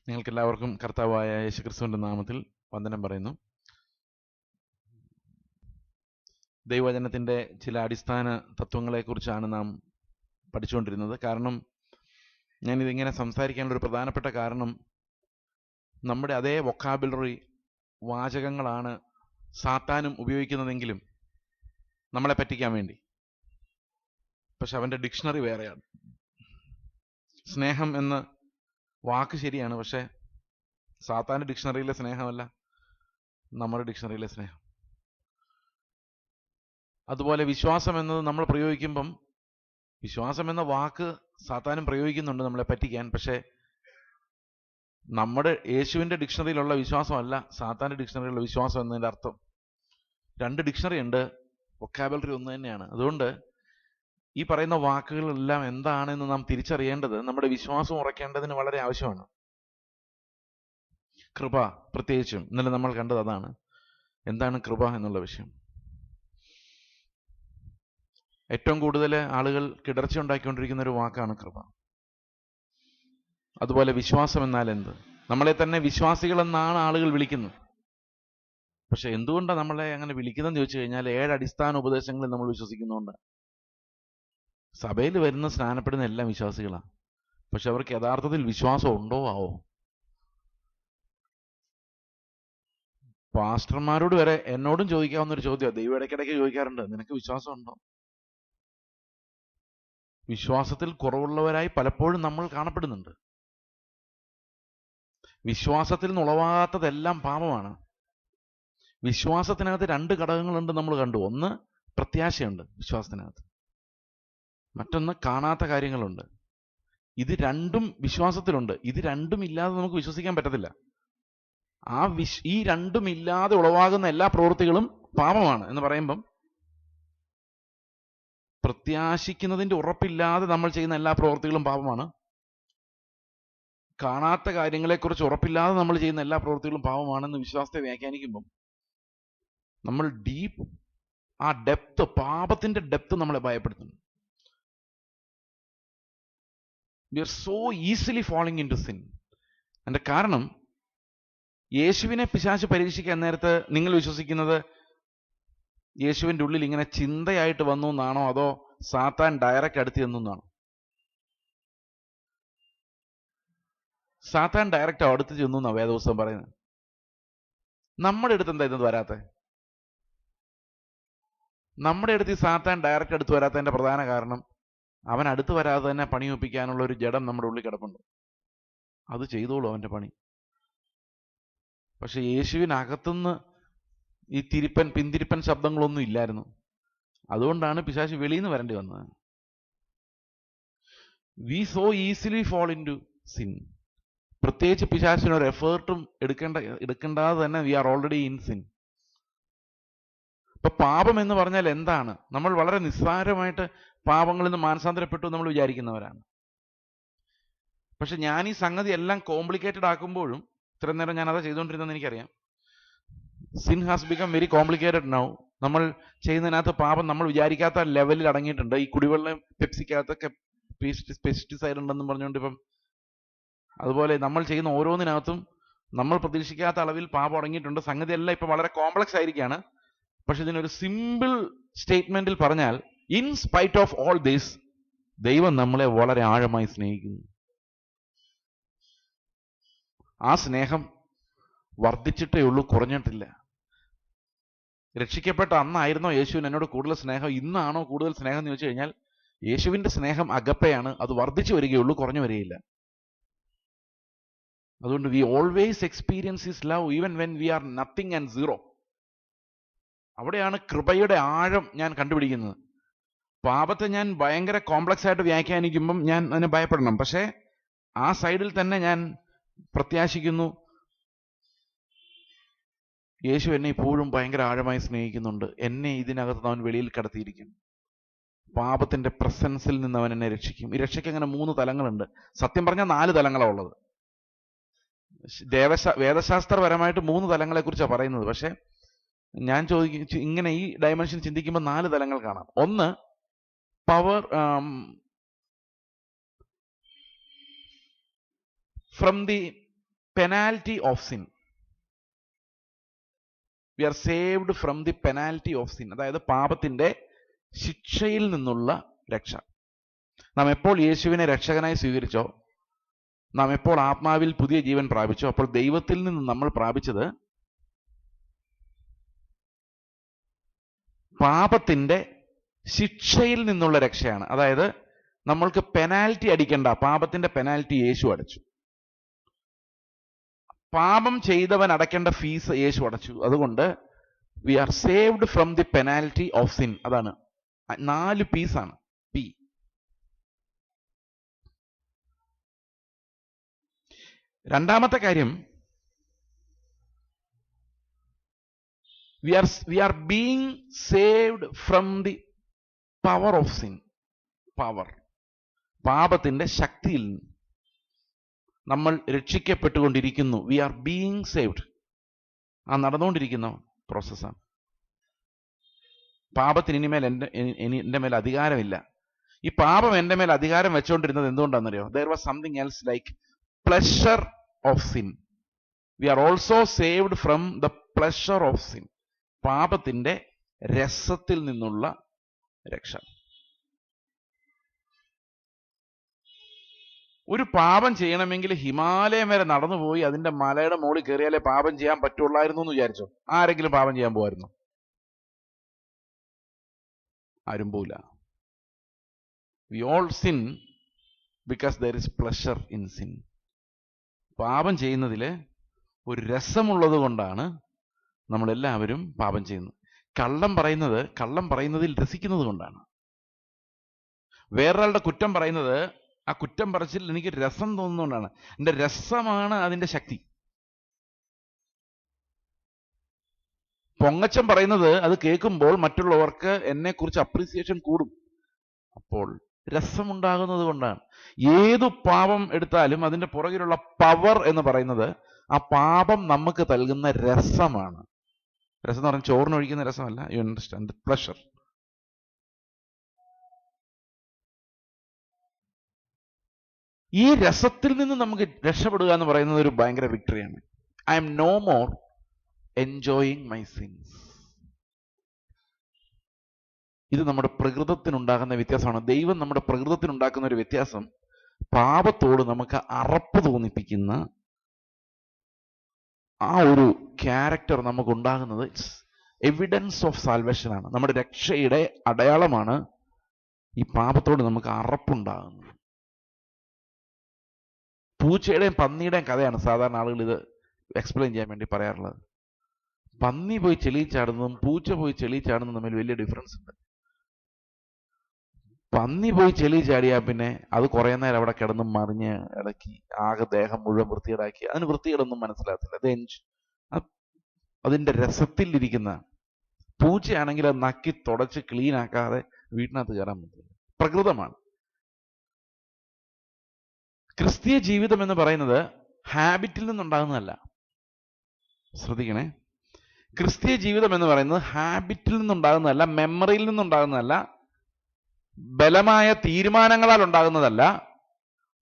നിങ്ങൾക്കെല്ലാവർക്കും കർത്താവായ യേശുക്രിസ്തുവിന്റെ നാമത്തിൽ വന്ദനം പറയുന്നു. ദൈവവചനത്തിന്റെ ചില അടിസ്ഥാന തത്വങ്ങളെക്കുറിച്ചാണ് നാം പഠിച്ചുകൊണ്ടിരുന്നത്. കാരണം ഞാനിതിങ്ങനെ സംസാരിക്കാനുള്ള ഒരു പ്രധാനപ്പെട്ട കാരണം, നമ്മുടെ അതേ വൊക്കാബുലറി വാചകങ്ങളാണ് സാത്താനും ഉപയോഗിക്കുന്നതെങ്കിലും നമ്മളെ പറ്റിക്കാൻ വേണ്ടി. പക്ഷെ അവന്റെ ഡിക്ഷണറി വേറെയാണ്. സ്നേഹം എന്ന വാക്ക് ശരിയാണ്, പക്ഷെ സാത്താന്റെ ഡിക്ഷണറിയിലെ സ്നേഹമല്ല നമ്മുടെ ഡിക്ഷണറിയിലെ സ്നേഹം. അതുപോലെ വിശ്വാസം എന്നത് നമ്മൾ പ്രയോഗിക്കുമ്പം, വിശ്വാസം എന്ന വാക്ക് സാത്താനും പ്രയോഗിക്കുന്നുണ്ട് നമ്മളെ പറ്റിക്കാൻ. പക്ഷെ നമ്മുടെ യേശുവിന്റെ ഡിക്ഷണറിയിലുള്ള വിശ്വാസമല്ല സാത്താന്റെ ഡിക്ഷണറിയിലുള്ള വിശ്വാസം എന്നതിന്റെ അർത്ഥം. രണ്ട് ഡിക്ഷണറി ഉണ്ട്, വൊക്കാബുലറി ഒന്ന് തന്നെയാണ്. അതുകൊണ്ട് ഈ പറയുന്ന വാക്കുകളെല്ലാം എന്താണെന്ന് നാം തിരിച്ചറിയേണ്ടത് നമ്മുടെ വിശ്വാസം ഉറക്കേണ്ടതിന് വളരെ ആവശ്യമാണ്. കൃപ പ്രത്യേകിച്ചും ഇന്നലെ നമ്മൾ കണ്ടത് അതാണ്. എന്താണ് കൃപ എന്നുള്ള വിഷയം? ഏറ്റവും കൂടുതൽ ആളുകൾ കിടർച്ച ഉണ്ടാക്കിക്കൊണ്ടിരിക്കുന്ന ഒരു വാക്കാണ് കൃപ. അതുപോലെ വിശ്വാസം എന്നാൽ എന്ത്? നമ്മളെ തന്നെ വിശ്വാസികൾ എന്നാണ് ആളുകൾ വിളിക്കുന്നത്. പക്ഷെ എന്തുകൊണ്ടാണ് നമ്മളെ അങ്ങനെ വിളിക്കുന്നതെന്ന് ചോദിച്ചു കഴിഞ്ഞാൽ 7 അടിസ്ഥാന ഉപദേശങ്ങളിൽ നമ്മൾ വിശ്വസിക്കുന്നുണ്ട്. സഭയിൽ വരുന്ന സ്നാനപ്പെടുന്ന എല്ലാം വിശ്വാസികളാണ്. പക്ഷെ അവർക്ക് യഥാർത്ഥത്തിൽ വിശ്വാസം ഉണ്ടോ ആവോ? പാസ്റ്റർമാരോട് വരെ എന്നോടും ചോദിക്കാവുന്ന ഒരു ചോദ്യമാണ്, ദൈവം ഇടയ്ക്കിടയ്ക്ക് ചോദിക്കാറുണ്ട്, നിനക്ക് വിശ്വാസം ഉണ്ടോ? വിശ്വാസത്തിൽ കുറവുള്ളവരായി പലപ്പോഴും നമ്മൾ കാണപ്പെടുന്നുണ്ട്. വിശ്വാസത്തിൽ നിന്ന് ഉളവാകാത്തതെല്ലാം പാപമാണ്. വിശ്വാസത്തിനകത്ത് 2 ഘടകങ്ങളുണ്ട് നമ്മൾ കണ്ടു. ഒന്ന് പ്രത്യാശയുണ്ട് വിശ്വാസത്തിനകത്ത്, മറ്റൊന്ന് കാണാത്ത കാര്യങ്ങളുണ്ട്. ഇത് രണ്ടും വിശ്വാസത്തിലുണ്ട്. ഇത് രണ്ടും ഇല്ലാതെ നമുക്ക് വിശ്വസിക്കാൻ പറ്റത്തില്ല. ഈ രണ്ടും ഇല്ലാതെ ഉളവാകുന്ന എല്ലാ പ്രവൃത്തികളും പാപമാണ് എന്ന് പറയുമ്പം, പ്രത്യാശിക്കുന്നതിന്റെ ഉറപ്പില്ലാതെ നമ്മൾ ചെയ്യുന്ന എല്ലാ പ്രവൃത്തികളും പാപമാണ്. കാണാത്ത കാര്യങ്ങളെക്കുറിച്ച് ഉറപ്പില്ലാതെ നമ്മൾ ചെയ്യുന്ന എല്ലാ പ്രവൃത്തികളും പാപമാണെന്ന് വിശ്വാസത്തെ വ്യാഖ്യാനിക്കുമ്പം നമ്മൾ ആ ഡെപ്ത്, പാപത്തിന്റെ ഡെപ്ത് നമ്മളെ ഭയപ്പെടുത്തുന്നു. We are so easily falling into sin. അതിന്റെ കാരണം, യേശുവിനെ പിശാച് പരീക്ഷിക്കാൻ നേരത്ത് നിങ്ങൾ വിശ്വസിക്കുന്നത് യേശുവിന്റെ ഉള്ളിൽ ഇങ്ങനെ ചിന്തയായിട്ട് വന്നു എന്നാണോ, അതോ സാത്താൻ ഡയറക്റ്റ് അടുത്ത് ചെന്നാണോ? സാത്താൻ ഡയറക്റ്റ് അടുത്ത് ചെന്നു എന്നാ വേദപുസ്തകം പറയുന്നത്. നമ്മുടെ അടുത്ത് എന്താ ഇത് വരാത്തെ? നമ്മുടെ അടുത്ത് ഈ സാത്താൻ ഡയറക്റ്റ് അടുത്ത് വരാത്തതിന്റെ പ്രധാന കാരണം, അവൻ അടുത്ത് വരാതെ തന്നെ പണി ഒപ്പിക്കാനുള്ള ഒരു ജഡം നമ്മുടെ ഉള്ളിൽ കിടപ്പുണ്ട്. അത് ചെയ്തോളൂ അവന്റെ പണി. പക്ഷെ യേശുവിനകത്തുനിന്ന് ഈ പിന്തിരിപ്പൻ ശബ്ദങ്ങളൊന്നും ഇല്ലായിരുന്നു. അതുകൊണ്ടാണ് പിശാച് വെളിയിൽ നിന്ന് വരേണ്ടി വന്നത്. We so easily fall into sin. പ്രത്യേകിച്ച് പിശാചിന് ഒരു എഫേർട്ടും എടുക്കേണ്ടാതെ തന്നെ we are already in sin. ഇപ്പൊ പാപം എന്ന് പറഞ്ഞാൽ എന്താണ്? നമ്മൾ വളരെ നിസ്സാരമായിട്ട് പാപങ്ങളിൽ നിന്ന് മാനസാന്തരപ്പെട്ടു നമ്മൾ വിചാരിക്കുന്നവരാണ്. പക്ഷെ ഞാൻ ഈ സംഗതി എല്ലാം കോംപ്ലിക്കേറ്റഡ് ആക്കുമ്പോഴും, ഇത്രയും നേരം ഞാൻ അതാ ചെയ്തുകൊണ്ടിരുന്നതെന്ന് എനിക്കറിയാം. Sin has become very complicated now. നമ്മൾ ചെയ്യുന്നതിനകത്ത് പാപം നമ്മൾ വിചാരിക്കാത്ത ലെവലിൽ അടങ്ങിയിട്ടുണ്ട്. ഈ കുടിവെള്ളം പെപ്സിക്കകത്തൊക്കെ പെസ്റ്റിസൈഡ് ഉണ്ടെന്നും പറഞ്ഞുകൊണ്ട് ഇപ്പം, അതുപോലെ നമ്മൾ ചെയ്യുന്ന ഓരോന്നിനകത്തും നമ്മൾ പ്രതീക്ഷിക്കാത്ത അളവിൽ പാപം അടങ്ങിയിട്ടുണ്ട്. സംഗതി എല്ലാം ഇപ്പം വളരെ കോംപ്ലക്സ് ആയിരിക്കുകയാണ്. പക്ഷെ ഇതിനൊരു സിമ്പിൾ സ്റ്റേറ്റ്മെന്റിൽ പറഞ്ഞാൽ, in spite of all this, ദൈവം നമ്മളെ വളരെ ആഴമായി സ്നേഹിക്കുന്നു. ആ സ്നേഹം വർദ്ധിച്ചിട്ടേ ഉള്ളൂ, കുറഞ്ഞിട്ടില്ല. രക്ഷിക്കപ്പെട്ട അന്നായിരുന്നോ യേശുവിന് എന്നോട് കൂടുതൽ സ്നേഹം, ഇന്നാണോ കൂടുതൽ സ്നേഹം എന്ന് ചോദിച്ചു കഴിഞ്ഞാൽ, യേശുവിന്റെ സ്നേഹം അഗപ്പയാണ്. അത് വർദ്ധിച്ചു വരികയുള്ളൂ, കുറഞ്ഞു വരികയില്ല. അതുകൊണ്ട് we always experience his love even when we are nothing and zero. അവിടെയാണ് കൃപയുടെ ആഴം ഞാൻ കണ്ടുപിടിക്കുന്നത്. പാപത്തെ ഞാൻ ഭയങ്കര കോംപ്ലക്സ് ആയിട്ട് വ്യാഖ്യാനിക്കുമ്പം ഞാൻ അതിനെ ഭയപ്പെടണം. പക്ഷേ ആ സൈഡിൽ തന്നെ ഞാൻ പ്രത്യാശിക്കുന്നു, യേശു എന്നെ ഇപ്പോഴും ഭയങ്കര ആഴമായി സ്നേഹിക്കുന്നുണ്ട്. എന്നെ ഇതിനകത്ത് അവൻ വെളിയിൽ കടത്തിയിരിക്കും. പാപത്തിന്റെ പ്രസൻസിൽ നിന്ന് അവൻ എന്നെ രക്ഷിക്കും. ഈ രക്ഷയ്ക്ക് അങ്ങനെ 3 തലങ്ങളുണ്ട്. സത്യം പറഞ്ഞാൽ 4 തലങ്ങളാണ് ഉള്ളത്. വേദശാസ്ത്രപരമായിട്ട് 3 തലങ്ങളെ കുറിച്ചാണ് പറയുന്നത്. പക്ഷെ ഞാൻ ഇങ്ങനെ ഈ ഡയമെൻഷൻ ചിന്തിക്കുമ്പോൾ 4 തലങ്ങൾ കാണാം. ഒന്ന്, power from the penalty of sin. We are saved from the penalty of sin. അതായത് പാപത്തിന്റെ ശിക്ഷയിൽ നിന്നുള്ള രക്ഷ. നാം എപ്പോൾ യേശുവിനെ രക്ഷകനായി സ്വീകരിച്ചോ, നാം എപ്പോൾ ആത്മാവിൽ പുതിയ ജീവൻ പ്രാപിച്ചോ, അപ്പോൾ ദൈവത്തിൽ നിന്ന് നമ്മൾ പ്രാപിച്ചത് പാപത്തിന്റെ ശിക്ഷയിൽ നിന്നുള്ള രക്ഷയാണ്. അതായത് നമ്മൾക്ക് പെനാൽറ്റി അടിക്കണ്ട, പാപത്തിന്റെ പെനാൽറ്റി യേശു അടച്ചു. പാപം ചെയ്തവൻ അടയ്ക്കേണ്ട ഫീസ് യേശു അടച്ചു. അതുകൊണ്ട് we are saved from the penalty of sin. അതാണ് 4 പീസാണ്. പി. രണ്ടാമത്തെ കാര്യം, we are being saved from the power of sin. Power, പാപത്തിന്റെ ശക്തിയിൽ നിന്ന് നമ്മൾ രക്ഷിക്കപ്പെട്ടുകൊണ്ടിരിക്കുന്നു. We are being saved. ആ നടന്നുകൊണ്ടിരിക്കുന്ന പ്രോസസ്സാണ്. പാപത്തിന് ഇനിമേൽ എൻ്റെ മേൽ അധികാരമില്ല. ഈ പാപം എൻ്റെ മേൽ അധികാരം വെച്ചുകൊണ്ടിരുന്നത് എന്തുകൊണ്ടാണെന്നറിയോ? there was something else like pleasure of sin. we are also saved from the pleasure of sin. പാപത്തിന്റെ രസത്തിൽ നിന്നുള്ള രക്ഷ. ഒരു പാപം ചെയ്യണമെങ്കിൽ ഹിമാലയം വരെ നടന്നുപോയി അതിന്റെ മലയുടെ മുകളിൽ കയറിയാലേ പാപം ചെയ്യാൻ പറ്റുള്ളായിരുന്നു എന്ന് വിചാരിച്ചോ? ആരെങ്കിലും പാപം ചെയ്യാൻ പോവായിരുന്നു? ആരും പോവില്ല. We all sin because there is pleasure in sin. പാപം ചെയ്യുന്നതിൽ ഒരു രസമുള്ളത് കൊണ്ടാണ് നമ്മളെല്ലാവരും പാപം ചെയ്യുന്നത്. കള്ളം പറയുന്നതിൽ രസിക്കുന്നത് കൊണ്ടാണ്. വേറൊരാളുടെ കുറ്റം പറയുന്നത്, ആ കുറ്റം പറച്ചിൽ എനിക്ക് രസം തോന്നുന്നതുകൊണ്ടാണ്. എൻ്റെ രസമാണ് അതിൻ്റെ ശക്തി. പൊങ്ങച്ചം പറയുന്നത് അത് കേൾക്കുമ്പോൾ മറ്റുള്ളവർക്ക് എന്നെക്കുറിച്ച് അപ്രീസിയേഷൻ കൂടും. അപ്പോൾ രസമുണ്ടാകുന്നത് കൊണ്ടാണ്. ഏതു പാപം എടുത്താലും അതിൻ്റെ പുറകിലുള്ള പവർ എന്ന് പറയുന്നത് ആ പാപം നമുക്ക് നൽകുന്ന രസമാണ്. രസം എന്ന് പറഞ്ഞാൽ ചോറിനൊഴിക്കുന്ന രസമല്ല. You understand? പ്ലഷർ. ഈ രസത്തിൽ നിന്ന് നമുക്ക് രക്ഷപ്പെടുക എന്ന് പറയുന്നത് ഒരു ഭയങ്കര വിക്ടറിയാണ്. I am no more enjoying my sins. ഇത് നമ്മുടെ പ്രകൃതത്തിനുണ്ടാകുന്ന വ്യത്യാസമാണ്. ദൈവം നമ്മുടെ പ്രകൃതത്തിനുണ്ടാക്കുന്ന ഒരു വ്യത്യാസം പാപത്തോട് നമുക്ക് അറപ്പ് തോന്നിപ്പിക്കുന്ന ആ ഒരു ക്യാരക്ടർ നമുക്ക് ഉണ്ടാകുന്നത് ഇറ്റ്സ് എവിഡൻസ് ഓഫ് സാൽവേഷൻ ആണ്. നമ്മുടെ രക്ഷയുടെ അടയാളമാണ് ഈ പാപത്തോട് നമുക്ക് അറപ്പുണ്ടാകുന്നത്. പൂച്ചയുടെയും പന്നിയുടെയും കഥയാണ് സാധാരണ ആളുകൾ ഇത് എക്സ്പ്ലെയിൻ ചെയ്യാൻ വേണ്ടി പറയാറുള്ളത്. പന്നി പോയി ചെളി ചാടുന്നതും പൂച്ച പോയി ചെളി ചാടുന്നതും തമ്മിൽ വലിയ ഡിഫറൻസ് ഉണ്ട്. പന്നി പോയി ചെളി ചാടിയാൽ പിന്നെ അത് കുറേ നേരം അവിടെ കിടന്ന് മറിഞ്ഞ് ഇടക്കി ആകെ ദേഹം മുഴുവൻ വൃത്തികേടാക്കി. അതിന് വൃത്തികേടൊന്നും മനസ്സിലാകത്തില്ല. അതിന്റെ രസത്തിൽ ഇരിക്കുന്ന പൂച്ചയാണെങ്കിൽ അത് നക്കി തുടച്ച് ക്ലീൻ ആക്കാതെ വീട്ടിനകത്ത് കയറാൻ പറ്റില്ല. പ്രകൃതമാണ്. ക്രിസ്തീയ ജീവിതം എന്ന് പറയുന്നത് ഹാബിറ്റിൽ നിന്നുണ്ടാകുന്നതല്ല. ശ്രദ്ധിക്കണേ, ക്രിസ്തീയ ജീവിതം എന്ന് പറയുന്നത് ഹാബിറ്റിൽ നിന്നുണ്ടാകുന്നതല്ല, മെമ്മറിയിൽ നിന്നുണ്ടാകുന്നതല്ല, ബലമായ തീരുമാനങ്ങളാൽ ഉണ്ടാകുന്നതല്ല.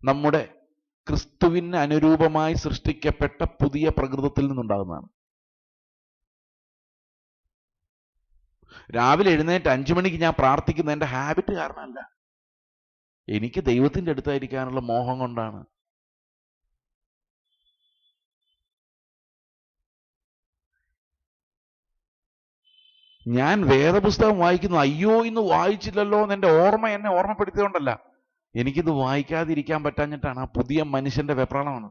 നമ്മുടെ ക്രിസ്തുവിന് അനുരൂപമായി സൃഷ്ടിക്കപ്പെട്ട പുതിയ പ്രകൃതത്തിൽ നിന്നുണ്ടാകുന്നതാണ്. രാവിലെ എഴുന്നേറ്റ് 5 മണിക്ക് ഞാൻ പ്രാർത്ഥിക്കുന്ന എൻ്റെ ഹാബിറ്റ് കാരണമല്ല, എനിക്ക് ദൈവത്തിൻ്റെ അടുത്തായിരിക്കാനുള്ള മോഹം കൊണ്ടാണ്. ഞാൻ വേദപുസ്തകം വായിക്കുന്നു, അയ്യോ ഇന്ന് വായിച്ചില്ലല്ലോ എന്ന് എൻ്റെ ഓർമ്മ എന്നെ ഓർമ്മപ്പെടുത്തിയതുകൊണ്ടല്ല, എനിക്കിത് വായിക്കാതിരിക്കാൻ പറ്റാഞ്ഞിട്ടാണ്. ആ പുതിയ മനുഷ്യന്റെ വെപ്രാളമാണ്.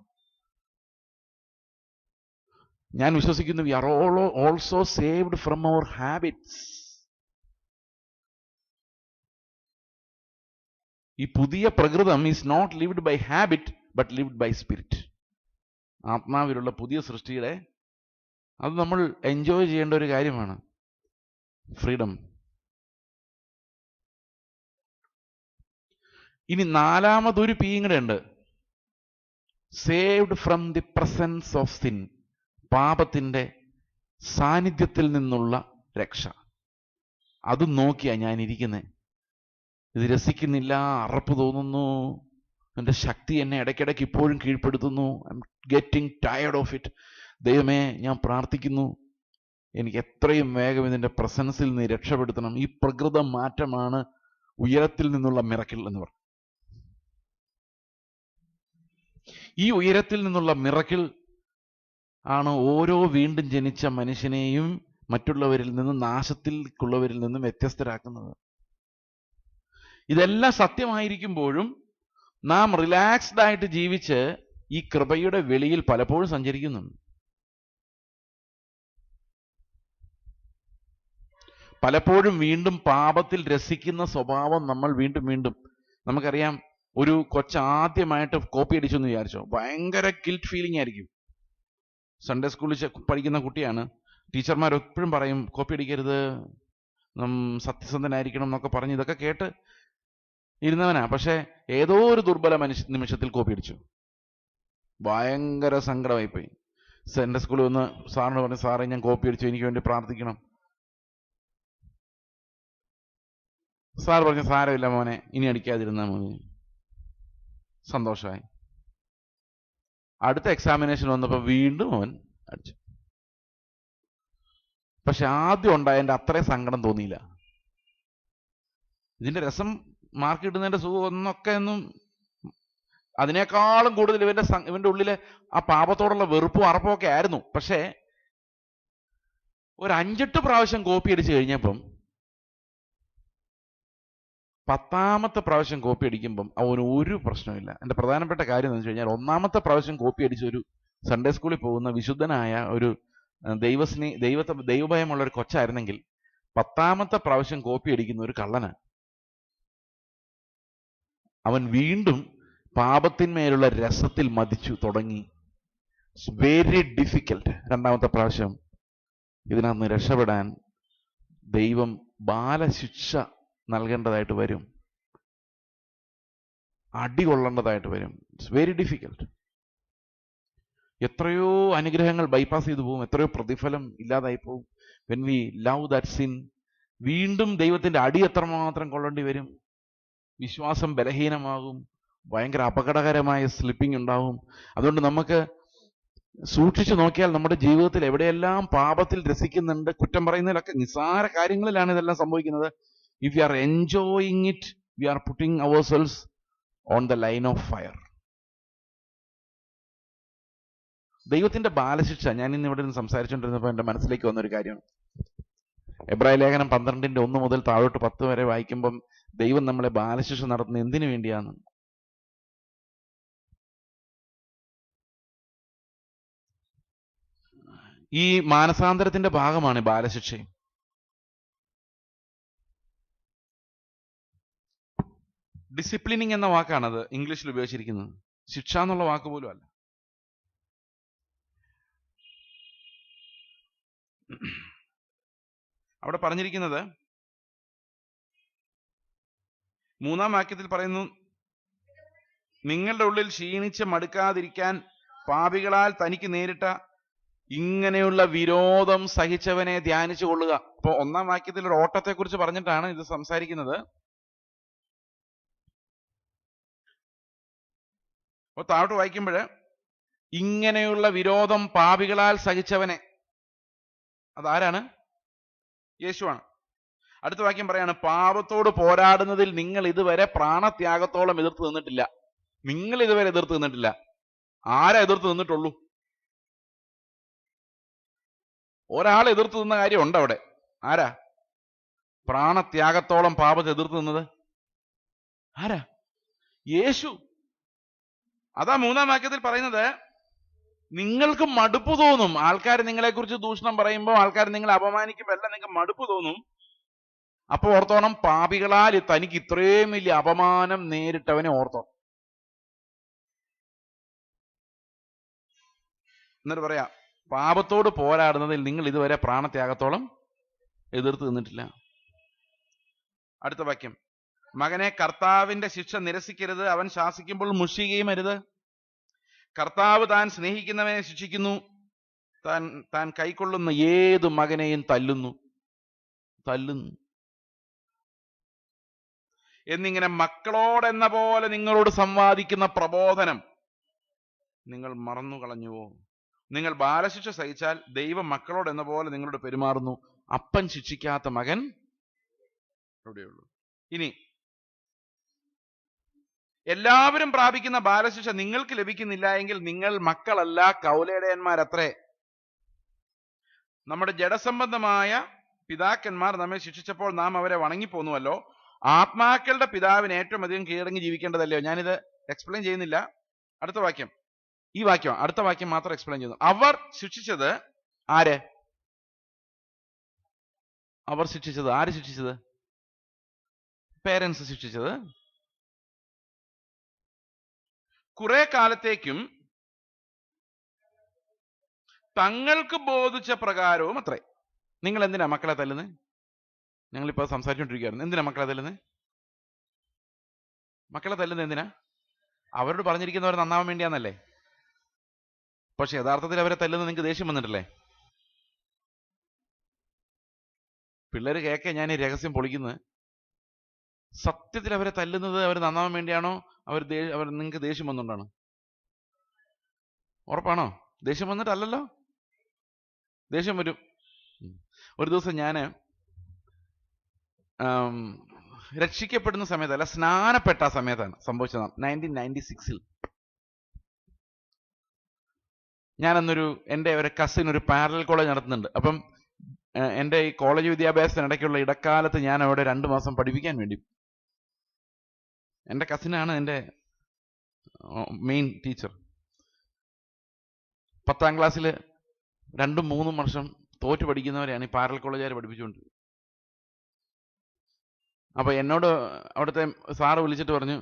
ഞാൻ വിശ്വസിക്കുന്നു we are also saved from our habits. ഈ പുതിയ പ്രകൃതം is not lived by habit but lived by spirit. ആത്മാവിലുള്ള പുതിയ സൃഷ്ടിയുടെ അത് നമ്മൾ എൻജോയ് ചെയ്യേണ്ട ഒരു കാര്യമാണ്. ഫ്രീഡം. ഇനി 4ാമതൊരു പീയും കൂടെ ഉണ്ട്. Saved from the presence of sin. പാപത്തിന്റെ സാന്നിധ്യത്തിൽ നിന്നുള്ള രക്ഷ. അത് നോക്കിയാ ഞാൻ ഇരിക്കുന്നത്. ഇത് രസിക്കുന്നില്ല, അറപ്പ് തോന്നുന്നു, എൻ്റെ ശക്തി എന്നെ ഇടയ്ക്കിടയ്ക്ക് ഇപ്പോഴും കീഴ്പ്പെടുത്തുന്നു. I am getting tired of it. ദൈവമേ, ഞാൻ പ്രാർത്ഥിക്കുന്നു, എനിക്ക് എത്രയും വേഗം ഇതിൻ്റെ പ്രസൻസിൽ നിന്ന് രക്ഷപ്പെടുത്തണം. ഈ പ്രകൃത മാറ്റമാണ് ഉയരത്തിൽ നിന്നുള്ള മിറക്കിൾ എന്ന് പറയും. ഈ ഉയരത്തിൽ നിന്നുള്ള മിറക്കിൾ ആണ് ഓരോ വീണ്ടും ജനിച്ച മനുഷ്യനെയും മറ്റുള്ളവരിൽ നിന്നും, നാശത്തിൽക്കുള്ളവരിൽ നിന്നും വ്യത്യസ്തരാക്കുന്നത്. ഇതെല്ലാം സത്യമായിരിക്കുമ്പോഴും നാം റിലാക്സ്ഡ് ആയിട്ട് ജീവിച്ച് ഈ കൃപയുടെ വെളിയിൽ പലപ്പോഴും സഞ്ചരിക്കുന്നുണ്ട്. പലപ്പോഴും വീണ്ടും പാപത്തിൽ രസിക്കുന്ന സ്വഭാവം നമ്മൾ വീണ്ടും വീണ്ടും, നമുക്കറിയാം, ഒരു കൊച്ച് ആദ്യമായിട്ട് കോപ്പി അടിച്ചെന്ന് വിചാരിച്ചോ, ഭയങ്കര ഗിൽറ്റ് ഫീലിംഗ് ആയിരിക്കും. സൺഡേ സ്കൂളിൽ പഠിക്കുന്ന കുട്ടിയാണ്. ടീച്ചർമാർ എപ്പോഴും പറയും കോപ്പി അടിക്കരുത്, സത്യസന്ധനായിരിക്കണം എന്നൊക്കെ പറഞ്ഞ് ഇതൊക്കെ കേട്ട് ഇരുന്നവനാ. പക്ഷെ ഏതോ ഒരു ദുർബല നിമിഷത്തിൽ കോപ്പി അടിച്ചു. ഭയങ്കര സങ്കടമായിപ്പോയി. സൺഡേ സ്കൂളിൽ വന്ന് സാറിന് പറഞ്ഞു, സാറേ ഞാൻ കോപ്പി അടിച്ചു, എനിക്ക് വേണ്ടി പ്രാർത്ഥിക്കണം. സാർ പറഞ്ഞു, സാരമില്ല മോനെ, ഇനി അടിക്കാതിരുന്നാൽ മതി. സന്തോഷമായി. അടുത്ത എക്സാമിനേഷൻ വന്നപ്പോൾ വീണ്ടും അവൻ അടിച്ചു. പക്ഷെ ആദ്യം ഉണ്ടായതിൻ്റെ അത്രയും സങ്കടം തോന്നിയില്ല. ഇതിന്റെ രസം, മാർക്ക് കിട്ടുന്നതിന്റെ സുഖം ഒന്നും അതിനേക്കാളും കൂടുതൽ ഇവന്റെ ഉള്ളിലെ ആ പാപത്തോടുള്ള വെറുപ്പും അറപ്പും ഒക്കെ ആയിരുന്നു. പക്ഷേ ഒരു 5-8 പ്രാവശ്യം കോപ്പി അടിച്ചു കഴിഞ്ഞപ്പം, 10ാമത്തെ പ്രാവശ്യം കോപ്പി അടിക്കുമ്പം അവന് ഒരു പ്രശ്നമില്ല. എൻ്റെ പ്രധാനപ്പെട്ട കാര്യം എന്ന് വെച്ച് കഴിഞ്ഞാൽ, 1ാമത്തെ പ്രാവശ്യം കോപ്പി അടിച്ച ഒരു സൺഡേ സ്കൂളിൽ പോകുന്ന വിശുദ്ധനായ ഒരു ദൈവഭയമുള്ള ഒരു കൊച്ചായിരുന്നെങ്കിൽ 10ാമത്തെ പ്രാവശ്യം കോപ്പി അടിക്കുന്ന ഒരു കള്ളനാണ്. അവൻ വീണ്ടും പാപത്തിന്മേലുള്ള രസത്തിൽ മതിച്ചു തുടങ്ങി. It's very difficult. 2ാമത്തെ പ്രാവശ്യം ഇതിനകത്ത് രക്ഷപ്പെടാൻ ദൈവം ബാലശിക്ഷ നൽകേണ്ടതായിട്ട് വരും, അടി കൊള്ളേണ്ടതായിട്ട് വരും. It's very difficult. എത്രയോ അനുഗ്രഹങ്ങൾ ബൈപ്പാസ് ചെയ്തു പോകും, എത്രയോ പ്രതിഫലം ഇല്ലാതായി പോകും. When we love that sin, വീണ്ടും ദൈവത്തിന്റെ അടി എത്രമാത്രം കൊള്ളേണ്ടി വരും. വിശ്വാസം ബലഹീനമാകും, ഭയങ്കര അപകടകരമായ സ്ലിപ്പിംഗ് ഉണ്ടാവും. അതുകൊണ്ട് നമുക്ക് സൂക്ഷിച്ചു നോക്കിയാൽ നമ്മുടെ ജീവിതത്തിൽ എവിടെയെല്ലാം പാപത്തിൽ രസിക്കുന്നുണ്ട്, കുറ്റം പറയുന്നതിലൊക്കെ നിസ്സാര കാര്യങ്ങളിലാണ് ഇതെല്ലാം സംഭവിക്കുന്നത്. If you are enjoying it, we are putting ourselves on the line of fire. ദൈവത്തിന്റെ ബാലശിക്ഷ, ഞാൻ ഇന്ന് ഇവിടെ നിന്ന് സംസാരിച്ചുകൊണ്ടിരുന്നപ്പോൾ എൻ്റെ മനസ്സിലേക്ക് വന്നൊരു കാര്യമാണ്. എബ്രായ ലേഖനം 12:1 മുതൽ താഴോട്ട് 10 വരെ വായിക്കുമ്പം ദൈവം നമ്മളെ ബാലശിക്ഷ നടത്തുന്നത് എന്തിനു വേണ്ടിയാണ്? ഈ മാനസാന്തരത്തിന്റെ ഭാഗമാണ് ബാലശിക്ഷയും. ഡിസിപ്ലിനിങ് എന്ന വാക്കാണത് ഇംഗ്ലീഷിൽ ഉപയോഗിച്ചിരിക്കുന്നത്, ശിക്ഷ എന്നുള്ള വാക്ക് പോലും അല്ല. അവിടെ പറഞ്ഞിരിക്കുന്നത് 3-ാം വാക്യത്തിൽ പറയുന്നു, നിങ്ങളുടെ ഉള്ളിൽ ക്ഷീണിച്ച് മടുക്കാതിരിക്കാൻ പാപികളാൽ തനിക്ക് നേരിട്ട ഇങ്ങനെയുള്ള വിരോധം സഹിച്ചവനെ ധ്യാനിച്ചു കൊള്ളുക. അപ്പൊ 1-ാം വാക്യത്തിൽ ഒരു ഓട്ടത്തെ കുറിച്ച് പറഞ്ഞിട്ടാണ് ഇത് സംസാരിക്കുന്നത്. അപ്പൊ താഴോട്ട് വായിക്കുമ്പോൾ ഇങ്ങനെയുള്ള വിരോധം പാപികളാൽ സഹിച്ചവനെ, അതാരാണ്? യേശുവാണ്. അടുത്ത വാക്യം പറയാണ്, പാപത്തോട് പോരാടുന്നതിൽ നിങ്ങൾ ഇതുവരെ പ്രാണത്യാഗത്തോളം എതിർത്ത് നിന്നിട്ടില്ല. നിങ്ങൾ ഇതുവരെ എതിർത്ത് നിന്നിട്ടില്ല. ആരാ എതിർത്ത് നിന്നിട്ടുള്ളൂ? ഒരാൾ എതിർത്ത് നിന്ന കാര്യം ഉണ്ട് അവിടെ. ആരാ പ്രാണത്യാഗത്തോളം പാപത്തെ എതിർത്ത് നിന്നത്? ആരാ? യേശു. അതാ 3-ാം വാക്യത്തിൽ പറയുന്നത്, നിങ്ങൾക്ക് മടുപ്പ് തോന്നും. ആൾക്കാർ നിങ്ങളെക്കുറിച്ച് ദൂഷണം പറയുമ്പോൾ, ആൾക്കാർ നിങ്ങളെ അപമാനിക്കുമ്പോൾ എല്ലാം നിങ്ങൾക്ക് മടുപ്പ് തോന്നും. അപ്പൊ ഓർത്തോണം, പാപികളാൽ തനിക്ക് ഇത്രയും വലിയ അപമാനം നേരിട്ടവനെ ഓർത്തോണം. എന്നിട്ട് പറയാ, പാപത്തോട് പോരാടുന്നതിൽ നിങ്ങൾ ഇതുവരെ പ്രാണത്യാഗത്തോളം എതിർത്ത് നിന്നിട്ടില്ല. അടുത്ത വാക്യം, മകനെ, കർത്താവിന്റെ ശിക്ഷ നിരസിക്കരുത്, അവൻ ശാസിക്കുമ്പോൾ മുഷിയുകയും അരുത്. കർത്താവ് താൻ സ്നേഹിക്കുന്നവനെ ശിക്ഷിക്കുന്നു, താൻ കൈക്കൊള്ളുന്ന ഏതു മകനെയും തല്ലുന്നു. എന്നിങ്ങനെ മക്കളോടെന്ന പോലെ നിങ്ങളോട് സംവാദിക്കുന്ന പ്രബോധനം നിങ്ങൾ മറന്നു കളഞ്ഞുവോ? നിങ്ങൾ ബാലശിക്ഷ സഹിച്ചാൽ ദൈവം മക്കളോടെന്ന പോലെ നിങ്ങളോട് പെരുമാറുന്നു. അപ്പൻ ശിക്ഷിക്കാത്ത മകൻ എവിടെയുള്ളൂ? ഇനി എല്ലാവരും പ്രാപിക്കുന്ന ബാലശിക്ഷ നിങ്ങൾക്ക് ലഭിക്കുന്നില്ല എങ്കിൽ നിങ്ങൾ മക്കളല്ല, കൗലേടയന്മാരത്രേ. നമ്മുടെ ജഡസംബന്ധമായ പിതാക്കന്മാർ നമ്മെ ശിക്ഷിച്ചപ്പോൾ നാം അവരെ വണങ്ങിപ്പോന്നുവല്ലോ. ആത്മാക്കളുടെ പിതാവിന് ഏറ്റവും അധികം കീഴടങ്ങി ജീവിക്കേണ്ടതല്ലയോ? ഞാനിത് എക്സ്പ്ലെയിൻ ചെയ്യുന്നില്ല. അടുത്ത വാക്യം, ഈ വാക്യം, അടുത്ത വാക്യം മാത്രം എക്സ്പ്ലെയിൻ ചെയ്യുന്നു. അവർ ശിക്ഷിച്ചത് ആര്? അവർ ശിക്ഷിച്ചത് ആര്? ശിക്ഷിച്ചത് പേരൻസ് ശിക്ഷിച്ചത്. കുറെ കാലത്തേക്കും തങ്ങൾക്ക് ബോധിച്ച പ്രകാരവും അത്രേ. നിങ്ങൾ എന്തിനാ മക്കളെ തല്ലുന്നത്? ഞങ്ങളിപ്പോ സംസാരിച്ചുകൊണ്ടിരിക്കുകയായിരുന്നു. എന്തിനാ മക്കളെ തല്ലുന്നത്? മക്കളെ തല്ലുന്നത് എന്തിനാ? അവരോട് പറഞ്ഞിരിക്കുന്നവർ നന്നാവാൻ വേണ്ടിയാന്നല്ലേ? പക്ഷെ യഥാർത്ഥത്തിൽ അവരെ തല്ലുന്നത് നിങ്ങൾക്ക് ദേഷ്യം വന്നിട്ടല്ലേ? പിള്ളേര് കേൾക്കെ ഞാൻ ഈ രഹസ്യം പൊളിക്കുന്നത്. സത്യത്തിൽ അവരെ തല്ലുന്നത് അവർ നന്നാവാൻ വേണ്ടിയാണോ? അവർ നിങ്ങൾക്ക് ദേഷ്യം വന്നുകൊണ്ടാണോ? ഉറപ്പാണോ? ദേഷ്യം വന്നിട്ടല്ലല്ലോ. ദേഷ്യം വരും. ഒരു ദിവസം ഞാന് രക്ഷിക്കപ്പെടുന്ന സമയത്തല്ല, സ്നാനപ്പെട്ട സമയത്താണ് സംഭവിച്ചത്. 1996 ഞാനന്നൊരു എൻ്റെ ഒരു കസിൻ ഒരു പാരലൽ കോളേജ് നടത്തുന്നുണ്ട്. അപ്പം എൻ്റെ ഈ കോളേജ് വിദ്യാഭ്യാസത്തിനിടയ്ക്കുള്ള ഇടക്കാലത്ത് ഞാൻ അവിടെ 2 മാസം പഠിപ്പിക്കാൻ വേണ്ടി, എൻ്റെ കസിനാണ് എൻ്റെ മെയിൻ ടീച്ചർ. 10ാം ക്ലാസ്സിൽ 2-3 വർഷം തോറ്റു പഠിക്കുന്നവരെയാണ് ഈ പാരലൽ കോളേജുകാർ പഠിപ്പിച്ചുകൊണ്ടിരുന്നത്. അപ്പൊ എന്നോട് അവിടുത്തെ സാറ് വിളിച്ചിട്ട് പറഞ്ഞു,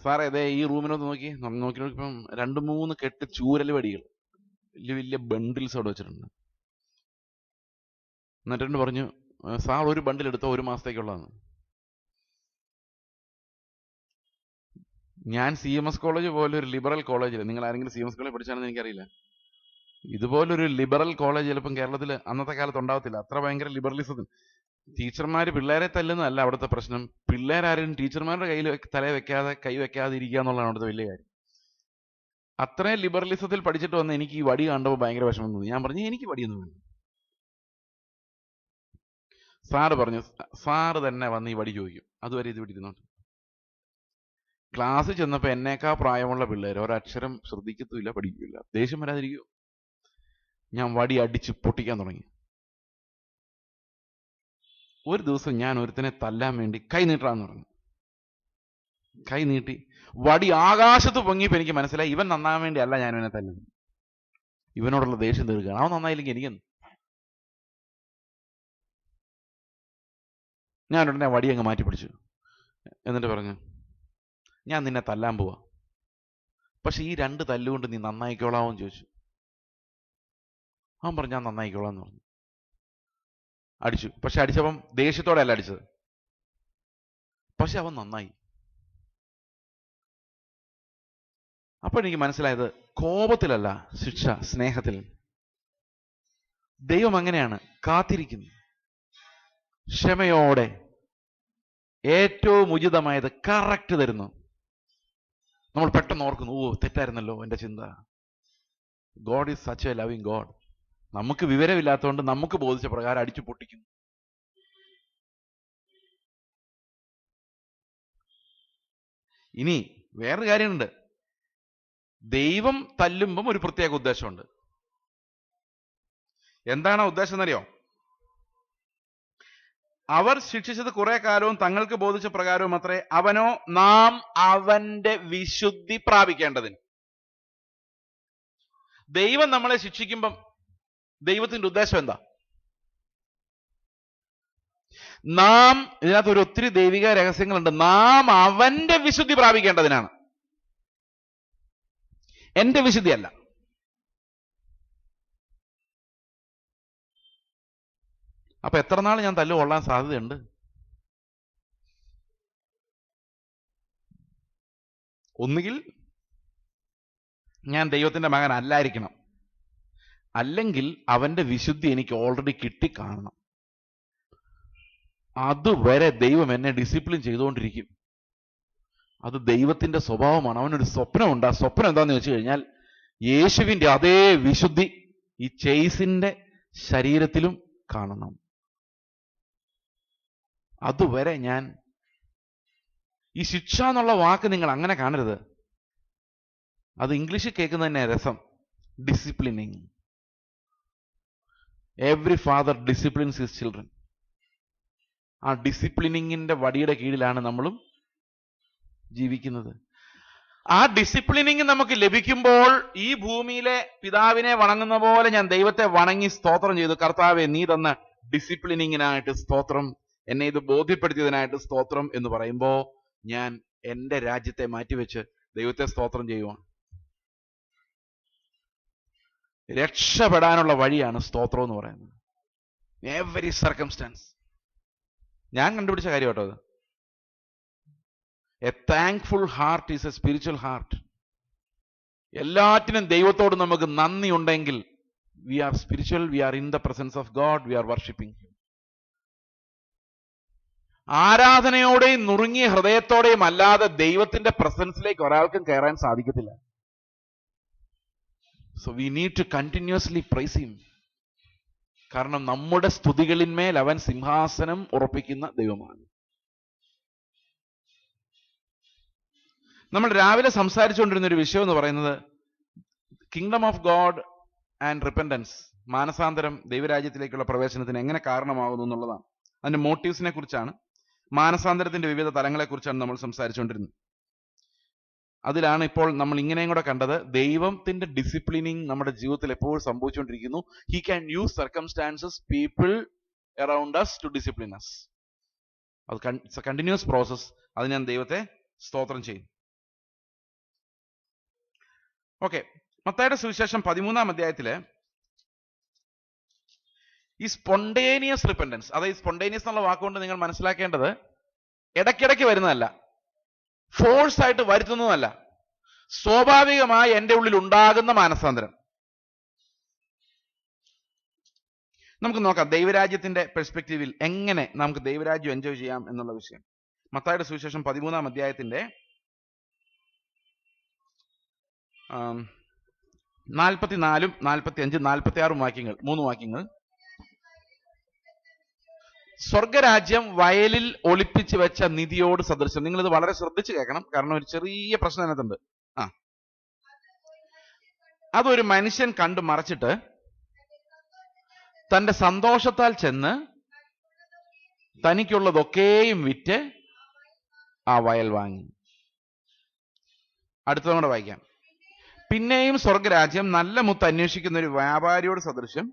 സാറേ അതേ ഈ റൂമിനൊന്ന് നോക്കിയപ്പം 2-3 കെട്ട് ചൂരൽ വടികൾ വലിയ വലിയ ബണ്ടിൽസ് അവിടെ വെച്ചിട്ടുണ്ട്. എന്നിട്ട് പറഞ്ഞു, സാർ ഒരു ബണ്ടിൽ എടുത്തോ, 1 മാസത്തേക്കുള്ളതാണ്. ഞാൻ CMS കോളേജ് പോലെ ഒരു ലിബറൽ കോളേജിൽ, നിങ്ങൾ ആരെങ്കിലും CMS കോളേജ് പഠിച്ചാണെന്ന് എനിക്കറിയില്ല, ഇതുപോലൊരു ലിബറൽ കോളേജ് ചിലപ്പം കേരളത്തിൽ അന്നത്തെ കാലത്ത് ഉണ്ടാവത്തില്ല. അത്ര ഭയങ്കര ലിബറലിസത്തിന്. ടീച്ചർമാർ പിള്ളേരെ തല്ലുന്നതല്ല അവിടുത്തെ പ്രശ്നം. പിള്ളേരാരും ടീച്ചർമാരുടെ കയ്യിൽ കൈ വെക്കാതെ ഇരിക്കുക എന്നുള്ളതാണ് അവിടുത്തെ വലിയ കാര്യം. അത്രയും ലിബറലിസത്തിൽ പഠിച്ചിട്ട് വന്ന് എനിക്ക് ഈ വടി കണ്ടപ്പോൾ ഭയങ്കര വിഷമം തോന്നി. ഞാൻ പറഞ്ഞു, എനിക്ക് വടിയൊന്നും വേണ്ട. സാറ് പറഞ്ഞു, സാറ് തന്നെ വന്ന് ഈ വടി ചോദിക്കും, അതുവരെ ഇത് വിട്ടിരുന്നോട്ട്. ക്ലാസ്സിൽ ചെന്നപ്പോൾ എന്നേക്കാ പ്രായമുള്ള പിള്ളേർ ഒരക്ഷരം ശ്രദ്ധിക്കത്തുമില്ല, പഠിക്കില്ല. ദേഷ്യം വരാതിരിക്കുമോ? ഞാൻ വടി അടിച്ച് പൊട്ടിക്കാൻ തുടങ്ങി. ഒരു ദിവസം ഞാൻ ഒരുത്തനെ തല്ലാൻ വേണ്ടി കൈ നീട്ടാന്ന് പറഞ്ഞു. കൈ നീട്ടി വടി ആകാശത്ത് പൊങ്ങിയപ്പോൾ എനിക്ക് മനസ്സിലായി, ഇവൻ നന്നാൻ വേണ്ടി അല്ല ഞാൻ ഇവനെ തല്ലുന്നത്, ഇവനോടുള്ള ദേഷ്യം തീർക്കുകയാണ്. അവൻ നന്നായില്ലെങ്കിൽ എനിക്കെന്ന്. ഞാൻ ഉടനെ വടി അങ്ങ് മാറ്റി പിടിച്ചു. എന്നിട്ട് പറഞ്ഞു, ഞാൻ നിന്നെ തല്ലാൻ പോവാ, പക്ഷെ ഈ 2 തല്ലുകൊണ്ട് നീ നന്നായിക്കോളാവെന്ന് ചോദിച്ചു. അവൻ പറഞ്ഞു, ഞാൻ നന്നായിക്കോളാന്ന് പറഞ്ഞു. അടിച്ചു. പക്ഷെ അടിച്ചപ്പം ദേഷ്യത്തോടെ അല്ല അടിച്ചത്, പക്ഷെ അവൻ നന്നായി. അപ്പോൾ എനിക്ക് മനസ്സിലായത്, കോപത്തിലല്ല ശിക്ഷ, സ്നേഹത്തിൽ. ദൈവം അങ്ങനെയാണ്, കാത്തിരിക്കുന്നു, ക്ഷമയോടെ ഏറ്റവും ഉചിതമായത് കറക്റ്റ് തരുന്നു. നമ്മൾ പെട്ടെന്ന് ഓർക്കുന്നു, ഓ തെറ്റായിരുന്നല്ലോ എൻ്റെ ചിന്ത. God is such A loving God. നമുക്ക് വിവരമില്ലാത്തതുകൊണ്ട് നമുക്ക് ബോധിച്ച പ്രകാരം അടിച്ചു പൊട്ടിക്കുന്നു. ഇനി വേറൊരു കാര്യമുണ്ട്. ദൈവം തല്ലുമ്പം ഒരു പ്രത്യേക ഉദ്ദേശമുണ്ട്. എന്താണ് ആ ഉദ്ദേശം എന്നറിയോ? അവർ ശിക്ഷിച്ചത് കുറെ കാലവും തങ്ങൾക്ക് ബോധിച്ച പ്രകാരവും അത്രേ, അവനോ നാം അവന്റെ വിശുദ്ധി പ്രാപിക്കേണ്ടതിന്. ദൈവം നമ്മളെ ശിക്ഷിക്കുമ്പം ദൈവത്തിന്റെ ഉദ്ദേശം എന്താ? നാം, ഇതിനകത്ത് ഒരു ഒത്തിരി ദൈവിക രഹസ്യങ്ങളുണ്ട്. നാം അവന്റെ വിശുദ്ധി പ്രാപിക്കേണ്ടതിനാണ്, എന്റെ വിശുദ്ധിയല്ല. അപ്പൊ എത്ര നാൾ ഞാൻ തല്ലു കൊള്ളാൻ സാധ്യതയുണ്ട്? ഒന്നുകിൽ ഞാൻ ദൈവത്തിന്റെ മകൻ അല്ലായിരിക്കണം, അല്ലെങ്കിൽ അവന്റെ വിശുദ്ധി എനിക്ക് ഓൾറെഡി കിട്ടിക്കാണണം. അതുവരെ ദൈവം എന്നെ ഡിസിപ്ലിൻ ചെയ്തുകൊണ്ടിരിക്കും. അത് ദൈവത്തിന്റെ സ്വഭാവമാണ്. അവനൊരു സ്വപ്നമുണ്ട്. ആ സ്വപ്നം എന്താന്ന് വെച്ച് കഴിഞ്ഞാൽ യേശുവിന്റെ അതേ വിശുദ്ധി ഈ ചെയ്സിന്റെ ശരീരത്തിലും കാണണം. അതുവരെ ഞാൻ ഈ ശിക്ഷ എന്നുള്ള വാക്ക് നിങ്ങൾ അങ്ങനെ കാണരുത്. അത് ഇംഗ്ലീഷിൽ കേൾക്കുന്ന തന്നെ രസം. Disciplining. Every father disciplines his children. ആ ഡിസിപ്ലിനിങ്ങിന്റെ വടിയുടെ കീഴിലാണ് നമ്മളും ജീവിക്കുന്നത്. ആ ഡിസിപ്ലിനിങ് നമുക്ക് ലഭിക്കുമ്പോൾ ഈ ഭൂമിയിലെ പിതാവിനെ വണങ്ങുന്ന പോലെ ഞാൻ ദൈവത്തെ വണങ്ങി സ്തോത്രം ചെയ്തു. കർത്താവെ, നീ തന്ന ഡിസിപ്ലിനിങ്ങിനായിട്ട് സ്തോത്രം, എന്നെ ഇത് ബോധ്യപ്പെടുത്തിയതിനായിട്ട് സ്തോത്രം എന്ന് പറയുമ്പോ ഞാൻ എന്റെ രാജ്യത്തെ മാറ്റിവെച്ച് ദൈവത്തെ സ്തോത്രം ചെയ്യുവാണ്. രക്ഷപ്പെടാനുള്ള വഴിയാണ് സ്തോത്രം എന്ന് പറയുന്നത്. Every circumstance. ഞാൻ കണ്ടുപിടിച്ച കാര്യം കേട്ടോ അത്. A thankful heart is a spiritual heart. എല്ലാറ്റിനും ദൈവത്തോട് നമുക്ക് നന്ദി ഉണ്ടെങ്കിൽ we are spiritual, we are in the presence of God, we are worshipping him. ആരാധനയോടെയും നുറുങ്ങിയ ഹൃദയത്തോടെയും അല്ലാതെ ദൈവത്തിന്റെ പ്രസൻസിലേക്ക് ഒരാൾക്കും കയറാൻ സാധിക്കത്തില്ല. So we need to continuously praise him. കാരണം നമ്മുടെ സ്തുതികളിന്മേൽ അവൻ സിംഹാസനം ഉറപ്പിക്കുന്ന ദൈവമാണ്. നമ്മൾ രാവിലെ സംസാരിച്ചുകൊണ്ടിരുന്ന ഒരു വിഷയം എന്ന് പറയുന്നത് kingdom of God and repentance, മാനസാന്തരം ദൈവരാജ്യത്തിലേക്കുള്ള പ്രവേശനത്തിന് എങ്ങനെ കാരണമാകുന്നു എന്നുള്ളതാണ്. അതിന്റെ മോട്ടീവ്സിനെ കുറിച്ചാണ്, മാനസാന്തരത്തിന്റെ വിവിധ തലങ്ങളെക്കുറിച്ചാണ് നമ്മൾ സംസാരിച്ചുകൊണ്ടിരുന്നത്. അതിലാണ് ഇപ്പോൾ നമ്മൾ ഇങ്ങനെയും കൂടെ കണ്ടത്, ദൈവത്തിന്റെ ഡിസിപ്ലിനിങ് നമ്മുടെ ജീവിതത്തിൽ എപ്പോഴും സംഭവിച്ചുകൊണ്ടിരിക്കുന്നു. He can use circumstances, people around us to discipline us. അത് ഇറ്റ്സ് എ കണ്ടിന്യൂസ് പ്രോസസ്. അത് ഞാൻ ദൈവത്തെ സ്തോത്രം ചെയ്യും. ഓക്കെ, മത്തായിയുടെ സുവിശേഷം 13-ാം അധ്യായത്തില് ഈ സ്പോണ്ടേനിയസ് റിപ്പൻഡൻസ്, അതായത് സ്പോണ്ടേനിയസ് എന്നുള്ള വാക്കുകൊണ്ട് നിങ്ങൾ മനസ്സിലാക്കേണ്ടത് ഇടയ്ക്കിടയ്ക്ക് വരുന്നതല്ല, ഫോഴ്സ് ആയിട്ട് വരുത്തുന്നതല്ല, സ്വാഭാവികമായി എൻ്റെ ഉള്ളിൽ ഉണ്ടാകുന്ന മാനസാന്തരം. നമുക്ക് നോക്കാം ദൈവരാജ്യത്തിന്റെ പെർസ്പെക്റ്റീവിൽ എങ്ങനെ നമുക്ക് ദൈവരാജ്യം എൻജോയ് ചെയ്യാം എന്നുള്ള വിഷയം. മത്തായിയുടെ സുവിശേഷം 13-ാം അധ്യായത്തിന്റെ 44, 45, 46 വാക്യങ്ങൾ, 3 വാക്യങ്ങൾ. സ്വർഗരാജ്യം വയലിൽ ഒളിപ്പിച്ചു വെച്ച നിധിയോട് സദൃശം. നിങ്ങളിത് വളരെ ശ്രദ്ധിച്ച് കേൾക്കണം, കാരണം ഒരു ചെറിയ പ്രശ്നം അതിനകത്തുണ്ട്. അതൊരു മനുഷ്യൻ കണ്ടു മറച്ചിട്ട് തന്റെ സന്തോഷത്താൽ ചെന്ന് തനിക്കുള്ളതൊക്കെയും വിറ്റ് ആ വയൽ വാങ്ങി. അടുത്തതും കൂടെ വായിക്കാം. പിന്നെയും സ്വർഗരാജ്യം നല്ല മുത്ത് അന്വേഷിക്കുന്ന ഒരു വ്യാപാരിയോട് സദൃശ്യം.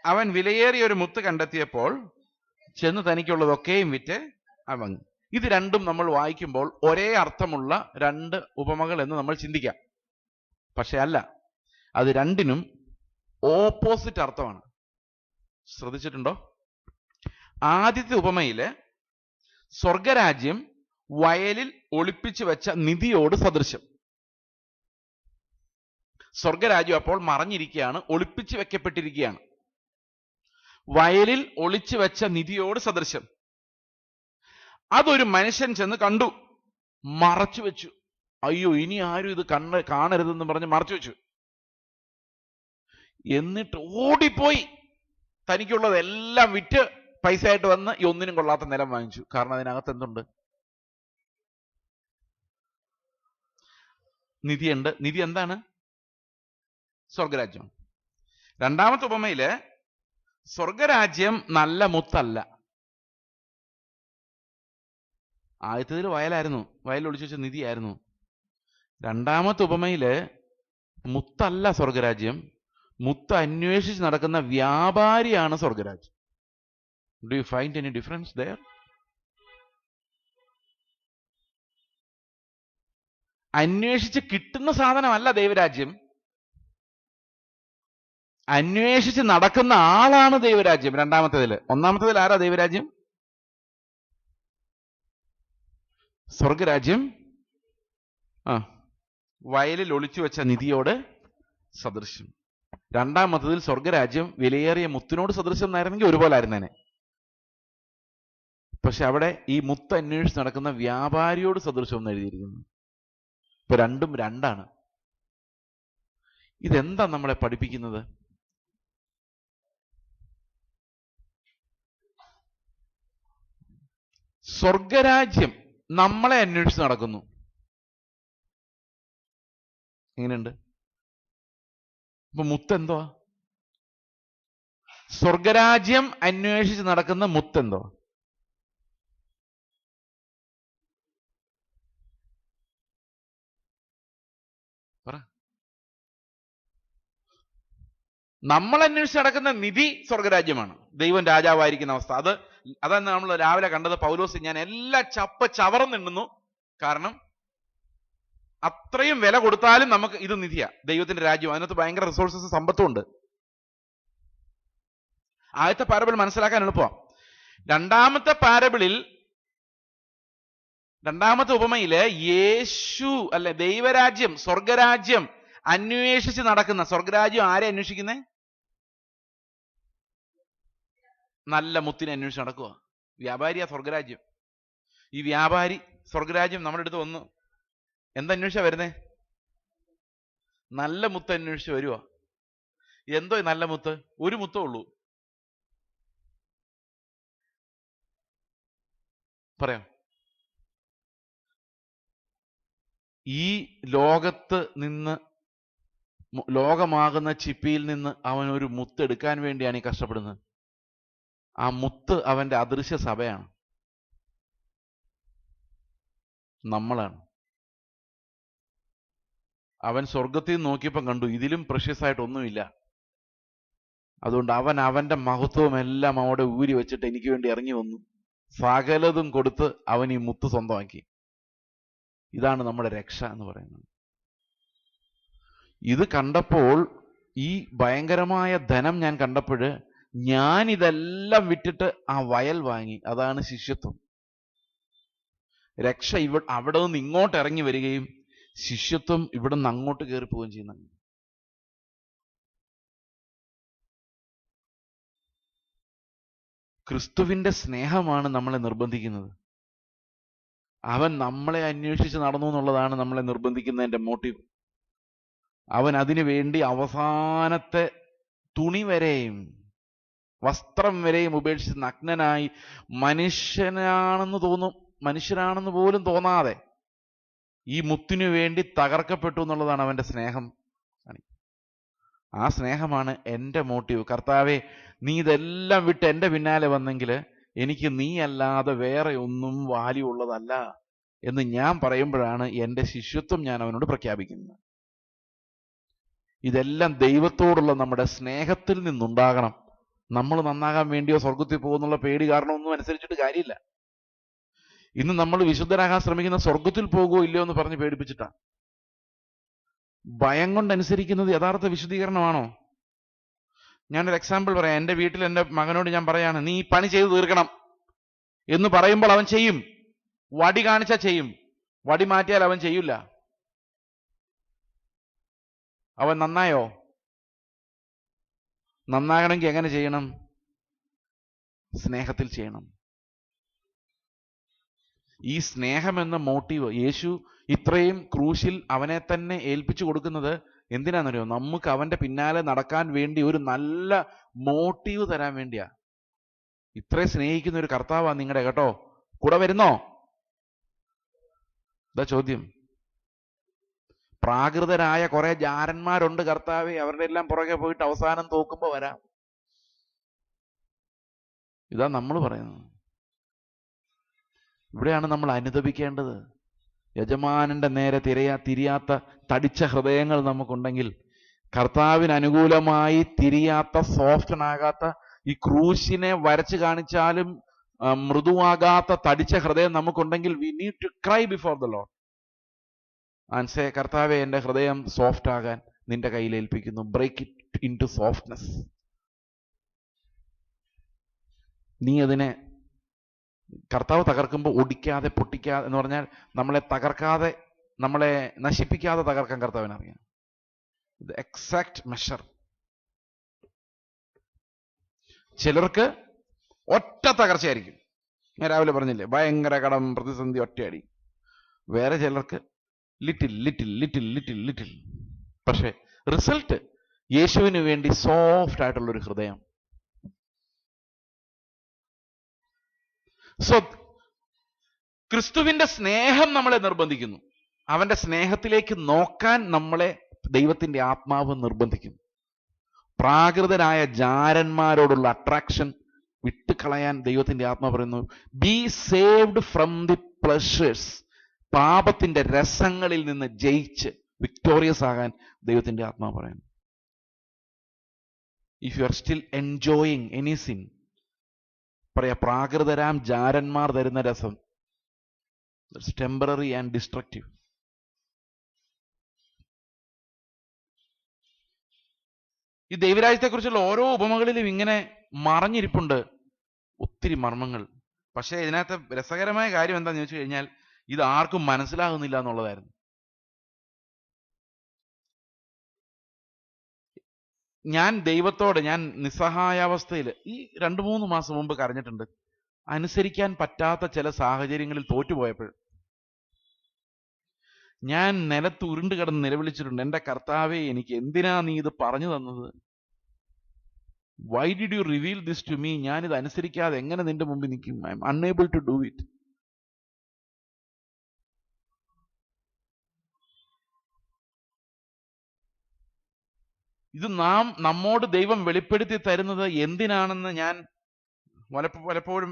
അവൻ വിലയേറിയ ഒരു മുത്ത് കണ്ടെത്തിയപ്പോൾ ചെന്ന് തനിക്കുള്ളതൊക്കെയും വിറ്റ് വാങ്ങി. ഇത് രണ്ടും നമ്മൾ വായിക്കുമ്പോൾ ഒരേ അർത്ഥമുള്ള 2 ഉപമകൾ എന്ന് നമ്മൾ ചിന്തിക്കാം. പക്ഷെ അല്ല, അത് രണ്ടിനും ഓപ്പോസിറ്റ് അർത്ഥമാണ്. ശ്രദ്ധിച്ചിട്ടുണ്ടോ? ആദ്യത്തെ ഉപമയില് സ്വർഗരാജ്യം വയലിൽ ഒളിപ്പിച്ചു വെച്ച നിധിയോട് സദൃശ്യം. സ്വർഗരാജ്യം അപ്പോൾ മറഞ്ഞിരിക്കുകയാണ്, ഒളിപ്പിച്ചു വെക്കപ്പെട്ടിരിക്കുകയാണ്. വയലിൽ ഒളിച്ചു വെച്ച നിധിയോട് സദൃശ്യം. അതൊരു മനുഷ്യൻ ചെന്ന് കണ്ടു, മറച്ചു വെച്ചു. അയ്യോ, ഇനി ആരും ഇത് കാണരുതെന്ന് പറഞ്ഞ് മറച്ചു വെച്ചു. എന്നിട്ട് ഓടിപ്പോയി തനിക്കുള്ളതെല്ലാം വിറ്റ് പൈസ ആയിട്ട് വന്ന് ഈ ഒന്നിനും കൊള്ളാത്ത നിലം വാങ്ങിച്ചു. കാരണം അതിനകത്ത് എന്തുണ്ട്? നിധിയുണ്ട്. നിധി എന്താണ്? സ്വർഗരാജ്യം. രണ്ടാമത്തെ ഉപമയില് സ്വർഗരാജ്യം നല്ല മുത്തല്ല. ആദ്യത്തേതിൽ വയലായിരുന്നു, വയലിൽ ഒളിച്ചു വെച്ച നിധിയായിരുന്നു. രണ്ടാമത്തെ ഉപമയില് മുത്തല്ല സ്വർഗരാജ്യം, മുത്ത് അന്വേഷിച്ച് നടക്കുന്ന വ്യാപാരിയാണ് സ്വർഗരാജ്യം. Do you find any difference there? അന്വേഷിച്ച് കിട്ടുന്ന സാധനമല്ല ദൈവരാജ്യം, അന്വേഷിച്ച് നടക്കുന്ന ആളാണ് ദൈവരാജ്യം. രണ്ടാമത്തേതില്. ഒന്നാമത്തേതിൽ ആരാ ദൈവരാജ്യം? സ്വർഗരാജ്യം വയലിൽ ഒളിച്ചു വെച്ച നിധിയോട് സദൃശ്യം. രണ്ടാമത്തതിൽ സ്വർഗരാജ്യം വിലയേറിയ മുത്തിനോട് സദൃശം എന്നായിരുന്നെങ്കിൽ ഒരുപോലെ ആയിരുന്നേനെ. പക്ഷെ അവിടെ ഈ മുത്ത് അന്വേഷിച്ച് നടക്കുന്ന വ്യാപാരിയോട് സദൃശം എന്ന് എഴുതിയിരിക്കുന്നു. ഇപ്പൊ രണ്ടും രണ്ടാണ്. ഇതെന്താ നമ്മളെ പഠിപ്പിക്കുന്നത്? സ്വർഗരാജ്യം നമ്മളെ അന്വേഷിച്ച് നടക്കുന്നു. എങ്ങനെയുണ്ട്? അപ്പൊ മുത്തെന്തോ? സ്വർഗരാജ്യം അന്വേഷിച്ച് നടക്കുന്ന മുത്തെന്തോ? പറ. നമ്മൾ അന്വേഷിച്ച് നടക്കുന്ന നിധി സ്വർഗരാജ്യമാണ്, ദൈവം രാജാവായിരിക്കുന്ന അവസ്ഥ. അതാണ് നമ്മൾ രാവിലെ കണ്ടത്. പൗലോസ് ഞാൻ എല്ലാ ചവറന്നിണ്ണുന്നു, കാരണം അത്രയും വില കൊടുത്താലും നമുക്ക് ഇത് നിധിയാ, ദൈവത്തിന്റെ രാജ്യം. അതിനകത്ത് ഭയങ്കര റിസോഴ്സസ്, സമ്പത്തും ഉണ്ട്. ആദ്യത്തെ പാരബിൾ മനസ്സിലാക്കാൻ എളുപ്പമാണ്. രണ്ടാമത്തെ ഉപമയില് യേശു അല്ലെ ദൈവരാജ്യം, സ്വർഗരാജ്യം അന്വേഷിച്ച് നടക്കുന്ന, സ്വർഗരാജ്യം ആരെ അന്വേഷിക്കുന്നേ? നല്ല മുത്തിനെ അന്വേഷിച്ച് നടക്കുക. വ്യാപാരിയാ സ്വർഗരാജ്യം. ഈ വ്യാപാരി സ്വർഗരാജ്യം നമ്മുടെ അടുത്ത് വന്നു എന്തന്വേഷിച്ചാ വരുന്നേ? നല്ല മുത്ത് അന്വേഷിച്ച് വരുവാ. എന്തോ നല്ല മുത്ത്? ഒരു മുത്തേ ഉള്ളൂ. പറയാം. ഈ ലോകത്ത് നിന്ന്, ലോകമാകുന്ന ചിപ്പിയിൽ നിന്ന് അവൻ ഒരു മുത്ത് എടുക്കാൻ വേണ്ടിയാണ് ഈ കഷ്ടപ്പെടുന്നത്. ആ മുത്ത് അവന്റെ അദൃശ്യ സഭയാണ്, നമ്മളാണ്. അവൻ സ്വർഗത്തിൽ നോക്കിയപ്പം കണ്ടു ഇതിലും പ്രഷ്യസ് ആയിട്ടൊന്നുമില്ല. അതുകൊണ്ട് അവൻ അവന്റെ മഹത്വം എല്ലാം അവിടെ ഊരി വെച്ചിട്ട് എനിക്ക് വേണ്ടി ഇറങ്ങി വന്നു. സകലതും കൊടുത്ത് അവൻ ഈ മുത്ത് സ്വന്തമാക്കി. ഇതാണ് നമ്മുടെ രക്ഷ എന്ന് പറയുന്നത്. ഇത് കണ്ടപ്പോൾ, ഈ ഭയങ്കരമായ ധനം ഞാൻ കണ്ടപ്പോൾ, ഞാൻ ഇതെല്ലാം വിട്ടിട്ട് ആ വയൽ വാങ്ങി. അതാണ് ശിഷ്യത്വം. രക്ഷ അവിടെ നിന്ന് ഇങ്ങോട്ട് ഇറങ്ങി വരികയും ശിഷ്യത്വം ഇവിടെ നിന്ന് അങ്ങോട്ട് കയറി പോവുകയും ചെയ്യുന്നുണ്ട്. ക്രിസ്തുവിന്റെ സ്നേഹമാണ് നമ്മളെ നിർബന്ധിക്കുന്നത്. അവൻ നമ്മളെ അന്വേഷിച്ച് നടന്നു എന്നുള്ളതാണ് നമ്മളെ നിർബന്ധിക്കുന്നതിന്റെ മോട്ടീവ്. അവൻ അതിനു വേണ്ടി അവസാനത്തെ തുണി വരെയും വസ്ത്രം വരെയും ഉപേക്ഷിച്ച് നഗ്നനായി മനുഷ്യനാണെന്ന് പോലും തോന്നാതെ ഈ മുത്തിനു വേണ്ടി തകർക്കപ്പെട്ടു എന്നുള്ളതാണ് അവന്റെ സ്നേഹം. ആ സ്നേഹമാണ് എൻ്റെ മോട്ടീവ്. കർത്താവേ, നീ ഇതെല്ലാം വിട്ട് എൻ്റെ പിന്നാലെ വന്നെങ്കിൽ എനിക്ക് നീ അല്ലാതെ വേറെ ഒന്നും വാല്യൂ ഉള്ളതല്ല എന്ന് ഞാൻ പറയുമ്പോഴാണ് എൻ്റെ ശിഷ്യത്വം ഞാൻ അവനോട് പ്രഖ്യാപിക്കുന്നത്. ഇതെല്ലാം ദൈവത്തോടുള്ള നമ്മുടെ സ്നേഹത്തിൽ നിന്നുണ്ടാകണം. നമ്മൾ നന്നാകാൻ വേണ്ടിയോ സ്വർഗത്തിൽ പോകുന്നുള്ള പേടി കാരണമൊന്നും അനുസരിച്ചിട്ട് കാര്യമില്ല. ഇന്ന് നമ്മൾ വിശുദ്ധരാകാൻ ശ്രമിക്കുന്ന സ്വർഗത്തിൽ പോകുമോ ഇല്ലയോ എന്ന് പറഞ്ഞ് പേടിപ്പിച്ചിട്ടാ. ഭയം കൊണ്ടനുസരിക്കുന്നത് യഥാർത്ഥ വിശുദ്ധീകരണമാണോ? ഞാനൊരു എക്സാമ്പിൾ പറയാം. എൻ്റെ വീട്ടിൽ എൻ്റെ മകനോട് ഞാൻ പറയാണ്, നീ ഈ പണി ചെയ്ത് തീർക്കണം എന്ന് പറയുമ്പോൾ അവൻ ചെയ്യും. വടി കാണിച്ചാൽ ചെയ്യും, വടി മാറ്റിയാൽ അവൻ ചെയ്യില്ല. അവൻ നന്നായോ? നന്നാകണമെങ്കിൽ എങ്ങനെ ചെയ്യണം? സ്നേഹത്തിൽ ചെയ്യണം. ഈ സ്നേഹം എന്ന മോട്ടീവ് യേശു ഇത്രയും ക്രൂശിൽ അവനെ തന്നെ ഏൽപ്പിച്ചു കൊടുക്കുന്നത് എന്തിനാണെന്നറിയോ? നമുക്ക് അവന്റെ പിന്നാലെ നടക്കാൻ വേണ്ടി ഒരു നല്ല മോട്ടീവ് തരാൻ വേണ്ടിയാ. ഇത്രയും സ്നേഹിക്കുന്ന ഒരു കർത്താവാ നിങ്ങളുടെ, കേട്ടോ. കൂടെ വരുന്നോ? ഇതാ ചോദ്യം. പ്രാകൃതരായ കുറെ ജാരന്മാരുണ്ട് കർത്താവേ, അവരുടെ എല്ലാം പുറകെ പോയിട്ട് അവസാനം തോക്കുമ്പോ വരാം. ഇതാ നമ്മൾ പറയുന്നത്. ഇവിടെയാണ് നമ്മൾ അനുതപിക്കേണ്ടത്. യജമാനന്റെ നേരെ തിരിയാത്ത തടിച്ച ഹൃദയങ്ങൾ നമുക്കുണ്ടെങ്കിൽ, കർത്താവിന് അനുകൂലമായി തിരിയാത്ത, സോഫ്റ്റനാകാത്ത, ഈ ക്രൂശിനെ വരച്ചു കാണിച്ചാലും മൃദുവാകാത്ത തടിച്ച ഹൃദയം നമുക്കുണ്ടെങ്കിൽ, we need to cry before the Lord and say, കർത്താവെ, എൻ്റെ ഹൃദയം സോഫ്റ്റ് ആകാൻ നിന്റെ കയ്യിൽ ഏൽപ്പിക്കുന്നു. Break it into softness. നീ അതിനെ കർത്താവ് തകർക്കുമ്പോൾ ഒടിക്കാതെ പൊട്ടിക്കാതെ എന്ന് പറഞ്ഞാൽ നമ്മളെ തകർക്കാതെ, നമ്മളെ നശിപ്പിക്കാതെ തകർക്കാൻ കർത്താവിനറിയാം. Exact measure. ചിലർക്ക് ഒറ്റ തകർച്ചയായിരിക്കും. ഞാൻ രാവിലെ പറഞ്ഞില്ലേ, ഭയങ്കര കടം, പ്രതിസന്ധി, ഒറ്റയടി. വേറെ ചിലർക്ക് little little little little little. പക്ഷെ റിസൾട്ട് യേശുവിന് വേണ്ടി സോഫ്റ്റ് ആയിട്ടുള്ളൊരു ഹൃദയം. സോ ക്രിസ്തുവിന്റെ സ്നേഹം നമ്മളെ നിർബന്ധിക്കുന്നു. അവന്റെ സ്നേഹത്തിലേക്ക് നോക്കാൻ നമ്മളെ ദൈവത്തിന്റെ ആത്മാവ് നിർബന്ധിക്കുന്നു. പ്രാകൃതരായ ജാരന്മാരോടുള്ള അട്രാക്ഷൻ വിട്ടുകളയാൻ ദൈവത്തിന്റെ ആത്മാവ് പറയുന്നു. Be saved from the pleasures. പാപത്തിന്റെ രസങ്ങളിൽ നിന്ന് ജയിച്ച് വിക്ടോറിയസ് ആകാൻ ദൈവത്തിന്റെ ആത്മാവ് പറയുന്നു. If you are still enjoying any sin, പറയാ, പ്രാകൃതരാം ജാരന്മാർ തരുന്ന രസം ടെമ്പററി ആൻഡ് ഡിസ്ട്രക്റ്റീവ്. ഈ ദൈവരാജ്യത്തെക്കുറിച്ചുള്ള ഓരോ ഉപമകളിലും ഇങ്ങനെ മറഞ്ഞിരിപ്പുണ്ട് ഒത്തിരി മർമ്മങ്ങൾ. പക്ഷേ ഇതിനകത്ത് രസകരമായ കാര്യം എന്താണെന്ന് ചോദിച്ചു കഴിഞ്ഞാൽ, ഇത് ആർക്കും മനസ്സിലാകുന്നില്ല എന്നുള്ളതായിരുന്നു. ഞാൻ ദൈവത്തോട്, ഞാൻ നിസ്സഹായാവസ്ഥയിൽ ഈ 2-3 മാസം മുമ്പ് കരഞ്ഞിട്ടുണ്ട്. അനുസരിക്കാൻ പറ്റാത്ത ചില സാഹചര്യങ്ങളിൽ തോറ്റുപോയപ്പോൾ ഞാൻ നിലത്ത് ഉരുണ്ട് കിടന്ന് നിലവിളിച്ചിട്ടുണ്ട്. എൻ്റെ കർത്താവേ, എനിക്ക് എന്തിനാ നീ ഇത് പറഞ്ഞു തന്നത്? Why did you reveal this to me? ഞാനിത് അനുസരിക്കാതെ എങ്ങനെ നിന്റെ മുമ്പിൽ നിൽക്കും? I'm unable to do it. ഇത് നമ്മോട് ദൈവം വെളിപ്പെടുത്തി തരുന്നത് എന്തിനാണെന്ന് ഞാൻ പലപ്പോഴും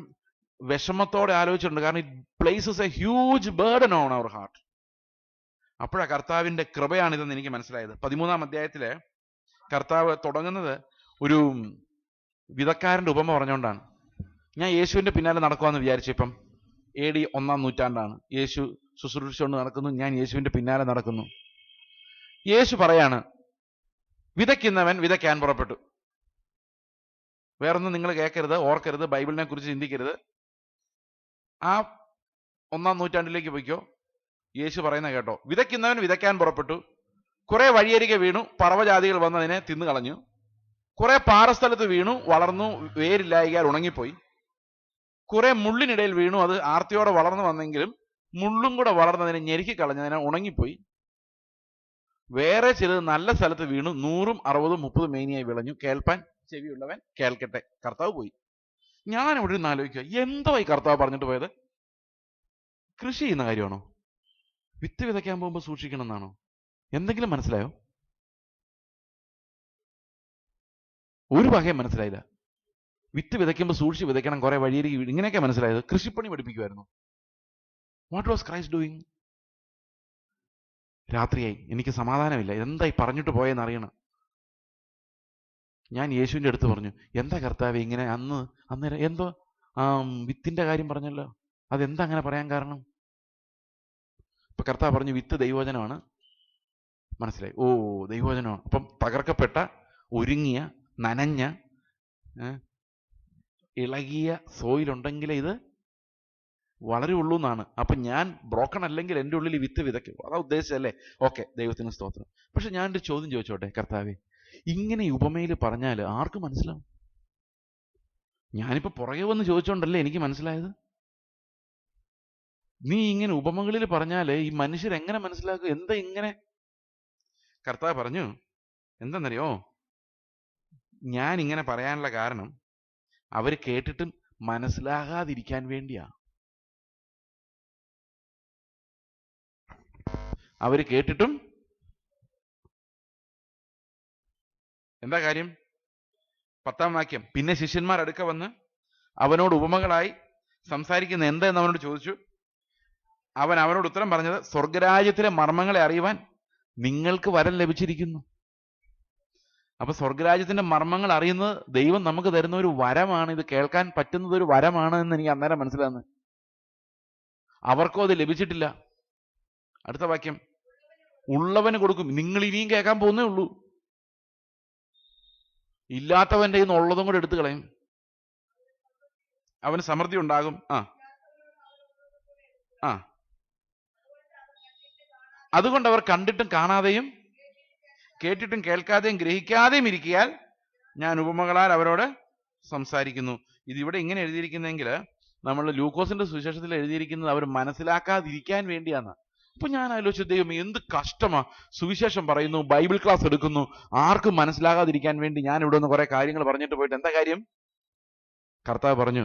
വിഷമത്തോടെ ആലോചിച്ചിട്ടുണ്ട്. കാരണം it places a huge burden on our heart. അപ്പോഴാണ് കർത്താവിന്റെ കൃപയാണിതെന്ന് എനിക്ക് മനസ്സിലായത്. 13-ാം അധ്യായത്തില് കർത്താവ് തുടങ്ങുന്നത് ഒരു വിധക്കാരന്റെ ഉപമ പറഞ്ഞുകൊണ്ടാണ്. ഞാൻ യേശുവിന്റെ പിന്നാലെ നടക്കുവാന്ന് വിചാരിച്ചു. ഇപ്പം AD 1-ാം നൂറ്റാണ്ടാണ്. യേശു ശുശ്രൂഷിച്ചുകൊണ്ട് നടക്കുന്നു, ഞാൻ യേശുവിന്റെ പിന്നാലെ നടക്കുന്നു. യേശു പറയാണ്, വിതയ്ക്കുന്നവൻ വിതയ്ക്കാൻ പുറപ്പെട്ടു. വേറൊന്നും നിങ്ങൾ കേൾക്കരുത്, ഓർക്കരുത്, ബൈബിളിനെ കുറിച്ച് ചിന്തിക്കരുത്. ആ 1-ാം നൂറ്റാണ്ടിലേക്ക് പോയിക്കോ. യേശു പറയുന്ന കേട്ടോ. വിതയ്ക്കുന്നവൻ വിതയ്ക്കാൻ പുറപ്പെട്ടു. കുറെ വഴിയരികെ വീണു, പറവജാതികൾ വന്ന് അതിനെ തിന്നു കളഞ്ഞു. കുറെ പാറസ്ഥലത്ത് വീണു, വളർന്നു, വേരില്ലായികയാൽ ഉണങ്ങിപ്പോയി. കുറെ മുള്ളിനിടയിൽ വീണു, അത് ആർത്തിയോടെ വളർന്നു വന്നെങ്കിലും മുള്ളും കൂടെ വളർന്നതിനെ ഞെരുക്കി കളഞ്ഞതിനെ ഉണങ്ങിപ്പോയി. വേറെ ചിലത് നല്ല സ്ഥലത്ത് വീണു, 100, 60, 30 മേനിയായി വിളഞ്ഞു. കേൾപ്പാൻ ചെവിയുള്ളവൻ കേൾക്കട്ടെ. കർത്താവ് പോയി. ഞാൻ ഇവിടെ നിന്ന് ആലോചിക്കുക, എന്തോ ഈ കർത്താവ് പറഞ്ഞിട്ട് പോയത്? കൃഷി ചെയ്യുന്ന കാര്യമാണോ? വിത്ത് വിതയ്ക്കാൻ പോകുമ്പോൾ സൂക്ഷിക്കണം എന്നാണോ? എന്തെങ്കിലും മനസ്സിലായോ? ഒരു വകയും മനസ്സിലായില്ല. വിത്ത് വിതയ്ക്കുമ്പോൾ സൂക്ഷിച്ച് വിതയ്ക്കണം, കുറെ വഴിയരികെ വീഴും, ഇങ്ങനെയൊക്കെ മനസ്സിലായത്. കൃഷിപ്പണി പഠിപ്പിക്കുമായിരുന്നു. What was Christ doing? രാത്രിയായി, എനിക്ക് സമാധാനമില്ല, എന്തായി പറഞ്ഞിട്ട് പോയെന്ന് അറിയണം. ഞാൻ യേശുവിൻ്റെ അടുത്ത് പറഞ്ഞു, എന്താ കർത്താവേ ഇങ്ങനെ? അന്നേരം എന്തോ വിത്തിന്റെ കാര്യം പറഞ്ഞല്ലോ, അതെന്താ അങ്ങനെ പറയാൻ കാരണം? ഇപ്പൊ കർത്താവ് പറഞ്ഞു, വിത്ത് ദൈവവചനമാണ്. മനസ്സിലായി. ഓ, ദൈവവചനമാണ്. അപ്പം തകർക്കപ്പെട്ട, ഒരുങ്ങിയ, നനഞ്ഞ, ഇളകിയ സോയിലുണ്ടെങ്കിലേ ഇത് വളരെ ഉള്ളൂ എന്നാണ്. അപ്പൊ ഞാൻ ബ്രോക്കൺ അല്ലെങ്കിൽ എൻ്റെ ഉള്ളിൽ വിത്ത് വിതയ്ക്കും, അതാ ഉദ്ദേശിച്ചല്ലേ? ഓക്കെ, ദൈവത്തിന് സ്തോത്രം. പക്ഷെ ഞാനൊരു ചോദ്യം ചോദിച്ചോട്ടെ, കർത്താവേ, ഇങ്ങനെ ഈ ഉപമയിൽ പറഞ്ഞാൽ ആർക്ക് മനസ്സിലാവും? ഞാനിപ്പോ പുറകെ വന്ന് ചോദിച്ചോണ്ടല്ലേ എനിക്ക് മനസ്സിലായത്. നീ ഇങ്ങനെ ഉപമകളിൽ പറഞ്ഞാല് ഈ മനുഷ്യരെങ്ങനെ മനസ്സിലാക്കും? എന്താ ഇങ്ങനെ? കർത്താവ് പറഞ്ഞു, എന്താന്നറിയോ, ഞാൻ ഇങ്ങനെ പറയാനുള്ള കാരണം അവര് കേട്ടിട്ടും മനസ്സിലാകാതിരിക്കാൻ വേണ്ടിയാ. അവര് കേട്ടിട്ടും എന്താ കാര്യം? 10-ാം വാക്യം. പിന്നെ ശിഷ്യന്മാർ അടുക്ക വന്ന് അവനോട് ഉപമകളായി സംസാരിക്കുന്ന എന്താന്ന് അവനോട് ചോദിച്ചു. അവൻ അവനോട് ഉത്തരം പറഞ്ഞത്, സ്വർഗരാജ്യത്തിലെ മർമ്മങ്ങളെ അറിയുവാൻ നിങ്ങൾക്ക് വരം ലഭിച്ചിരിക്കുന്നു. അപ്പൊ സ്വർഗരാജ്യത്തിന്റെ മർമ്മങ്ങൾ അറിയുന്നത് ദൈവം നമുക്ക് തരുന്ന ഒരു വരമാണ്. ഇത് കേൾക്കാൻ പറ്റുന്നത് ഒരു വരമാണ് എന്ന് എനിക്ക് അന്നേരം മനസ്സിലാകുന്നത്. അവർക്കോ അത് ലഭിച്ചിട്ടില്ല. അടുത്ത വാക്യം, ഉള്ളവന് കൊടുക്കും. നിങ്ങൾ ഇനിയും കേൾക്കാൻ പോകുന്നേ ഉള്ളൂ. ഇല്ലാത്തവന്റെ ഇന്ന് ഉള്ളതും കൂടെ എടുത്തു കളയും. അവന് സമൃദ്ധി ഉണ്ടാകും. അതുകൊണ്ട് അവർ കണ്ടിട്ടും കാണാതെയും കേട്ടിട്ടും കേൾക്കാതെയും ഗ്രഹിക്കാതെയും ഇരിക്കയാൽ ഞാൻ ഉപമകളാൽ അവരോട് സംസാരിക്കുന്നു. ഇതിവിടെ ഇങ്ങനെ എഴുതിയിരിക്കുന്നെങ്കിൽ നമ്മൾ ലൂക്കോസിന്റെ സുവിശേഷത്തിൽ എഴുതിയിരിക്കുന്നത് അവർ മനസ്സിലാക്കാതിരിക്കാൻ വേണ്ടിയാണ്. അപ്പൊ ഞാൻ ആലോചിച്ചു, ദൈവം എന്ത് കഷ്ടമാ, സുവിശേഷം പറയുന്നു, ബൈബിൾ ക്ലാസ് എടുക്കുന്നു, ആർക്കും മനസ്സിലാകാതിരിക്കാൻ വേണ്ടി ഞാൻ ഇവിടെ നിന്ന് കുറെ കാര്യങ്ങൾ പറഞ്ഞിട്ട് പോയിട്ട് എന്താ കാര്യം? കർത്താവ് പറഞ്ഞു,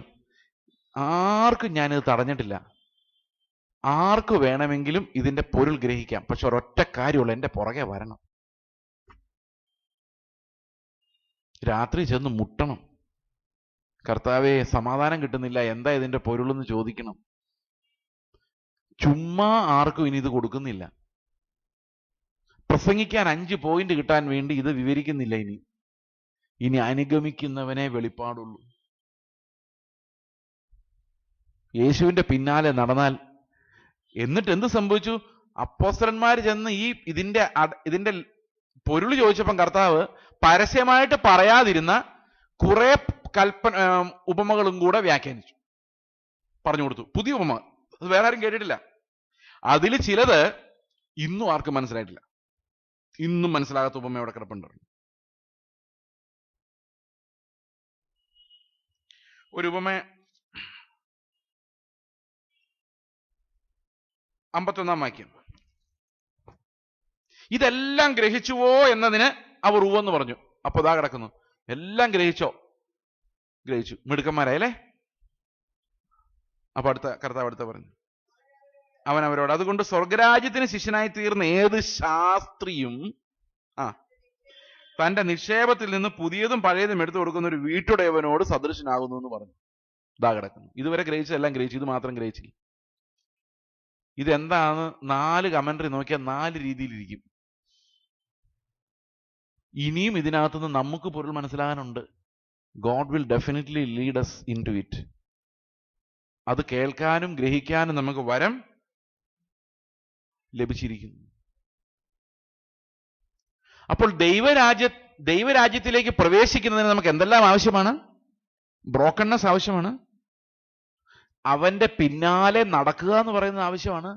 ആർക്കും ഞാനിത് തടഞ്ഞിട്ടില്ല, ആർക്ക് വേണമെങ്കിലും ഇതിന്റെ പൊരുൾ ഗ്രഹിക്കാം, പക്ഷെ ഒരൊറ്റ കാര്യമുള്ള, എന്റെ പുറകെ വരണം, രാത്രി ചെന്ന് മുട്ടണം, കർത്താവേ സമാധാനം കിട്ടുന്നില്ല, എന്താ ഇതിന്റെ പൊരുളെന്ന് ചോദിക്കണം. ചുമ്മാ ആർക്കും ഇനി ഇത് കൊടുക്കുന്നില്ല. പ്രസംഗിക്കാൻ 5 പോയിന്റ് കിട്ടാൻ വേണ്ടി ഇത് വിവരിക്കുന്നില്ല. ഇനി അനുഗമിക്കുന്നവനെ വെളിപ്പാടുള്ളൂ. യേശുവിന്റെ പിന്നാലെ നടന്നാൽ. എന്നിട്ട് എന്ത് സംഭവിച്ചു? അപ്പോസ്തലന്മാർ ചെന്ന് ഇതിന്റെ പൊരുൾ ചോദിച്ചപ്പം കർത്താവ് പരസ്യമായിട്ട് പറയാതിരുന്ന കുറെ ഉപമകളും കൂടെ വ്യാഖ്യാനിച്ചു, പറഞ്ഞു കൊടുത്തു. പുതിയ ഉപമ, അത് വേറെ ആരും കേട്ടിട്ടില്ല. അതിൽ ചിലത് ഇന്നും ആർക്കും മനസ്സിലായിട്ടില്ല. ഇന്നും മനസ്സിലാകാത്ത ഉപമ അവിടെ കിടപ്പുണ്ട്. ഒരു ഉപമ 51-ാം വാക്യം. ഇതെല്ലാം ഗ്രഹിച്ചുവോ എന്നതിന് അവർ ഉവ്വെന്ന് പറഞ്ഞു. അപ്പൊ ഇതാ കിടക്കുന്നു, എല്ലാം ഗ്രഹിച്ചോ? ഗ്രഹിച്ചു, മിടുക്കന്മാരായല്ലേ. അപ്പൊ കർത്താവ് അടുത്ത പറഞ്ഞു, അവൻ അവരോട്, അതുകൊണ്ട് സ്വർഗരാജ്യത്തിന് ശിഷ്യനായി തീർന്ന ഏത് ശാസ്ത്രിയും തന്റെ നിക്ഷേപത്തിൽ നിന്ന് പുതിയതും പഴയതും എടുത്തു കൊടുക്കുന്ന ഒരു വീട്ടുടയവനോട് സദൃശനാകുന്നു എന്ന് പറഞ്ഞു. ഇതാ കിടക്കുന്നു. ഇതുവരെ ഗ്രഹിച്ചതെല്ലാം ഗ്രഹിച്ചു, ഇത് മാത്രം ഗ്രഹിച്ചില്ല. ഇതെന്താണ്? 4 കമന്ററി നോക്കിയാൽ 4 രീതിയിലിരിക്കും. ഇനിയും ഇതിനകത്തുനിന്ന് നമുക്ക് പൊരുൾ മനസ്സിലാകാനുണ്ട്. God will definitely lead us into it. അത് കേൾക്കാനും ഗ്രഹിക്കാനും നമുക്ക് വരം ലഭിച്ചിരിക്കുന്നു. അപ്പോൾ ദൈവരാജ്യത്തിലേക്ക് പ്രവേശിക്കുന്നതിന് നമുക്ക് എന്തെല്ലാം ആവശ്യമാണ്? ബ്രോക്കൺനെസ് ആവശ്യമാണ്. അവന്റെ പിന്നാലെ നടക്കുക എന്ന് പറയുന്നത് ആവശ്യമാണ്.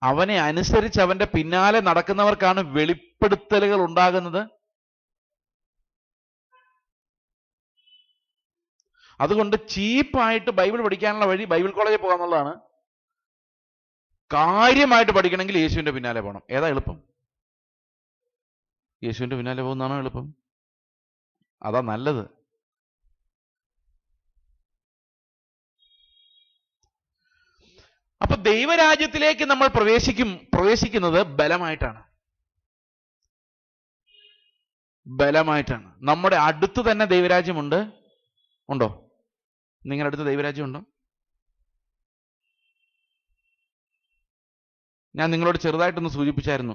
അവനെ അനുസരിച്ച് അവന്റെ പിന്നാലെ നടക്കുന്നവർക്കാണ് വെളിപ്പെടുത്തലുകൾ ഉണ്ടാകുന്നത്. അതുകൊണ്ട് ചീപ്പായിട്ട് ബൈബിൾ പഠിക്കാനുള്ള വഴി ബൈബിൾ കോളേജിൽ പോകാന്നുള്ളതാണ്. കാര്യമായിട്ട് പഠിക്കണമെങ്കിൽ യേശുവിന്റെ പിന്നാലെ പോകണം. ഏതാ എളുപ്പം? യേശുവിന്റെ പിന്നാലെ പോകുന്നതാണോ എളുപ്പം? അതാ നല്ലത്. അപ്പൊ ദൈവരാജ്യത്തിലേക്ക് നമ്മൾ പ്രവേശിക്കുന്നത് ബലമായിട്ടാണ്. നമ്മുടെ അടുത്ത് തന്നെ ദൈവരാജ്യമുണ്ട്. ഉണ്ടോ? നിങ്ങളുടെ അടുത്ത് ദൈവരാജ്യമുണ്ടോ? ഞാൻ നിങ്ങളോട് ചെറുതായിട്ടൊന്ന് സൂചിപ്പിച്ചായിരുന്നു.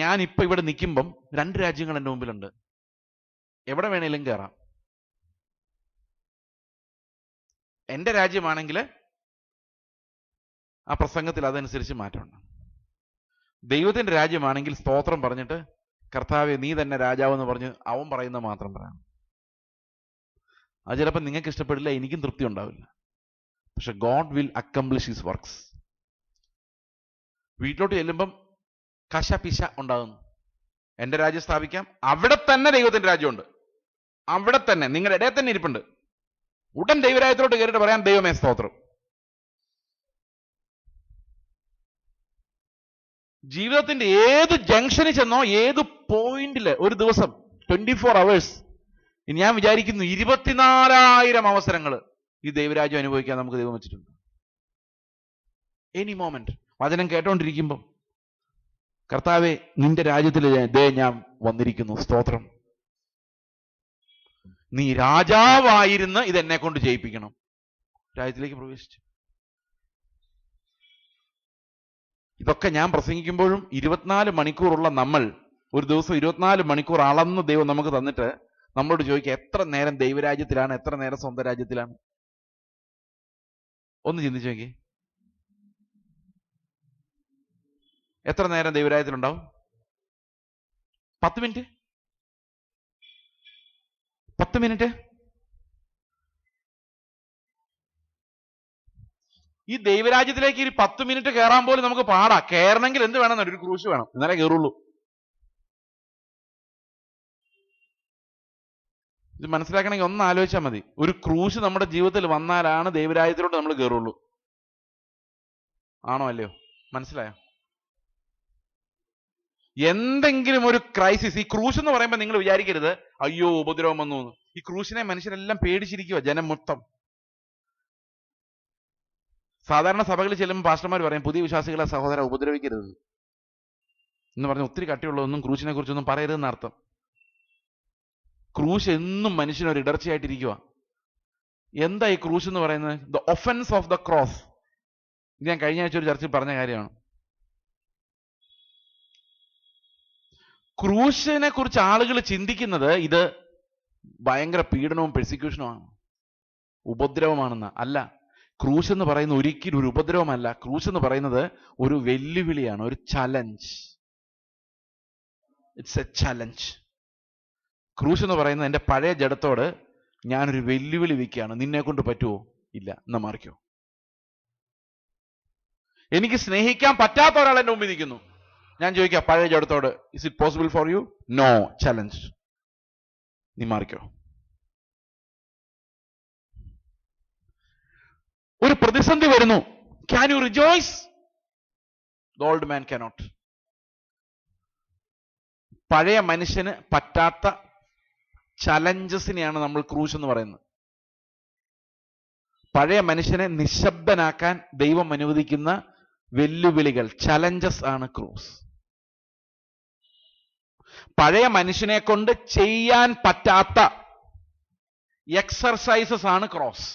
ഞാനിപ്പോ ഇവിടെ നിൽക്കുമ്പം 2 രാജ്യങ്ങൾ എൻ്റെ മുമ്പിലുണ്ട്. എവിടെ വേണേലും കയറാം. എൻ്റെ രാജ്യമാണെങ്കിൽ ആ പ്രസംഗത്തിൽ അതനുസരിച്ച് മാറ്റമുണ്ട്. ദൈവത്തിന്റെ രാജ്യമാണെങ്കിൽ സ്തോത്രം പറഞ്ഞിട്ട് കർത്താവേ നീ തന്നെ രാജാവെന്ന് പറഞ്ഞ് അവൻ പറയുന്ന മാത്രം പറയാം. അത് ചിലപ്പോൾ നിങ്ങൾക്ക് ഇഷ്ടപ്പെടില്ല, എനിക്കും തൃപ്തി ഉണ്ടാവില്ല. പക്ഷെ God will accomplish his works. വീട്ടിലോട്ട് ചെല്ലുമ്പം കശപിശ ഉണ്ടാകുന്നു. എൻ്റെ രാജ്യം സ്ഥാപിക്കാം, അവിടെ തന്നെ ദൈവത്തിന്റെ രാജ്യമുണ്ട്, അവിടെ തന്നെ നിങ്ങളുടെ ഇടയിൽ തന്നെ ഇരിപ്പുണ്ട്. ഉടൻ ദൈവരാജ്യത്തിലോട്ട് കയറിയിട്ട് പറയാം ദൈവമേ സ്തോത്രം. ജീവിതത്തിന്റെ ഏത് ജംഗ്ഷനിൽ ചെന്നോ, ഏത് പോയിന്റില്, ഒരു ദിവസം 24 hours, ഞാൻ വിചാരിക്കുന്നു 24,000 അവസരങ്ങൾ ഈ ദൈവരാജ്യം അനുഭവിക്കാൻ നമുക്ക് ദൈവം വെച്ചിട്ടുണ്ട്. എനി മോമെന്റ് വചനം കേട്ടോണ്ടിരിക്കുമ്പം കർത്താവെ നിന്റെ രാജ്യത്തിൽ ഞാൻ വന്നിരിക്കുന്നു, സ്തോത്രം. നീ രാജാവായിരുന്ന് ഇതെന്നെ കൊണ്ട് ജയിപ്പിക്കണം. രാജ്യത്തിലേക്ക് പ്രവേശിച്ചു. ഇതൊക്കെ ഞാൻ പ്രസംഗിക്കുമ്പോഴും 24 മണിക്കൂറുള്ള നമ്മൾ ഒരു ദിവസം 24 മണിക്കൂർ അളന്ന് ദൈവം നമുക്ക് തന്നിട്ട് നമ്മളോട് ചോദിക്കുക എത്ര നേരം ദൈവരാജ്യത്തിലാണ്, എത്ര നേരം സ്വന്തം രാജ്യത്തിലാണ്? ഒന്ന് ചിന്തിച്ചു നോക്കി. എത്ര നേരം ദൈവരാജ്യത്തിലുണ്ടാവും? 10 മിനിറ്റ്? 10 മിനിറ്റ്? ഈ ദൈവരാജ്യത്തിലേക്ക് ഒരു 10 മിനിറ്റ് കയറാൻ പോലും നമുക്ക് പാടാ. കയറണമെങ്കിൽ എന്ത് വേണം? ഒരു ക്രൂശ് വേണം, എന്നാലേ കയറുള്ളൂ. ഇത് മനസ്സിലാക്കണമെങ്കിൽ ഒന്ന് ആലോചിച്ചാൽ മതി. ഒരു ക്രൂശ് നമ്മുടെ ജീവിതത്തിൽ വന്നാലാണ് ദൈവരാജ്യത്തിലോട്ട് നമ്മൾ കയറുള്ളൂ. ആണോ അല്ലയോ? മനസ്സിലായോ? എന്തെങ്കിലും ഒരു ക്രൈസിസ്, ഈ ക്രൂശ് എന്ന് പറയുമ്പോൾ നിങ്ങൾ വിചാരിക്കരുത് അയ്യോ ഉപദ്രവം വന്നു. ഈ ക്രൂശിനെ മനുഷ്യരെല്ലാം പേടിച്ചിരിക്കുക, ജനം മൊത്തം. സാധാരണ സഭകളിൽ ചെല്ലുമ്പോൾ പാസ്റ്റർമാർ പറയും പുതിയ വിശ്വാസികളെ സഹോദര ഉപദ്രവിക്കരുത് എന്ന് പറഞ്ഞ് ഒത്തിരി കട്ടിയുള്ളതൊന്നും ക്രൂശിനെ കുറിച്ചൊന്നും പറയരുതെന്ന് അർത്ഥം. ക്രൂശ് എന്നും മനുഷ്യനൊരു ഇടർച്ചയായിട്ടിരിക്കുക. എന്താ ഈ ക്രൂശ് എന്ന് പറയുന്നത്? The offence of the cross. ഇത് ഞാൻ കഴിഞ്ഞ ആഴ്ച ഒരു ചർച്ചയിൽ പറഞ്ഞ കാര്യമാണ്. ക്രൂശിനെ കുറിച്ച് ആളുകൾ ചിന്തിക്കുന്നത് ഇത് ഭയങ്കര പീഡനവും പെർസിക്യൂഷനുമാണ്, ഉപദ്രവമാണെന്ന്. അല്ല, ക്രൂശ് എന്ന് പറയുന്നത് ഒരിക്കലും ഒരു ഉപദ്രവമല്ല. ക്രൂശ് എന്ന് പറയുന്നത് ഒരു വെല്ലുവിളിയാണ്, ഒരു ചലഞ്ച്. It's A challenge. ക്രൂശ് എന്ന് പറയുന്നത് എൻ്റെ പഴയ ജഡത്തോട് ഞാനൊരു വെല്ലുവിളി വയ്ക്കുകയാണ്. നിന്നെ കൊണ്ട് പറ്റുമോ? ഇല്ല, എന്നാ മാറിക്കോ. എനിക്ക് സ്നേഹിക്കാൻ പറ്റാത്ത ഒരാൾ എൻ്റെ മുമ്പിൽ നിൽക്കുന്നു. ഞാൻ ചോദിക്കാം പഴയ ജഡത്തോട്, is it possible for you? No, challenge. നീ മാറിക്കോ. ഒരു പ്രതിസന്ധി വരുന്നു. Can you rejoice? The old man cannot. പഴയ മനുഷ്യന് പറ്റാത്ത ചലഞ്ചസിനെയാണ് നമ്മൾ ക്രൂശ് എന്ന് പറയുന്നത്. പഴയ മനുഷ്യനെ നിശബ്ദനാക്കാൻ ദൈവം അനുവദിക്കുന്ന വെല്ലുവിളികൾ, ചലഞ്ചസ് ആണ് ക്രൂസ്. പഴയ മനുഷ്യനെ കൊണ്ട് ചെയ്യാൻ പറ്റാത്ത എക്സർസൈസസ് ആണ് ക്രോസ്.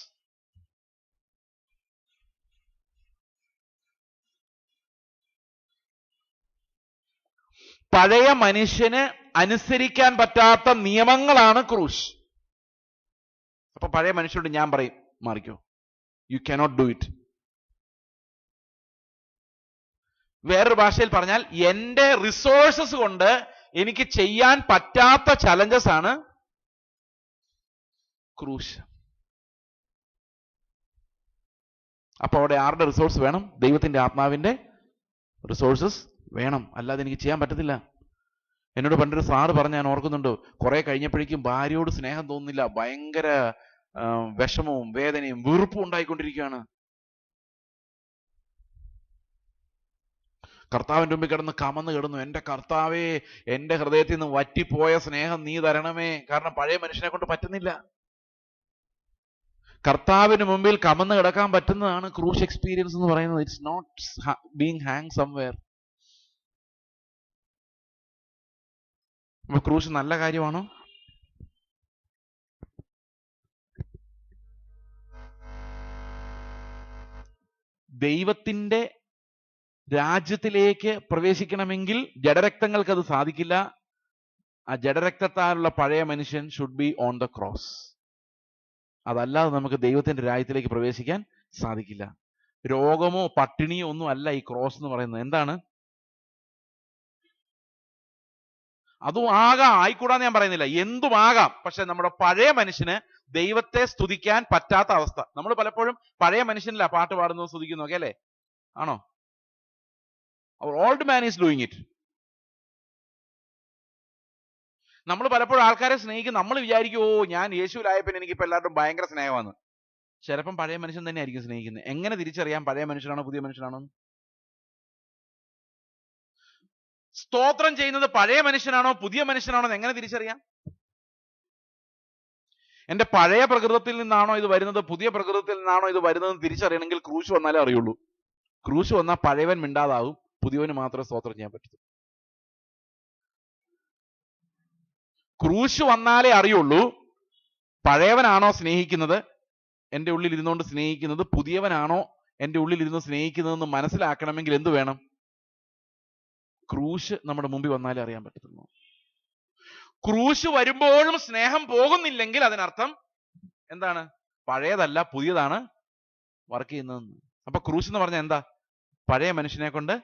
പഴയ മനുഷ്യന് അനുസരിക്കാൻ പറ്റാത്ത നിയമങ്ങളാണ് ക്രൂശ്. അപ്പൊ പഴയ മനുഷ്യനോട് ഞാൻ പറയും Marico, U cannot do it. വേറൊരു ഭാഷയിൽ പറഞ്ഞാൽ എന്റെ റിസോഴ്സസ് കൊണ്ട് എനിക്ക് ചെയ്യാൻ പറ്റാത്ത ചലഞ്ചസ് ആണ് ക്രൂശ്. അപ്പൊ അവിടെ ആരുടെ റിസോഴ്സ് വേണം? ദൈവത്തിന്റെ ആത്മാവിന്റെ റിസോഴ്സസ് വേണം, അല്ലാതെ എനിക്ക് ചെയ്യാൻ പറ്റത്തില്ല. എന്നോട് പണ്ടൊരു സാറ് പറഞ്ഞ് ഞാൻ ഓർക്കുന്നുണ്ട്, കുറെ കഴിഞ്ഞപ്പോഴേക്കും ഭാര്യയോട് സ്നേഹം തോന്നുന്നില്ല, ഭയങ്കര വിഷമവും വേദനയും വെറുപ്പും ഉണ്ടായിക്കൊണ്ടിരിക്കുകയാണ്. കർത്താവിൻ്റെ മുമ്പിൽ കിടന്ന് കമന്ന് കിടന്നു, എൻ്റെ കർത്താവേ, എൻ്റെ ഹൃദയത്തിൽ നിന്ന് വറ്റിപ്പോയ സ്നേഹം നീ തരണമേ. കാരണം പഴയ മനുഷ്യനെ കൊണ്ട് പറ്റുന്നില്ല. കർത്താവിന് മുമ്പിൽ കമന്ന് കിടക്കാൻ പറ്റുന്നതാണ് ക്രൂശ് എക്സ്പീരിയൻസ് എന്ന് പറയുന്നത്. It's not being hang somewhere. അപ്പൊ ക്രൂശ് നല്ല കാര്യമാണോ? ദൈവത്തിന്റെ രാജ്യത്തിലേക്ക് പ്രവേശിക്കണമെങ്കിൽ ജഡരക്തങ്ങൾക്ക് അത് സാധിക്കില്ല. ആ ജഡരക്തത്താലുള്ള പഴയ മനുഷ്യൻ should be on the cross. അതല്ലാതെ നമുക്ക് ദൈവത്തിന്റെ രാജ്യത്തിലേക്ക് പ്രവേശിക്കാൻ സാധിക്കില്ല. രോഗമോ പട്ടിണിയോ ഒന്നും അല്ല ഈ ക്രോസ് എന്ന് പറയുന്നത്. എന്താണ്? അതും ആകാം, ആയിക്കൂടാന്ന് ഞാൻ പറയുന്നില്ല, എന്തും ആകാം. പക്ഷെ നമ്മുടെ പഴയ മനുഷ്യന് ദൈവത്തെ സ്തുതിക്കാൻ പറ്റാത്ത അവസ്ഥ. നമ്മൾ പലപ്പോഴും പഴയ മനുഷ്യനില്ല പാട്ട് പാടുന്നു സ്തുതിക്കുന്നു ഒക്കെ അല്ലേ? ആണോ? Our old man is doing it. നമ്മൾ പലപ്പോഴും ആൾക്കാരെ സ്നേഹിക്കും. നമ്മൾ വിചാരിക്കും ഓ ഞാൻ യേശുവിലായപ്പോൾ എനിക്കിപ്പോൾ എല്ലാവരും ഭയങ്കര സ്നേഹമാണ്. ചിലപ്പം പഴയ മനുഷ്യൻ തന്നെ ആയിരിക്കും സ്നേഹിക്കുന്നത്. എങ്ങനെ തിരിച്ചറിയാം പഴയ മനുഷ്യനാണോ പുതിയ മനുഷ്യനാണോ? സ്തോത്രം ചെയ്യുന്നത് പഴയ മനുഷ്യനാണോ പുതിയ മനുഷ്യനാണോ എങ്ങനെ തിരിച്ചറിയാം? എന്റെ പഴയ പ്രകൃതത്തിൽ നിന്നാണോ ഇത് വരുന്നത്, പുതിയ പ്രകൃതത്തിൽ നിന്നാണോ ഇത് വരുന്നതെന്ന് തിരിച്ചറിയണമെങ്കിൽ ക്രൂശ് വന്നാലേ അറിയുള്ളൂ. ക്രൂശ് വന്നാൽ പഴയവൻ മിണ്ടാതാവും, പുതിയവന് മാത്രമേ സ്തോത്രം ചെയ്യാൻ പറ്റൂ. ക്രൂശ് വന്നാലേ അറിയുള്ളൂ പഴയവനാണോ സ്നേഹിക്കുന്നത്, എൻ്റെ ഉള്ളിൽ ഇരുന്നുകൊണ്ട് സ്നേഹിക്കുന്നത്, പുതിയവനാണോ എൻ്റെ ഉള്ളിൽ ഇരുന്ന് സ്നേഹിക്കുന്നതെന്ന് മനസ്സിലാക്കണമെങ്കിൽ എന്ത് വേണം? ക്രൂശ് നമ്മുടെ മുമ്പിൽ വന്നാലേ അറിയാൻ പറ്റത്തുള്ളൂ. ക്രൂശ് വരുമ്പോഴും സ്നേഹം പോകുന്നില്ലെങ്കിൽ അതിനർത്ഥം എന്താണ്? പഴയതല്ല പുതിയതാണ് വർക്ക് ചെയ്യുന്നതെന്ന്. അപ്പൊ ക്രൂശ് എന്ന് പറഞ്ഞാൽ എന്താ? പഴയ മനുഷ്യനെ കൊണ്ട്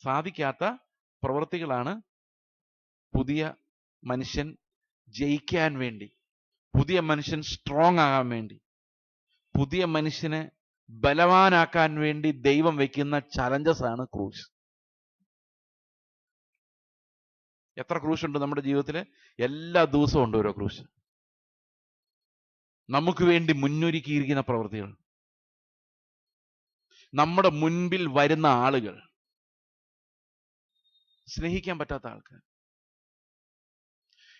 സാധിക്കാത്ത പ്രവൃത്തികളാണ് പുതിയ മനുഷ്യൻ ജയിക്കാൻ വേണ്ടി, പുതിയ മനുഷ്യൻ സ്ട്രോങ് ആകാൻ വേണ്ടി, പുതിയ മനുഷ്യനെ ബലവാനാക്കാൻ വേണ്ടി ദൈവം വെക്കുന്ന ചലഞ്ചസ് ആണ് ക്രൂശ്. എത്ര ക്രൂശ് ഉണ്ട് നമ്മുടെ ജീവിതത്തിൽ? എല്ലാ ദിവസവും ഉണ്ട് ഓരോ ക്രൂശ്. നമുക്ക് വേണ്ടി മുന്നൊരുക്കിയിരിക്കുന്ന പ്രവൃത്തികൾ, നമ്മുടെ മുൻപിൽ വരുന്ന ആളുകൾ, സ്നേഹിക്കാൻ പറ്റാത്ത ആൾക്കാർ.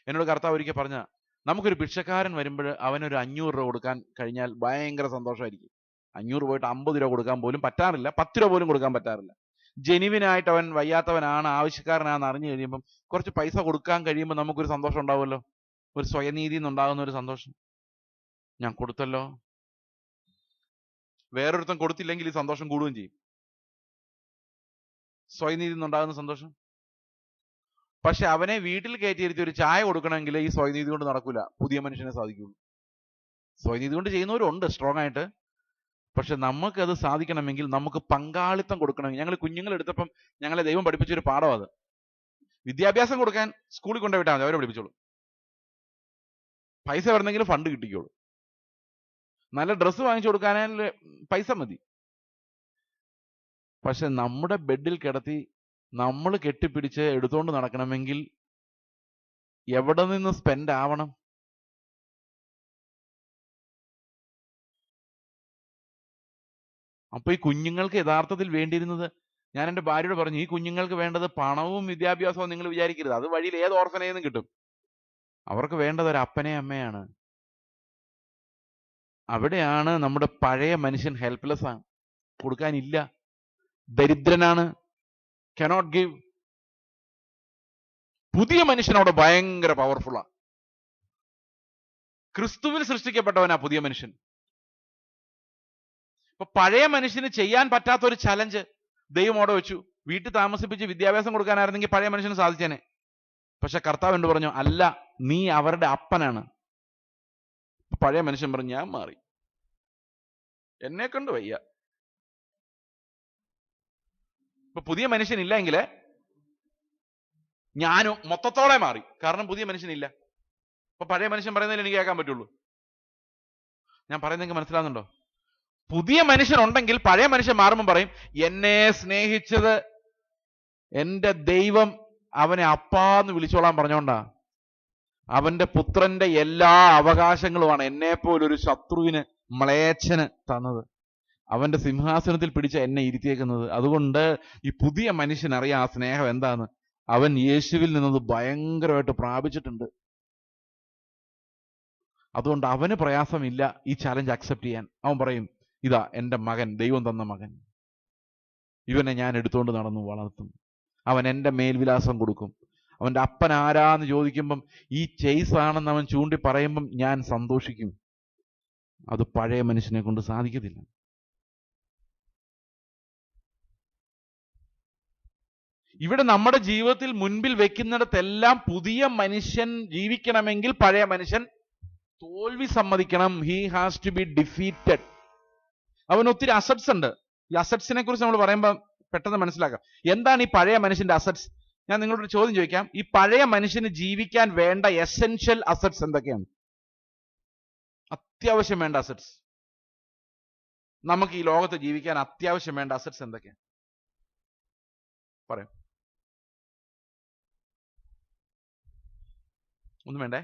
എന്നോട് കർത്താവ് ഒരിക്കൽ പറഞ്ഞ, നമുക്കൊരു ഭിക്ഷക്കാരൻ വരുമ്പോൾ അവനൊരു 500 രൂപ കൊടുക്കാൻ കഴിഞ്ഞാൽ ഭയങ്കര സന്തോഷമായിരിക്കും. 500 പോയിട്ട് 50 രൂപ കൊടുക്കാൻ പോലും പറ്റാറില്ല, 10 രൂപ പോലും കൊടുക്കാൻ പറ്റാറില്ല. ജെനുവിനായിട്ട് അവൻ വയ്യാത്തവനാണ്, ആവശ്യക്കാരനാണെന്ന് അറിഞ്ഞു കഴിയുമ്പം കുറച്ച് പൈസ കൊടുക്കാൻ കഴിയുമ്പോൾ നമുക്കൊരു സന്തോഷം ഉണ്ടാവുമല്ലോ, ഒരു സ്വയനീതി നിന്നുണ്ടാകുന്ന ഒരു സന്തോഷം. ഞാൻ കൊടുത്തല്ലോ. വേറൊരുത്തൻ കൊടുത്തില്ലെങ്കിൽ ഈ സന്തോഷം കൂടുകയും ചെയ്യും, സ്വയനീതി നിന്നുണ്ടാകുന്ന സന്തോഷം. പക്ഷെ അവനെ വീട്ടിൽ കയറ്റിയിരുത്തി ഒരു ചായ കൊടുക്കണമെങ്കിൽ ഈ സ്വയനീതി കൊണ്ട് നടക്കൂല, പുതിയ മനുഷ്യനെ സാധിക്കുള്ളൂ. സ്വയനീതി കൊണ്ട് ചെയ്യുന്നവരുണ്ട് സ്ട്രോങ് ആയിട്ട്. പക്ഷെ നമുക്കത് സാധിക്കണമെങ്കിൽ നമുക്ക് പങ്കാളിത്തം കൊടുക്കണമെങ്കിൽ, ഞങ്ങൾ കുഞ്ഞുങ്ങളെടുത്തപ്പം ഞങ്ങളെ ദൈവം പഠിപ്പിച്ചൊരു പാഠം അത്. വിദ്യാഭ്യാസം കൊടുക്കാൻ സ്കൂളിൽ കൊണ്ടുപോയിട്ടാൽ മതി, അവരെ പഠിപ്പിച്ചോളൂ. പൈസ വരുന്നെങ്കിലും ഫണ്ട് കിട്ടിക്കോളൂ. നല്ല ഡ്രസ്സ് വാങ്ങിച്ചു കൊടുക്കാനായാലും പൈസ മതി. പക്ഷെ നമ്മുടെ ബെഡിൽ കിടത്തി നമ്മൾ കെട്ടിപ്പിടിച്ച് എടുത്തോണ്ട് നടക്കണമെങ്കിൽ എവിടെ നിന്ന് സ്പെൻഡ് ആവണം? അപ്പൊ ഈ കുഞ്ഞുങ്ങൾക്ക് യഥാർത്ഥത്തിൽ വേണ്ടിയിരുന്നത്, ഞാൻ എൻ്റെ ഭാര്യയോട് പറഞ്ഞു, ഈ കുഞ്ഞുങ്ങൾക്ക് വേണ്ടത് പണവും വിദ്യാഭ്യാസവും നിങ്ങൾ വിചാരിക്കരുത്, അത് വഴിയിൽ ഏത് ഓർഫനേന്നും കിട്ടും. അവർക്ക് വേണ്ടത് ഒരു അപ്പനെ അമ്മയാണ്. അവിടെയാണ് നമ്മുടെ പഴയ മനുഷ്യൻ ഹെൽപ്ലെസ് ആണ്, കൊടുക്കാനില്ല, ദരിദ്രനാണ്, കനോട്ട് ഗിവ്. പുതിയ മനുഷ്യനോട് ഭയങ്കര പവർഫുള്ളാ. ക്രിസ്തുവിൽ സൃഷ്ടിക്കപ്പെട്ടവനാ പുതിയ മനുഷ്യൻ. അപ്പൊ പഴയ മനുഷ്യന് ചെയ്യാൻ പറ്റാത്ത ഒരു ചലഞ്ച് ദൈവം അവിടെ വെച്ചു. വീട്ടിൽ താമസിപ്പിച്ച് വിദ്യാഭ്യാസം കൊടുക്കാനായിരുന്നെങ്കിൽ പഴയ മനുഷ്യന് സാധിച്ചേനെ. പക്ഷെ കർത്താവ് എന്ത് പറഞ്ഞു? അല്ല, നീ അവരുടെ അപ്പനാണ്. പഴയ മനുഷ്യൻ പറഞ്ഞു, ഞാൻ മാറി, എന്നെ കൊണ്ട് വയ്യ. ഇപ്പൊ പുതിയ മനുഷ്യനില്ലെങ്കിൽ ഞാനും മൊത്തത്തോടെ മാറി, കാരണം പുതിയ മനുഷ്യനില്ല. അപ്പൊ പഴയ മനുഷ്യൻ പറയുന്നതിൽ എനിക്ക് കേൾക്കാൻ പറ്റുള്ളൂ. ഞാൻ പറയുന്നെങ്കിൽ മനസ്സിലാകുന്നുണ്ടോ? പുതിയ മനുഷ്യനുണ്ടെങ്കിൽ പഴയ മനുഷ്യൻ മാറുമ്പോൾ പറയും, എന്നെ സ്നേഹിച്ചത് എന്റെ ദൈവം അവനെ അപ്പാന്ന് വിളിച്ചോളാൻ പറഞ്ഞോണ്ടാ, അവന്റെ പുത്രന്റെ എല്ലാ അവകാശങ്ങളുമാണ് എന്നെപ്പോലൊരു ശത്രുവിന്, മ്ലേച്ഛന് തന്നത്. അവന്റെ സിംഹാസനത്തിൽ പിടിച്ച എന്നെ ഇരുത്തിയേക്കുന്നത്. അതുകൊണ്ട് ഈ പുതിയ മനുഷ്യനറിയാം ആ സ്നേഹം എന്താന്ന്. അവൻ യേശുവിൽ നിന്നത് ഭയങ്കരമായിട്ട് പ്രാപിച്ചിട്ടുണ്ട്. അതുകൊണ്ട് അവന് പ്രയാസമില്ല ഈ ചലഞ്ച് അക്സെപ്റ്റ് ചെയ്യാൻ. അവൻ പറയും, ഇതാ എൻ്റെ മകൻ, ദൈവം തന്ന മകൻ, ഇവനെ ഞാൻ എടുത്തുകൊണ്ട് നടന്നു വളർത്തും, അവൻ എൻ്റെ മേൽവിലാസം കൊടുക്കും. അവൻ്റെ അപ്പൻ ആരാന്ന് ചോദിക്കുമ്പം ഈ ചേസ് ആണെന്ന് അവൻ ചൂണ്ടി പറയുമ്പം ഞാൻ സന്തോഷിക്കും. അത് പഴയ മനുഷ്യനെ കൊണ്ട് സാധിക്കത്തില്ല. ഇവിടെ നമ്മുടെ ജീവിതത്തിൽ മുൻപിൽ വെക്കുന്നിടത്തെല്ലാം പുതിയ മനുഷ്യൻ ജീവിക്കണമെങ്കിൽ പഴയ മനുഷ്യൻ തോൽവി സമ്മതിക്കണം. He has to be defeated. അവന് ഒത്തിരി അസറ്റ്സ് ഉണ്ട്. ഈ അസറ്റ്സിനെ കുറിച്ച് നമ്മൾ പറയുമ്പോൾ പെട്ടെന്ന് മനസ്സിലാക്കാം എന്താണ് ഈ പഴയ മനുഷ്യന്റെ അസറ്റ്സ്. ഞാൻ നിങ്ങളോട് ചോദ്യം ചോദിക്കാം, ഈ പഴയ മനുഷ്യന് ജീവിക്കാൻ വേണ്ട എസെൻഷ്യൽ അസറ്റ്സ് എന്തൊക്കെയാണ്? അത്യാവശ്യം വേണ്ട അസറ്റ്സ്, നമുക്ക് ഈ ലോകത്ത് ജീവിക്കാൻ അത്യാവശ്യം വേണ്ട അസറ്റ്സ് എന്തൊക്കെയാണ്? പറയാം. ഒന്നും വേണ്ടേ?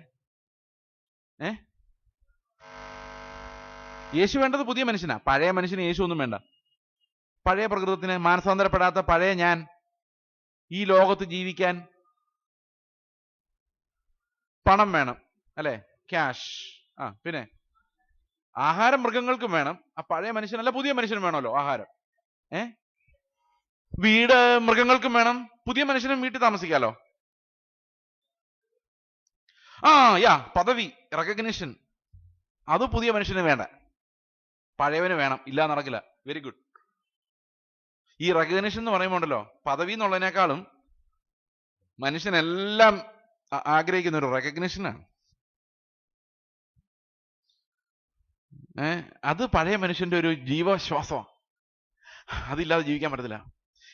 യേശു വേണ്ടത് പുതിയ മനുഷ്യനാ. പഴയ മനുഷ്യന് യേശു ഒന്നും വേണ്ട. പഴയ പ്രകൃതത്തിന് മാനസാന്തരപ്പെടാത്ത പഴയ ഞാൻ ഈ ലോകത്ത് ജീവിക്കാൻ പണം വേണം, അല്ലെ? ക്യാഷ്. പിന്നെ ആഹാരം മൃഗങ്ങൾക്കും വേണം. ആ പഴയ മനുഷ്യനല്ല, പുതിയ മനുഷ്യനും വേണമല്ലോ ആഹാരം. വീട് മൃഗങ്ങൾക്കും വേണം, പുതിയ മനുഷ്യനും വീട്ടിൽ താമസിക്കാലോ. പദവി, റെക്കഗ്നിഷൻ, അത് പുതിയ മനുഷ്യന് വേണ്ട, പഴയവന് വേണം. ഇല്ല, നടക്കില്ല. Very good. ഈ റെക്കഗ്നിഷൻ എന്ന് പറയുമ്പോൾ ഉണ്ടല്ലോ, പദവി എന്നുള്ളതിനേക്കാളും മനുഷ്യനെല്ലാം ആഗ്രഹിക്കുന്ന ഒരു റെക്കഗ്നിഷനാണ്. അത് പഴയ മനുഷ്യന്റെ ഒരു ജീവശ്വാസമാണ്. അതില്ലാതെ ജീവിക്കാൻ പറ്റത്തില്ല.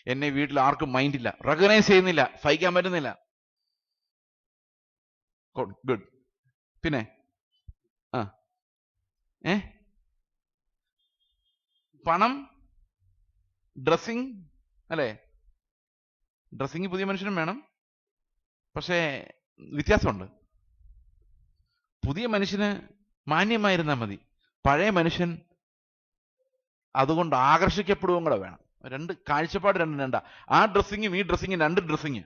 എന്നെ വീട്ടിൽ ആർക്കും മൈൻഡില്ല, റെക്കഗ്നൈസ് ചെയ്യുന്നില്ല, സഹിക്കാൻ പറ്റുന്നില്ല. ഗുഡ്. പിന്നെ പണം, ഡ്രസ്സിങ്, അല്ലെ? ഡ്രസ്സിങ് പുതിയ മനുഷ്യനും വേണം. പക്ഷേ വ്യത്യാസമുണ്ട്. പുതിയ മനുഷ്യന് മാന്യമായിരുന്നാൽ മതി, പഴയ മനുഷ്യൻ അതുകൊണ്ട് ആകർഷിക്കപ്പെടുകയും കൂടെ വേണം. രണ്ട് കാഴ്ചപ്പാട് രണ്ടാ. ആ ഡ്രസ്സിങ്ങും ഈ ഡ്രസ്സിങ്ങും രണ്ട് ഡ്രസ്സിങ്.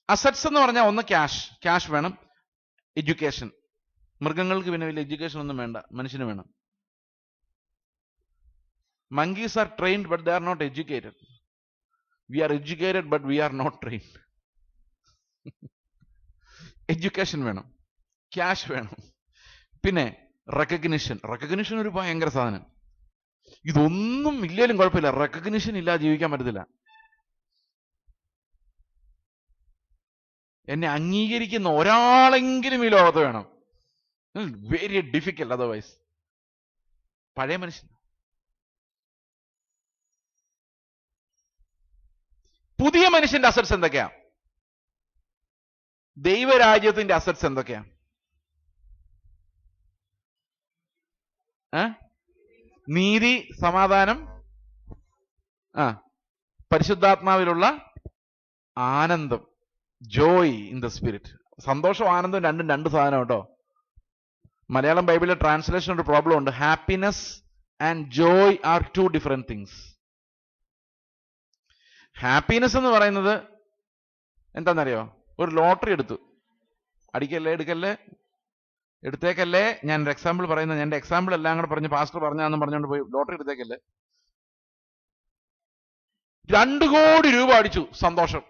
അസറ്റ്സ് എന്ന് പറഞ്ഞാൽ ഒന്ന് ക്യാഷ് വേണം, എഡ്യൂക്കേഷൻ. മൃഗങ്ങൾക്ക് പിന്നെ വലിയ എഡ്യൂക്കേഷൻ ഒന്നും വേണ്ട, മനുഷ്യന് വേണം. monkeys are trained but they are not educated. We are educated but we are not trained. Education വേണം, ക്യാഷ് വേണം, പിന്നെ റെക്കഗ്നിഷൻ ഒരു ഭയങ്കര സാധനം. ഇതൊന്നും ഇല്ലേലും കുഴപ്പമില്ല, റെക്കഗ്നിഷൻ ഇല്ലാതെ ജീവിക്കാൻ പറ്റത്തില്ല. എന്നെ അംഗീകരിക്കുന്ന ഒരാളെങ്കിലും ഈ ലോകത്ത് വേണം. Very difficult otherwise. പഴയ മനുഷ്യൻ. പുതിയ മനുഷ്യന്റെ അസറ്റ്സ് എന്തൊക്കെയാ? ദൈവരാജ്യത്തിന്റെ അസറ്റ്സ് എന്തൊക്കെയാ? നീതി, സമാധാനം, പരിശുദ്ധാത്മാവിലുള്ള ആനന്ദം, ജോയ് ഇൻ ദ സ്പിരിറ്റ്. സന്തോഷവും ആനന്ദവും രണ്ടും രണ്ട് സാധനം കേട്ടോ. മലയാളം ബൈബിളിലെ ട്രാൻസ്ലേഷൻ ഒരു പ്രോബ്ലം ഉണ്ട്. Happiness and joy are two different things. Happiness എന്ന് പറയുന്നത് എന്താണെന്നറിയോ? ഒരു ലോട്ടറി എടുത്തു, എടുത്തേക്കല്ലേ. ഞാൻ ഒരു എക്സാമ്പിൾ പറയുന്നത്, എൻ്റെ എക്സാമ്പിൾ എല്ലാം കൂടെ പറഞ്ഞ് പാസ്റ്റർ പറഞ്ഞാന്ന് പറഞ്ഞുകൊണ്ട് പോയി ലോട്ടറി എടുത്തേക്കല്ലേ. 2 കോടി രൂപ അടിച്ചു, സന്തോഷം.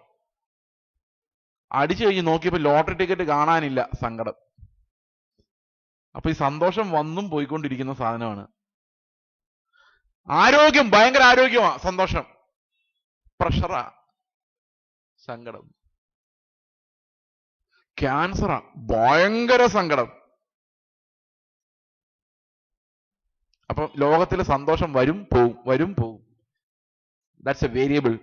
അടിച്ചു കഴിഞ്ഞ് നോക്കിയപ്പോൾ ലോട്ടറി ടിക്കറ്റ് കാണാനില്ല, സങ്കടം. അപ്പൊ ഈ സന്തോഷം വന്നും പോയിക്കൊണ്ടിരിക്കുന്ന സാധനമാണ്. ആരോഗ്യം, ഭയങ്കര ആരോഗ്യമാ, സന്തോഷം. പ്രഷറാ, സങ്കടം. ക്യാൻസറാ, ഭയങ്കര സങ്കടം. അപ്പൊ ലോകത്തിലെ സന്തോഷം വരും പോവും. That's A variable.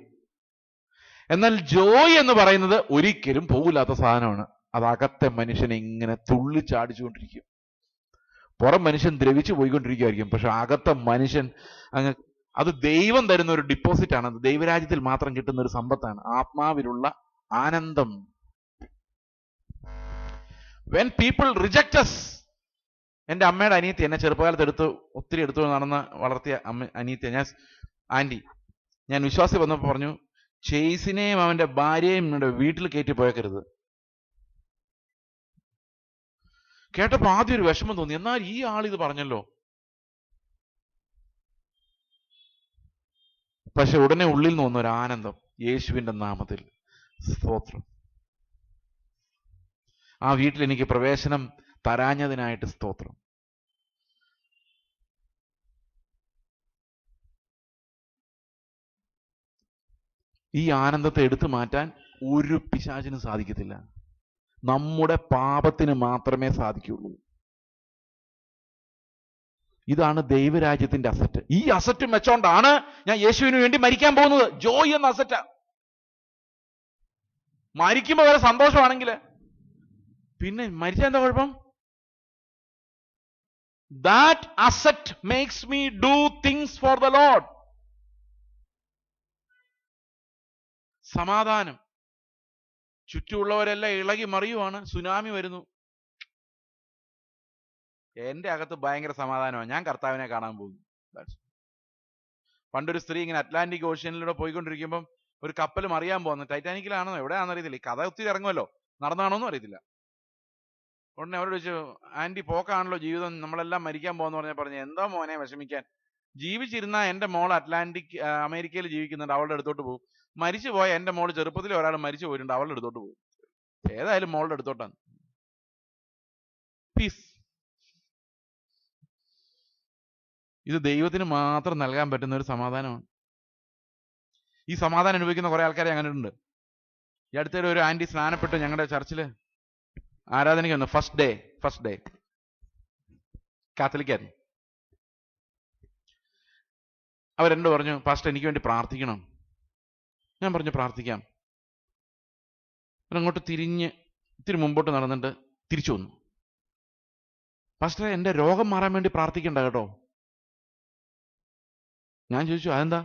എന്നാൽ ജോയ് എന്ന് പറയുന്നത് ഒരിക്കലും പോകില്ലാത്ത സാധനമാണ്. അത് അകത്തെ മനുഷ്യനെ ഇങ്ങനെ തുള്ളിച്ചാടിച്ചുകൊണ്ടിരിക്കും. പുറം മനുഷ്യൻ ദ്രവിച്ചു പോയിക്കൊണ്ടിരിക്കുമായിരിക്കും, പക്ഷെ അകത്തെ മനുഷ്യൻ അങ്ങ്, അത് ദൈവം തരുന്ന ഒരു ഡിപ്പോസിറ്റ് ആണ്. അത് ദൈവരാജ്യത്തിൽ മാത്രം കിട്ടുന്ന ഒരു സമ്പത്താണ്, ആത്മാവിലുള്ള ആനന്ദം. When people reject us. എൻ്റെ അമ്മയുടെ അനിയത്തി, എന്നെ ചെറുപ്പകാലത്ത് ഒത്തിരി എടുത്തു വളർത്തിയ അനിയത്തിയ, ആന്റി, ഞാൻ വിശ്വാസി വന്നപ്പോൾ പറഞ്ഞു, ചേസിനെയും അവന്റെ ഭാര്യയും വീട്ടിൽ കയറ്റി പോയേക്കരുത്. കേട്ടപ്പോ ആദ്യം ഒരു വിഷമം തോന്നി. എന്നാൽ ഈ ആളിത് പറഞ്ഞല്ലോ. പക്ഷെ ഉടനെ ഉള്ളിൽ നിന്ന് വന്ന ഒരു ആനന്ദം, യേശുവിന്റെ നാമത്തിൽ സ്തോത്രം. ആ വീട്ടിൽ എനിക്ക് പ്രവേശനം തരാഞ്ഞതിനായിട്ട് സ്തോത്രം. ഈ ആനന്ദത്തെ എടുത്തു മാറ്റാൻ ഒരു പിശാചിനും സാധിക്കത്തില്ല. നമ്മുടെ പാപത്തിന് മാത്രമേ സാധിക്കുള്ളൂ. ഇതാണ് ദൈവരാജ്യത്തിന്റെ അസറ്റ്. ഈ അസറ്റ് വെച്ചോണ്ടാണ് ഞാൻ യേശുവിന് വേണ്ടി മരിക്കാൻ പോകുന്നത്. ജോയ് എന്ന അസറ്റാ. മരിക്കുമ്പോ വരെ സന്തോഷമാണെങ്കിൽ പിന്നെ മരിച്ചാൽ എന്താ കുഴപ്പം? That asset makes me do things for the Lord. സമാധാനം. ചുറ്റുമുള്ളവരെല്ലാം ഇളകി മറിയുവാണ്, സുനാമി വരുന്നു. എന്റെ അകത്ത് ഭയങ്കര സമാധാനമാണ്. ഞാൻ കർത്താവിനെ കാണാൻ പോകുന്നു. പണ്ടൊരു സ്ത്രീ ഇങ്ങനെ അറ്റ്ലാന്റിക് ഓഷ്യനിലൂടെ പോയിക്കൊണ്ടിരിക്കുമ്പം ഒരു കപ്പൽ മറിയാൻ പോകുന്നു. ടൈറ്റാനിക്കിലാണോ എവിടെയാണെന്ന് അറിയത്തില്ല. ഈ കഥ ഒത്തിരി ഇറങ്ങുമല്ലോ, നടന്നാണോന്നും അറിയത്തില്ല. ഉടനെ അവരോട് ചോദിച്ചു, ആന്റി പോക്കാണല്ലോ ജീവിതം, നമ്മളെല്ലാം മരിക്കാൻ പോകുന്ന പറഞ്ഞു. എന്താ മോനെ വിഷമിക്കാൻ, ജീവിച്ചിരുന്ന എന്റെ മോൾ അമേരിക്കയിൽ ജീവിക്കുന്നുണ്ട്, അവളുടെ അടുത്തോട്ട് പോകും. മരിച്ചു പോയ എന്റെ മോള് ചെറുപ്പത്തിൽ ഒരാൾ മരിച്ചു പോയിട്ടുണ്ട്, അവളുടെ അടുത്തോട്ട് പോകും. ഏതായാലും മോളുടെ അടുത്തോട്ടാണ്. പീസ്. ഇത് ദൈവത്തിന് മാത്രം നൽകാൻ പറ്റുന്ന ഒരു സമാധാനമാണ്. ഈ സമാധാനം അനുഭവിക്കുന്ന കുറെ ആൾക്കാരെ അങ്ങനെ ഉണ്ട്. ഈ അടുത്തിടെ ഒരു ആന്റി സ്നാനപ്പെട്ട് ഞങ്ങളുടെ ചർച്ചില് ആരാധനയ്ക്ക് വന്നു. ഫസ്റ്റ് ഡേ കാത്തലിക്കായിരുന്നു. അവരെന്നോട് പറഞ്ഞു, പാസ്റ്റർ എനിക്ക് വേണ്ടി പ്രാർത്ഥിക്കണം. ഞാൻ പറഞ്ഞു പ്രാർത്ഥിക്കാം. അങ്ങോട്ട് തിരിഞ്ഞ് ഇത്തിരി മുമ്പോട്ട് നടന്നിട്ട് തിരിച്ചു വന്നു. പാസ്റ്റർ, എൻ്റെ രോഗം മാറാൻ വേണ്ടി പ്രാർത്ഥിക്കണ്ട കേട്ടോ. ഞാൻ ചോദിച്ചു, അതെന്താ?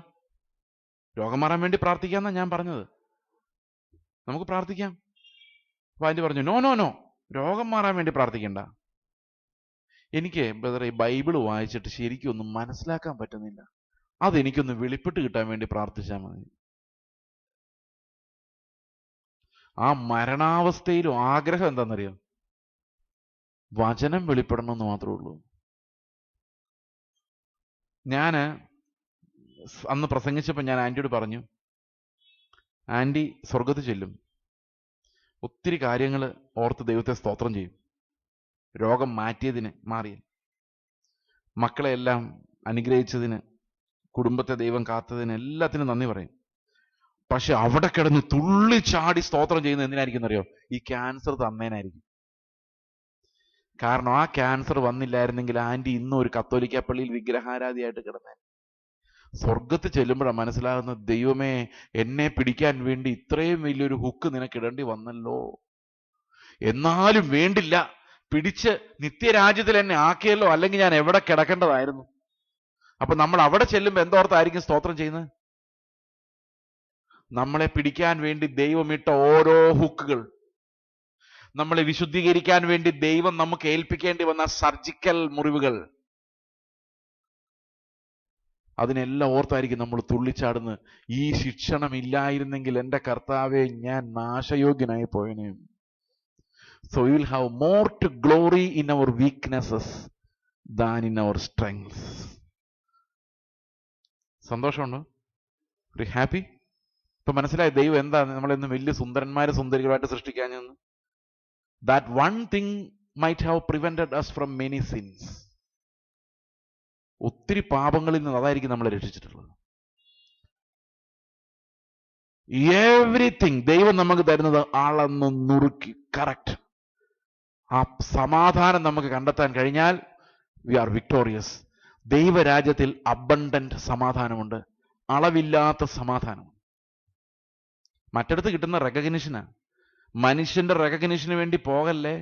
രോഗം മാറാൻ വേണ്ടി പ്രാർത്ഥിക്കാമെന്നാണ് ഞാൻ പറഞ്ഞത്. നമുക്ക് പ്രാർത്ഥിക്കാം. അപ്പൊ ആന്റി പറഞ്ഞു നോ നോ നോ, രോഗം മാറാൻ വേണ്ടി പ്രാർത്ഥിക്കണ്ട. എനിക്ക് ബ്രദറെ ഈ ബൈബിള് വായിച്ചിട്ട് ശരിക്കും ഒന്നും മനസ്സിലാക്കാൻ പറ്റുന്നില്ല, അതെനിക്കൊന്ന് വെളിപ്പെട്ട് കിട്ടാൻ വേണ്ടി പ്രാർത്ഥിച്ചാൽ മതി. ആ മരണാവസ്ഥയിലും ആഗ്രഹം എന്താണെന്നറിയാം? വചനം വെളിപ്പെടണമെന്ന് മാത്രമേ ഉള്ളൂ. ഞാൻ അന്ന് പ്രസംഗിച്ചപ്പോൾ ഞാൻ ആന്റിയോട് പറഞ്ഞു, ആന്റി സ്വർഗത്തിൽ ചെല്ലും, ഒത്തിരി കാര്യങ്ങൾ ഓർത്ത് ദൈവത്തെ സ്തോത്രം ചെയ്യും. രോഗം മാറിയ മക്കളെല്ലാം അനുഗ്രഹിച്ചതിന്, കുടുംബത്തെ ദൈവം കാത്തതിന് എല്ലാത്തിനും നന്ദി പറയും. പക്ഷെ അവിടെ കിടന്ന് തുള്ളിച്ചാടി സ്തോത്രം ചെയ്യുന്നത് എന്തിനായിരിക്കും അറിയോ? ഈ ക്യാൻസർ തന്നേനായിരിക്കും. കാരണം ആ ക്യാൻസർ വന്നില്ലായിരുന്നെങ്കിൽ ആന്റി ഇന്നും ഒരു കത്തോലിക്ക പള്ളിയിൽ വിഗ്രഹാരാധിയായിട്ട് കിടന്നേ. സ്വർഗത്തിൽ ചെല്ലുമ്പോഴാണ് മനസ്സിലാകുന്നത്, ദൈവമേ എന്നെ പിടിക്കാൻ വേണ്ടി ഇത്രയും വലിയൊരു ഹുക്ക് നിനക്കിടേണ്ടി വന്നല്ലോ, എന്നാലും വേണ്ടില്ല, പിടിച്ച് നിത്യരാജ്യത്തിൽ എന്നെ ആക്കിയല്ലോ, അല്ലെങ്കിൽ ഞാൻ എവിടെ കിടക്കേണ്ടതായിരുന്നു. അപ്പൊ നമ്മൾ അവിടെ ചെല്ലുമ്പോൾ എന്തോർത്തായിരിക്കും സ്തോത്രം ചെയ്യുന്നത്? നമ്മളെ പിടിക്കാൻ വേണ്ടി ദൈവമിട്ട ഓരോ ഹുക്കുകൾ, നമ്മളെ വിശുദ്ധീകരിക്കാൻ വേണ്ടി ദൈവം നമുക്ക് ഏൽപ്പിക്കേണ്ടി വന്ന സർജിക്കൽ മുറിവുകൾ, അതിനെല്ലാം ഓർത്തായിരിക്കും നമ്മൾ തുള്ളിച്ചാടുന്നത്. ഈ ശിക്ഷണം ഇല്ലായിരുന്നെങ്കിൽ എൻ്റെ കർത്താവെ ഞാൻ നാശയോഗ്യനായി പോയനെ. So we will have more to glory in our weaknesses than in our strengths. സന്തോഷമുണ്ടോ? ഒരു ഹാപ്പി? ഇപ്പൊ മനസ്സിലായി ദൈവം എന്താ നമ്മളെന്ന് വലിയ സുന്ദരന്മാരും സുന്ദരികളായിട്ട് സൃഷ്ടിക്കാഞ്ഞെന്ന്. That one thing might have prevented us from many sins. ഒത്തിരി പാപങ്ങളിൽ നിന്ന് അതായിരിക്കും നമ്മളെ രക്ഷിച്ചിട്ടുള്ളത്. എവറിത്തിങ് ദൈവം നമുക്ക് തരുന്നത് അളന്ന് നുറുക്കി കറക്റ്റ്. ആ സമാധാനം നമുക്ക് കണ്ടെത്താൻ കഴിഞ്ഞാൽ വി ആർ വിക്ടോറിയസ്. ദൈവരാജ്യത്തിൽ അബണ്ടന്റ് സമാധാനമുണ്ട്, അളവില്ലാത്ത സമാധാനം. മറ്റിടത്ത് കിട്ടുന്ന റെക്കഗ്നിഷനാ. മനുഷ്യന്റെ റെക്കഗ്നിഷന് വേണ്ടി പോകല്ലേ.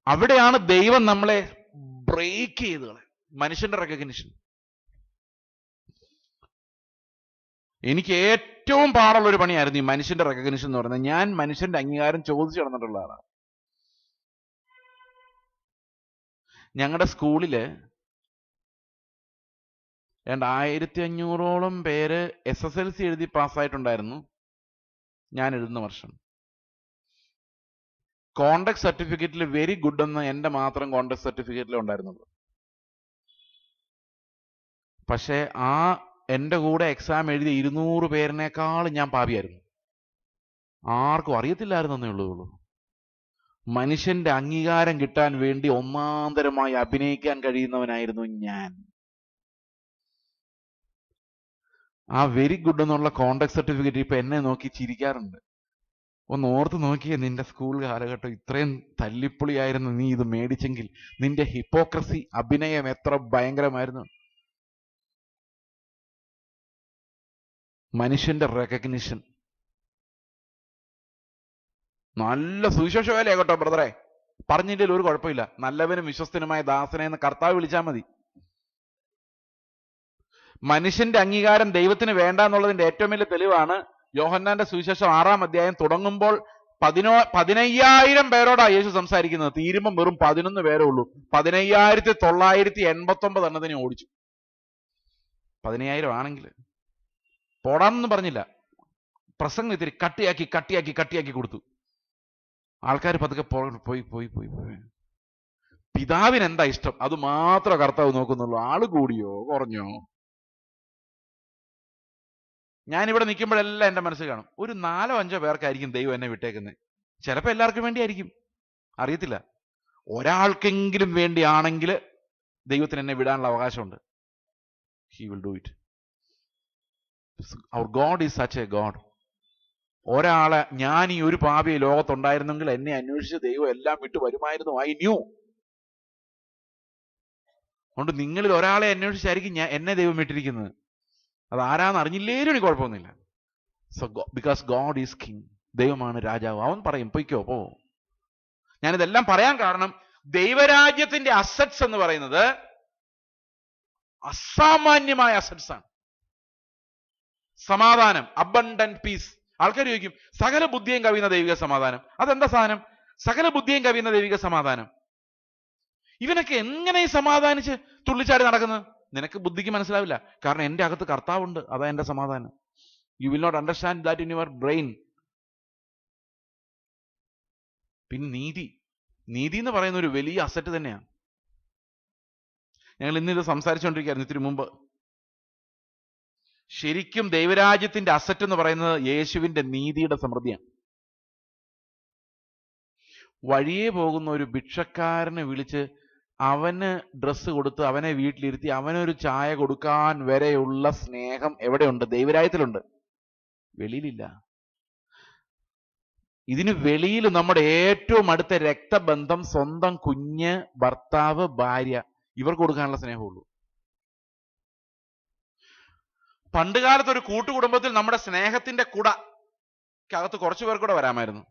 അവിടെയാണ് ദൈവം നമ്മളെ ബ്രേക്ക് ചെയ്ത് മനുഷ്യന്റെ റെക്കഗ്നിഷൻ. എനിക്ക് ഏറ്റവും പാടുള്ള ഒരു പണിയായിരുന്നു ഈ മനുഷ്യന്റെ റെക്കഗ്നിഷൻ എന്ന് പറയുന്നത്. ഞാൻ മനുഷ്യന്റെ അംഗീകാരം ചോദിച്ചു നടന്നിട്ടുള്ള ആളാണ്. ഞങ്ങളുടെ സ്കൂളില് 1500ഓളം പേര് SSLC എഴുതി പാസ്സായിട്ടുണ്ടായിരുന്നു ഞാൻ എഴുതുന്ന വർഷം. കോണ്ടാക്ട് സർട്ടിഫിക്കറ്റിൽ വെരി ഗുഡ് എന്ന് എൻ്റെ മാത്രം കോണ്ടാക്ട് സർട്ടിഫിക്കറ്റിൽ ഉണ്ടായിരുന്നുള്ളൂ. പക്ഷെ ആ എൻ്റെ കൂടെ എക്സാം എഴുതിയ 200 പേരിനേക്കാൾ ഞാൻ പാപിയായിരുന്നു. ആർക്കും അറിയത്തില്ലായിരുന്നേ ഉള്ളൂ. മനുഷ്യന്റെ അംഗീകാരം കിട്ടാൻ വേണ്ടി ഒന്നാന്തരമായി അഭിനയിക്കാൻ കഴിയുന്നവനായിരുന്നു ഞാൻ. ആ വെരി ഗുഡ് എന്നുള്ള കോണ്ടാക്ട് സർട്ടിഫിക്കറ്റ് ഇപ്പൊ എന്നെ നോക്കി ചിരിക്കാറുണ്ട്. ഒന്ന് ഓർത്ത് നോക്കിയേ, നിന്റെ സ്കൂൾ കാലഘട്ടം ഇത്രയും തല്ലിപ്പൊളിയായിരുന്നു. നീ ഇത് മേടിച്ചെങ്കിൽ നിന്റെ ഹിപ്പോക്രസി, അഭിനയം എത്ര ഭയങ്കരമായിരുന്നു. മനുഷ്യന്റെ റെക്കഗ്നിഷൻ. നല്ല സുവിശേഷ വേലയാകട്ടോ ബ്രദറെ, പറഞ്ഞില്ലെങ്കിൽ ഒരു കുഴപ്പമില്ല. നല്ലവനും വിശ്വസ്തനുമായ ദാസനെ എന്ന് കർത്താവ് വിളിച്ചാൽ മതി. മനുഷ്യന്റെ അംഗീകാരം ദൈവത്തിന് വേണ്ട എന്നുള്ളതിന്റെ ഏറ്റവും വലിയ തെളിവാണ് യോഹന്നാന്റെ സുവിശേഷം 6-ാം അധ്യായം തുടങ്ങുമ്പോൾ 15,000 പേരോടാ യേശു സംസാരിക്കുന്നത്. തീരുമ്പം വെറും 11 പേരേ ഉള്ളൂ. 15,989 എണ്ണത്തിനെ ഓടിച്ചു. 15,000 ആണെങ്കിൽ പോടാമെന്ന് പറഞ്ഞില്ല, പ്രസംഗം ഇത്തിരി കട്ടിയാക്കി കൊടുത്തു. ആൾക്കാർ പതുക്കെ പോയി. പിതാവിന് എന്താ ഇഷ്ടം അത് മാത്രമേ കർത്താവ് നോക്കുന്നുള്ളൂ. ആള് കൂടിയോ കുറഞ്ഞോ. ഞാനിവിടെ നിൽക്കുമ്പോഴെല്ലാം എൻ്റെ മനസ്സിൽ കാണും, ഒരു 4-5 പേർക്കായിരിക്കും ദൈവം എന്നെ വിട്ടേക്കുന്നത്. ചിലപ്പോൾ എല്ലാവർക്കും വേണ്ടിയായിരിക്കും, അറിയത്തില്ല. ഒരാൾക്കെങ്കിലും വേണ്ടിയാണെങ്കിൽ ദൈവത്തിന് എന്നെ വിടാനുള്ള അവകാശമുണ്ട്. He will do it. Our God is such a God. ഒരാളെ, ഞാൻ ഈ ഒരു പാപിയെ ലോകത്തുണ്ടായിരുന്നെങ്കിൽ എന്നെ അന്വേഷിച്ച് ദൈവം എല്ലാം വിട്ടു വരുമായിരുന്നു. I new. അതുകൊണ്ട് നിങ്ങളിൽ ഒരാളെ അന്വേഷിച്ചായിരിക്കും എന്നെ ദൈവം വിട്ടിരിക്കുന്നത്. അത് ആരാന്ന് അറിഞ്ഞില്ലേലും എനിക്ക് കുഴപ്പമൊന്നുമില്ല. So because God is king. ദൈവമാണ് രാജാവ്. അവൻ പറയും പൊയ്ക്കോ പോ. ഞാനിതെല്ലാം പറയാൻ കാരണം ദൈവരാജ്യത്തിന്റെ അസറ്റ്സ് എന്ന് പറയുന്നത് അസാമാന്യമായ അസറ്റ്സ് ആണ്. സമാധാനം, അബണ്ടന്റ് പീസ്. ആൾക്കാർ ചോദിക്കും സകല ബുദ്ധിയും കവിയുന്ന ദൈവിക സമാധാനം, അതെന്താ സാധനം? സകല ബുദ്ധിയും കവിയുന്ന ദൈവിക സമാധാനം. ഇവനൊക്കെ എങ്ങനെ ഈ സമാധാനിച്ച് തുള്ളിച്ചാടി നടക്കുന്നത്? നിനക്ക് ബുദ്ധിക്ക് മനസ്സിലാവില്ല. കാരണം എന്റെ അകത്ത് കർത്താവുണ്ട്, അതാ എന്റെ സമാധാനം. You will not understand that in your brain. പിന്നെ നീതി എന്ന് പറയുന്ന ഒരു വലിയ അസറ്റ് തന്നെയാണ്. ഞങ്ങൾ ഇന്നിത് സംസാരിച്ചുകൊണ്ടിരിക്കുകയായിരുന്നു ഇത്തിരി മുമ്പ്. ശരിക്കും ദൈവരാജ്യത്തിന്റെ അസറ്റ് എന്ന് പറയുന്നത് യേശുവിന്റെ നീതിയുടെ സമൃദ്ധിയാണ്. വഴിയെ പോകുന്ന ഒരു ഭിക്ഷക്കാരനെ വിളിച്ച് അവന് ഡ്രസ്സ് കൊടുത്ത് അവനെ വീട്ടിലിരുത്തി അവനൊരു ചായ കൊടുക്കാൻ വരെയുള്ള സ്നേഹം എവിടെയുണ്ട്? ദൈവരാജ്യത്തിലുണ്ട്, വെളിയിലില്ല. ഇതിന് വെളിയിൽ നമ്മുടെ ഏറ്റവും അടുത്ത രക്തബന്ധം, സ്വന്തം കുഞ്ഞ്, ഭർത്താവ്, ഭാര്യ, ഇവർക്ക് കൊടുക്കാനുള്ള സ്നേഹമുള്ളൂ. പണ്ടുകാലത്ത് ഒരു കൂട്ടുകുടുംബത്തിൽ നമ്മുടെ സ്നേഹത്തിന്റെ കുടക്കകത്ത് കുറച്ചു പേർ കൂടെ വരാമായിരുന്നു.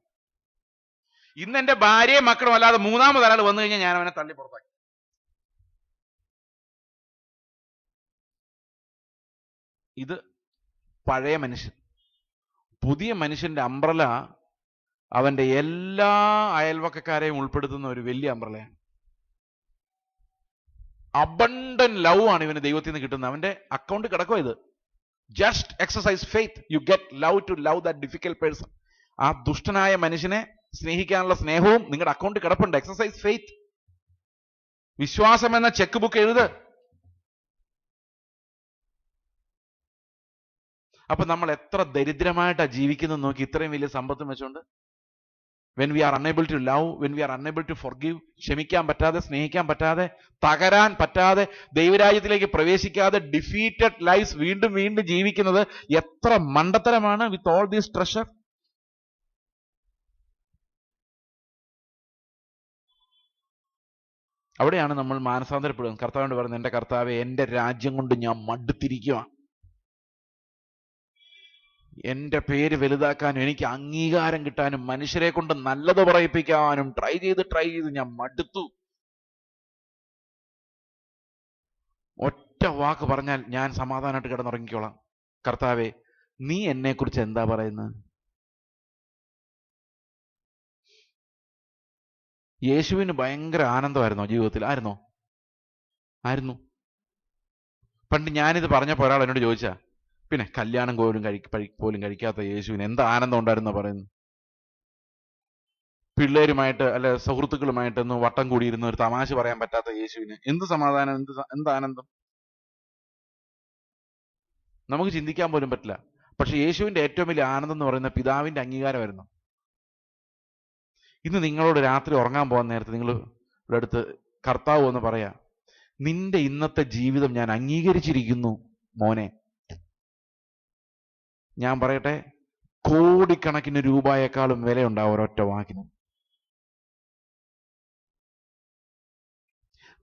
ഇന്ന് എന്റെ ഭാര്യയും മക്കളും അല്ലാതെ മൂന്നാമതൊരാൾ വന്നു കഴിഞ്ഞാൽ ഞാൻ അവനെ തള്ളി പുറത്താക്കി. ഇത് പഴയ മനുഷ്യൻ. പുതിയ മനുഷ്യന്റെ അംബ്രല അവന്റെ എല്ലാ അയൽവക്കക്കാരെയും ഉൾപ്പെടുത്തുന്ന ഒരു വലിയ അംബ്രലയാണ്. അബണ്ടന്റ് ലവ് ആണ് ഇവന് ദൈവത്തിൽ നിന്ന് കിട്ടുന്നത്. അവന്റെ അക്കൗണ്ട് കിടക്കുക ഇത്. Just exercise faith, you get love to love that difficult person. ആ ദുഷ്ടനായ മനുഷ്യനെ സ്നേഹിക്കാനുള്ള സ്നേഹവും നിങ്ങളുടെ അക്കൗണ്ടിൽ കിടപ്പുണ്ട്. Exercise faith. വിശ്വാസം എന്ന ചെക്ക് ബുക്ക് എഴുത്. അപ്പൊ നമ്മൾ എത്ര ദരിദ്രമായിട്ടാണ് ജീവിക്കുന്നത് നോക്കി, ഇത്രയും വലിയ സമ്പത്തും വെച്ചുകൊണ്ട്. when we are unable to love, when we are unable to forgive, ക്ഷമിക്കാൻ പറ്റാതെ, സ്നേഹിക്കാൻ പറ്റാതെ, തകരാൻ പറ്റാതെ, ദൈവരാജ്യത്തിലേക്ക് പ്രവേശിക്കാതെ ഡിഫീറ്റഡ് ലൈഫ്സ് വീണ്ടും വീണ്ടും ജീവിക്കുന്നത് എത്ര മണ്ടത്തരമാണ്. With all these treasure. അവിടെയാണ് നമ്മൾ മാനസാന്തരപ്പെടുന്നത്. കർത്താവിനോട് പറയുന്നത്, എന്റെ കർത്താവെ, എന്റെ രാജ്യം കൊണ്ട് ഞാൻ മടുത്തിരിക്കുകയാണ്. എന്റെ പേര് വലുതാക്കാനും എനിക്ക് അംഗീകാരം കിട്ടാനും മനുഷ്യരെ കൊണ്ട് നല്ലത് പറയിപ്പിക്കാനും ട്രൈ ചെയ്ത് ഞാൻ മടുത്തു. ഒറ്റ വാക്ക് പറഞ്ഞാൽ ഞാൻ സമാധാനമായിട്ട് കിടന്നുറങ്ങിക്കോളാം. കർത്താവെ, നീ എന്നെക്കുറിച്ച് എന്താ പറയുന്നത്? യേശുവിന് ഭയങ്കര ആനന്ദമായിരുന്നോ ജീവിതത്തിൽ? ആയിരുന്നു. പണ്ട് ഞാനിത് പറഞ്ഞപ്പോൾ ഒരാൾ എന്നോട് ചോദിച്ചാ, പിന്നെ കല്യാണം പോലും കഴിക്കാത്ത യേശുവിന് എന്ത് ആനന്ദം ഉണ്ടായിരുന്നോ പറയുന്നു? പിള്ളേരുമായിട്ട് അല്ലെ സുഹൃത്തുക്കളുമായിട്ടൊന്ന് വട്ടം കൂടിയിരുന്ന ഒരു തമാശ പറയാൻ പറ്റാത്ത യേശുവിന് എന്ത് സമാധാനം, എന്ത് ആനന്ദം? നമുക്ക് ചിന്തിക്കാൻ പോലും പറ്റില്ല. പക്ഷെ യേശുവിന്റെ ഏറ്റവും വലിയ ആനന്ദം എന്ന് പറയുന്ന പിതാവിന്റെ അംഗീകാരമായിരുന്നു. ഇന്ന് നിങ്ങളോട് രാത്രി ഉറങ്ങാൻ പോകുന്ന നേരത്ത് നിങ്ങൾ ഇവിടെ അടുത്ത് കർത്താവ് എന്ന് പറയാ, നിന്റെ ഇന്നത്തെ ജീവിതം ഞാൻ അംഗീകരിച്ചിരിക്കുന്നു മോനെ. ഞാൻ പറയട്ടെ, കോടിക്കണക്കിന് രൂപയേക്കാളും വിലയുണ്ടാവും ഒരൊറ്റ വാക്കിന്.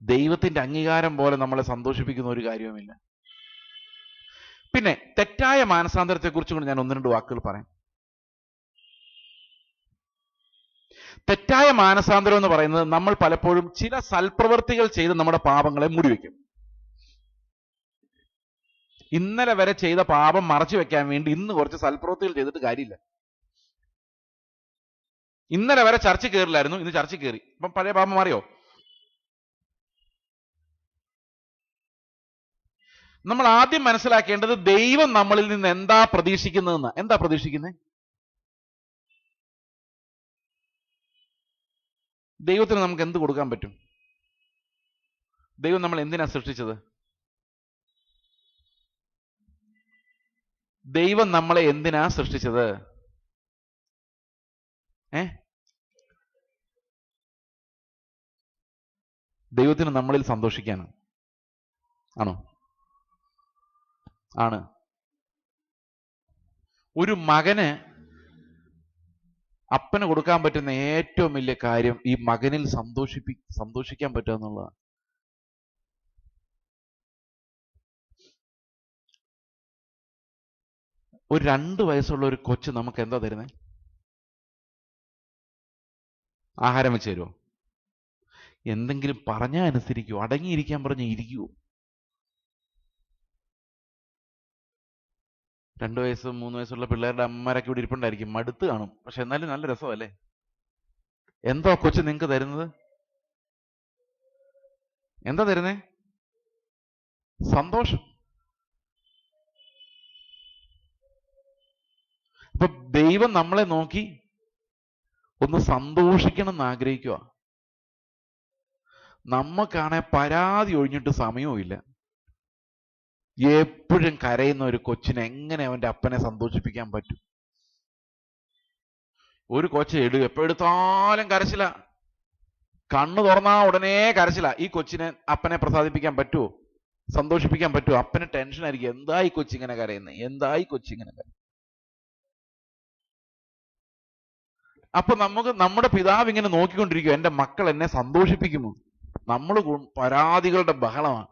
ദൈവത്തിന്റെ അംഗീകാരം പോലെ നമ്മളെ സന്തോഷിപ്പിക്കുന്ന ഒരു കാര്യവുമില്ല. പിന്നെ തെറ്റായ മാനസാന്തരത്തെ കുറിച്ചും കൂടി ഞാൻ ഒന്ന് രണ്ട് വാക്കുകൾ പറയാം. തെറ്റായ മാനസാന്തരം എന്ന് പറയുന്നത് നമ്മൾ പലപ്പോഴും ചില സൽപ്രവൃത്തികൾ ചെയ്ത് നമ്മുടെ പാപങ്ങളെ മൂടിവെക്കും. ഇന്നലെ വരെ ചെയ്ത പാപം മറച്ചു വെക്കാൻ വേണ്ടി ഇന്ന് കുറച്ച് സൽപ്രവൃത്തികൾ ചെയ്തിട്ട് കാര്യമില്ല. ഇന്നലെ വരെ ചർച്ച കയറില്ലായിരുന്നു, ഇന്ന് ചർച്ച കയറി, അപ്പം പഴയ പാപം മാറിയോ? നമ്മൾ ആദ്യം മനസ്സിലാക്കേണ്ടത് ദൈവം നമ്മളിൽ നിന്ന് എന്താ പ്രതീക്ഷിക്കുന്നതെന്ന്. എന്താ പ്രതീക്ഷിക്കുന്നത്? ദൈവത്തിന് നമുക്ക് എന്ത് കൊടുക്കാൻ പറ്റും? ദൈവം നമ്മൾ എന്തിനാ സൃഷ്ടിച്ചത്? ദൈവം നമ്മളെ എന്തിനാ സൃഷ്ടിച്ചത്? ദൈവത്തിന് നമ്മളിൽ സന്തോഷിക്കാനാണ്. ആണോ? ആണ്. ഒരു മകന് അപ്പന് കൊടുക്കാൻ പറ്റുന്ന ഏറ്റവും വലിയ കാര്യം ഈ മകനിൽ സന്തോഷിക്കാൻ പറ്റുക എന്നുള്ളതാണ്. ഒരു 2 വയസ്സുള്ള ഒരു കൊച്ചു നമുക്ക് എന്താ തരുന്നത്? ആഹാരം വെച്ച് തരുമോ? എന്തെങ്കിലും പറഞ്ഞാൽ അനുസരിക്കുമോ? അടങ്ങിയിരിക്കാൻ പറഞ്ഞാൽ ഇരിക്കുമോ? 2 വയസ്സും 3 വയസ്സുള്ള പിള്ളേരുടെ അമ്മമാരൊക്കെ ഇവിടെ ഇരിപ്പുണ്ടായിരിക്കും, മടുത്ത് കാണും. പക്ഷെ എന്നാലും നല്ല രസമല്ലേ? എന്തോ കൊച്ചു നിങ്ങൾക്ക് തരുന്നത്? എന്താ തരുന്നേ? സന്തോഷം. അപ്പൊ ദൈവം നമ്മളെ നോക്കി ഒന്ന് സന്തോഷിക്കണം എന്ന് ആഗ്രഹിക്കുക. നമുക്കാണെ പരാതി ഒഴിഞ്ഞിട്ട് സമയവും ഇല്ല. എപ്പോഴും കരയുന്ന ഒരു കൊച്ചിനെ എങ്ങനെ അവന്റെ അപ്പനെ സന്തോഷിപ്പിക്കാൻ പറ്റും? ഒരു കൊച്ച് എപ്പോഴെടുത്താലും കരച്ചില, കണ്ണു തുറന്നാ ഉടനെ കരച്ചില. ഈ കൊച്ചിനെ അപ്പനെ പ്രസാദിപ്പിക്കാൻ പറ്റുമോ? സന്തോഷിപ്പിക്കാൻ പറ്റുമോ? അപ്പന് ടെൻഷൻ ആയിരിക്കും, എന്താ ഈ കൊച്ചിങ്ങനെ കരയുന്നത്, എന്താ ഈ കൊച്ചിങ്ങനെ കരയുന്നത്. അപ്പൊ നമ്മുടെ പിതാവ് ഇങ്ങനെ നോക്കിക്കൊണ്ടിരിക്കും, എന്റെ മക്കൾ എന്നെ സന്തോഷിപ്പിക്കുമോ? നമ്മൾ പരാതികളുടെ ബഹളമാണ്.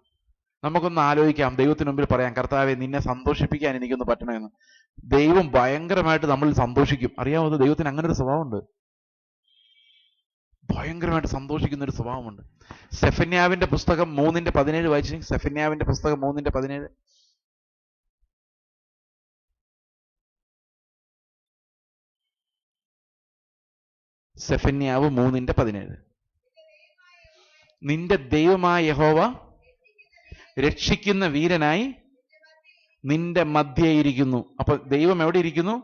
നമുക്കൊന്ന് ആലോചിക്കാം, ദൈവത്തിന് മുമ്പിൽ പറയാം, കർത്താവെ നിന്നെ സന്തോഷിപ്പിക്കാൻ എനിക്കൊന്ന് പറ്റണമെന്ന്. ദൈവം ഭയങ്കരമായിട്ട് നമ്മളിൽ സന്തോഷിക്കും. അറിയാമോ, ദൈവത്തിന് അങ്ങനെ ഒരു സ്വഭാവമുണ്ട്, ഭയങ്കരമായിട്ട് സന്തോഷിക്കുന്ന ഒരു സ്വഭാവമുണ്ട്. സെഫന്യാവിന്റെ പുസ്തകം 3:17 വായിച്ചു. സെഫന്യാവിന്റെ പുസ്തകം 3:17. സെഫന്യാവ് 3:17. നിന്റെ ദൈവമായ യഹോവ രക്ഷിക്കുന്ന വീരനായി നിന്റെ മധ്യേ ഇരിക്കുന്നു. അപ്പൊ ദൈവം എവിടെ ഇരിക്കുന്നു?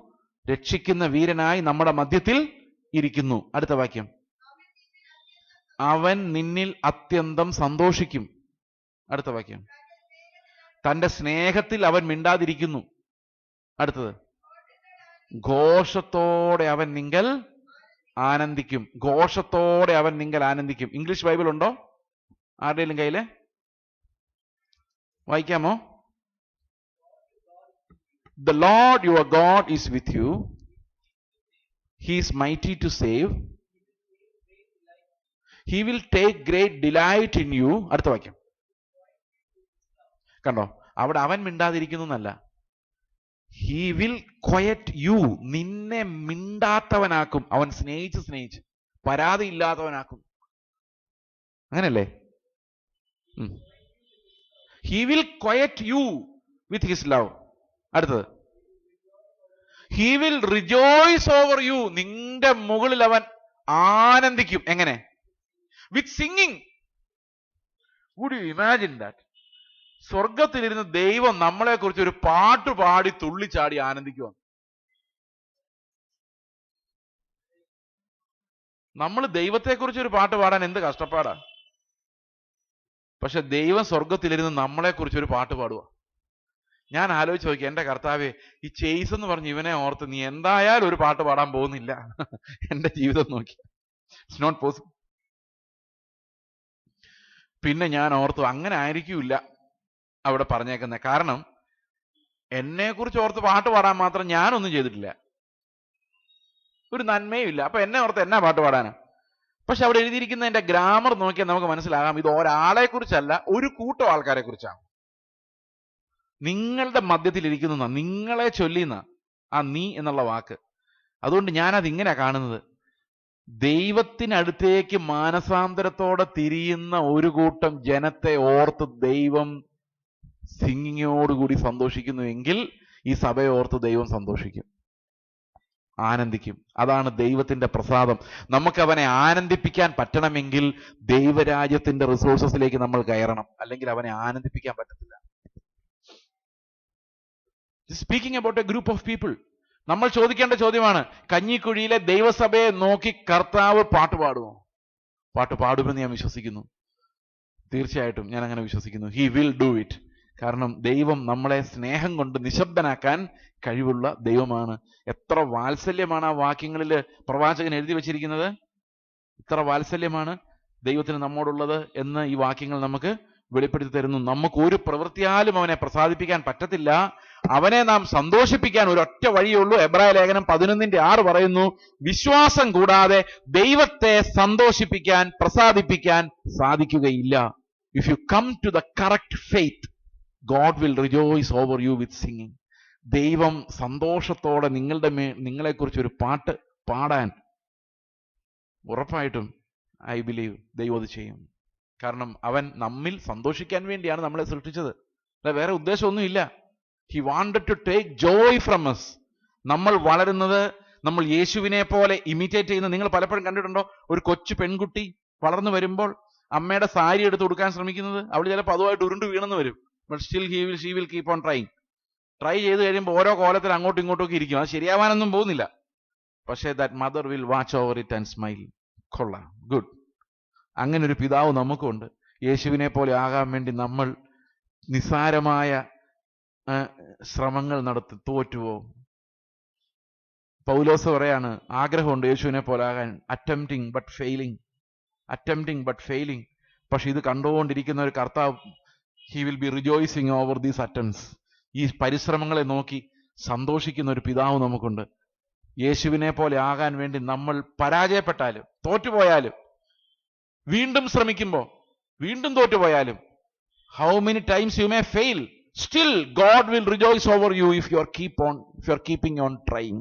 രക്ഷിക്കുന്ന വീരനായി നമ്മുടെ മധ്യത്തിൽ ഇരിക്കുന്നു. അടുത്ത വാക്യം, അവൻ നിന്നിൽ അത്യന്തം സന്തോഷിക്കും. അടുത്ത വാക്യം, തന്റെ സ്നേഹത്തിൽ അവൻ മിണ്ടാതിരിക്കുന്നു. അടുത്തത്, ഘോഷത്തോടെ അവൻ നിങ്കൽ ആനന്ദിക്കും. ഘോഷത്തോടെ അവൻ നിങ്കൽ ആനന്ദിക്കും. ഇംഗ്ലീഷ് ബൈബിൾ ഉണ്ടോ ആരുടെയും കയ്യില്? വായിക്കാമോ? The Lord your God is with you. He is mighty to save. He will take great delight in you. അടുത്ത വാക്യം കണ്ടോ? അവിടെ അവൻ മിണ്ടാതിരിക്കുന്നു എന്നല്ല, He will quiet you. നിന്നെ മിണ്ടാത്തവനാക്കും. അവൻ സ്നേഹിച്ച് പരാതി ഇല്ലാത്തവനാക്കും. അങ്ങനല്ലേ? He will quiet you with his love. അടുത്തത്, He will rejoice over you. നിന്റെ മുകളിൽ അവൻ ആനന്ദിക്കും. എങ്ങനെ? With singing. Would you imagine that? സ്വർഗത്തിലിരുന്ന് ദൈവം നമ്മളെ കുറിച്ച് ഒരു പാട്ട് പാടി തുള്ളിച്ചാടി ആനന്ദിക്കുക. നമ്മൾ ദൈവത്തെക്കുറിച്ച് ഒരു പാട്ട് പാടാൻ എന്ത് കഷ്ടപ്പാടാ. പക്ഷെ ദൈവം സ്വർഗത്തിലിരുന്ന് നമ്മളെ കുറിച്ച് ഒരു പാട്ട് പാടുക. ഞാൻ ആലോചിച്ച് നോക്കി, എന്റെ കർത്താവേ, ഈ ചേസ് എന്ന് പറഞ്ഞ് ഇവനെ ഓർത്ത് നീ എന്തായാലും ഒരു പാട്ട് പാടാൻ പോകുന്നില്ല. എന്റെ ജീവിതം നോക്കി, ഇറ്റ്സ് നോട്ട് പോസിബിൾ. പിന്നെ ഞാൻ ഓർത്തു, അങ്ങനെ ആയിരിക്കില്ല അവിടെ പറഞ്ഞേക്കുന്നത്. കാരണം എന്നെ കുറിച്ച് ഓർത്ത് പാട്ട് പാടാൻ മാത്രം ഞാനൊന്നും ചെയ്തിട്ടില്ല, ഒരു നന്മയും ഇല്ല. അപ്പൊ എന്നെ ഓർത്ത് എന്നാ പാട്ട് പാടാന്? പക്ഷെ അവിടെ എഴുതിയിരിക്കുന്നതിന്റെ ഗ്രാമർ നോക്കിയാൽ നമുക്ക് മനസ്സിലാകാം, ഇത് ഒരാളെ കുറിച്ചല്ല, ഒരു കൂട്ടം ആൾക്കാരെ കുറിച്ചാണ്. നിങ്ങളുടെ മധ്യത്തിൽ ഇരിക്കുന്ന, നിങ്ങളെ ചൊല്ലുന്ന ആ നീ എന്നുള്ള വാക്ക്. അതുകൊണ്ട് ഞാനത് ഇങ്ങനെ കാണുന്നത്, ദൈവത്തിനടുത്തേക്ക് മാനസാന്തരത്തോടെ തിരിയുന്ന ഒരു കൂട്ടം ജനത്തെ ഓർത്ത് ദൈവം സിംഗിങ്ങോടുകൂടി സന്തോഷിക്കുന്നു എങ്കിൽ ഈ സഭയെ ഓർത്ത് ദൈവം സന്തോഷിക്കും, ആനന്ദിക്കും. അതാണ് ദൈവത്തിന്റെ പ്രസാദം. നമുക്ക് അവനെ ആനന്ദിപ്പിക്കാൻ പറ്റണമെങ്കിൽ ദൈവരാജ്യത്തിന്റെ റിസോഴ്സസിലേക്ക് നമ്മൾ കയറണം, അല്ലെങ്കിൽ അവനെ ആനന്ദിപ്പിക്കാൻ പറ്റത്തില്ല. Speaking about A group of people. നമ്മൾ ചോദിക്കേണ്ട ചോദ്യമാണ്, കഞ്ഞിക്കുഴിയിലെ ദൈവസഭയെ നോക്കി കർത്താവ് പാട്ട് പാടുമോ? പാട്ട് പാടുമെന്ന് ഞാൻ വിശ്വസിക്കുന്നു. തീർച്ചയായിട്ടും ഞാൻ അങ്ങനെ വിശ്വസിക്കുന്നു. He will do it. കാരണം ദൈവം നമ്മളെ സ്നേഹം കൊണ്ട് നിശബ്ദനാക്കാൻ കഴിവുള്ള ദൈവമാണ്. എത്ര വാത്സല്യമാണ് ആ വാക്യങ്ങളിൽ പ്രവാചകൻ എഴുതി വച്ചിരിക്കുന്നത്. ഇത്ര വാത്സല്യമാണ് ദൈവത്തിന് നമ്മോടുള്ളത് എന്ന് ഈ വാക്യങ്ങൾ നമുക്ക് വെളിപ്പെടുത്തി തരുന്നു. നമുക്ക് ഒരു പ്രവൃത്തിയാലും അവനെ പ്രസാദിപ്പിക്കാൻ പറ്റത്തില്ല. അവനെ നാം സന്തോഷിപ്പിക്കാൻ ഒരൊറ്റ വഴിയുള്ളൂ. എബ്രായ ലേഖനം 11:6 പറയുന്നു, വിശ്വാസം കൂടാതെ ദൈവത്തെ സന്തോഷിപ്പിക്കാൻ, പ്രസാദിപ്പിക്കാൻ സാധിക്കുകയില്ല. If you come to the correct faith, God will rejoice over you with singing. ദൈവം സന്തോഷത്തോടെ നിങ്ങളെക്കുറിച്ച് ഒരു പാട്ട് പാടാൻ ഉറപ്പായിട്ടും ഐ ബിലീവ് ദൈവം അത് ചെയ്യും. കാരണം അവൻ നമ്മിൽ സന്തോഷിക്കാൻ വേണ്ടിയാണ് നമ്മളെ സൃഷ്ടിച്ചത്. വേറെ ഉദ്ദേശമൊന്നുമില്ല. He wanted to take joy from us. നമ്മൾ വളരുന്നത്, നമ്മൾ യേശുവിനെ പോലെ ഇമിറ്റേറ്റ് ചെയ്യുന്ന, നിങ്ങൾ പലപ്പോഴും കണ്ടിട്ടുണ്ടോ ഒരു കൊച്ചു പെൺകുട്ടി വളർന്നു വരുമ്പോൾ അമ്മയുടെ സാരി എടുത്ത് കൊടുക്കാൻ ശ്രമിക്കുന്നത്? അവൾ ചിലപ്പോൾ അതുമായിട്ട് ഉരുണ്ട് വീണെന്ന് വരും. But still she will keep on try ചെയ്ത് കഴിയുമ്പോൾ ഓരോ കോലത്തിൽ അങ്ങോട്ടും ഇങ്ങോട്ടും ഒക്കെ ഇരിക്കും. അത് ശരിയാവാനൊന്നും പോകുന്നില്ല. പക്ഷേ that mother will watch over it and smile. കൊള്ളാം, ഗുഡ്. അങ്ങനെ ഒരു പിതാവ് നമുക്കുണ്ട്. യേശുവിനെ പോലെ ആകാൻ വേണ്ടി നമ്മൾ നിസ്സാരമായ ശ്രമങ്ങൾ നടത്തി തോറ്റുവോ? പൗലോസ് പറയാണ്, ആഗ്രഹമുണ്ട് യേശുവിനെ പോലെ ആകാൻ, അറ്റംപ്റ്റിംഗ് ബട്ട് ഫെയിലിംഗ്. പക്ഷെ ഇത് കണ്ടുകൊണ്ടിരിക്കുന്ന ഒരു കർത്താവ്, he will be rejoicing over these attempts. ഈ പരിശ്രമങ്ങളെ നോക്കി സന്തോഷിക്കുന്ന ഒരു പിതാവ് നമുക്കുണ്ട്. യേശുവിനെ പോലെ ആകാൻ വേണ്ടി നമ്മൾ പരാജയപ്പെട്ടാലും, തോറ്റുപോയാലും, വീണ്ടും ശ്രമിക്കുമ്പോൾ വീണ്ടും തോറ്റുപോയാലും, how many times you may fail, still God will rejoice over you if you are keeping on trying.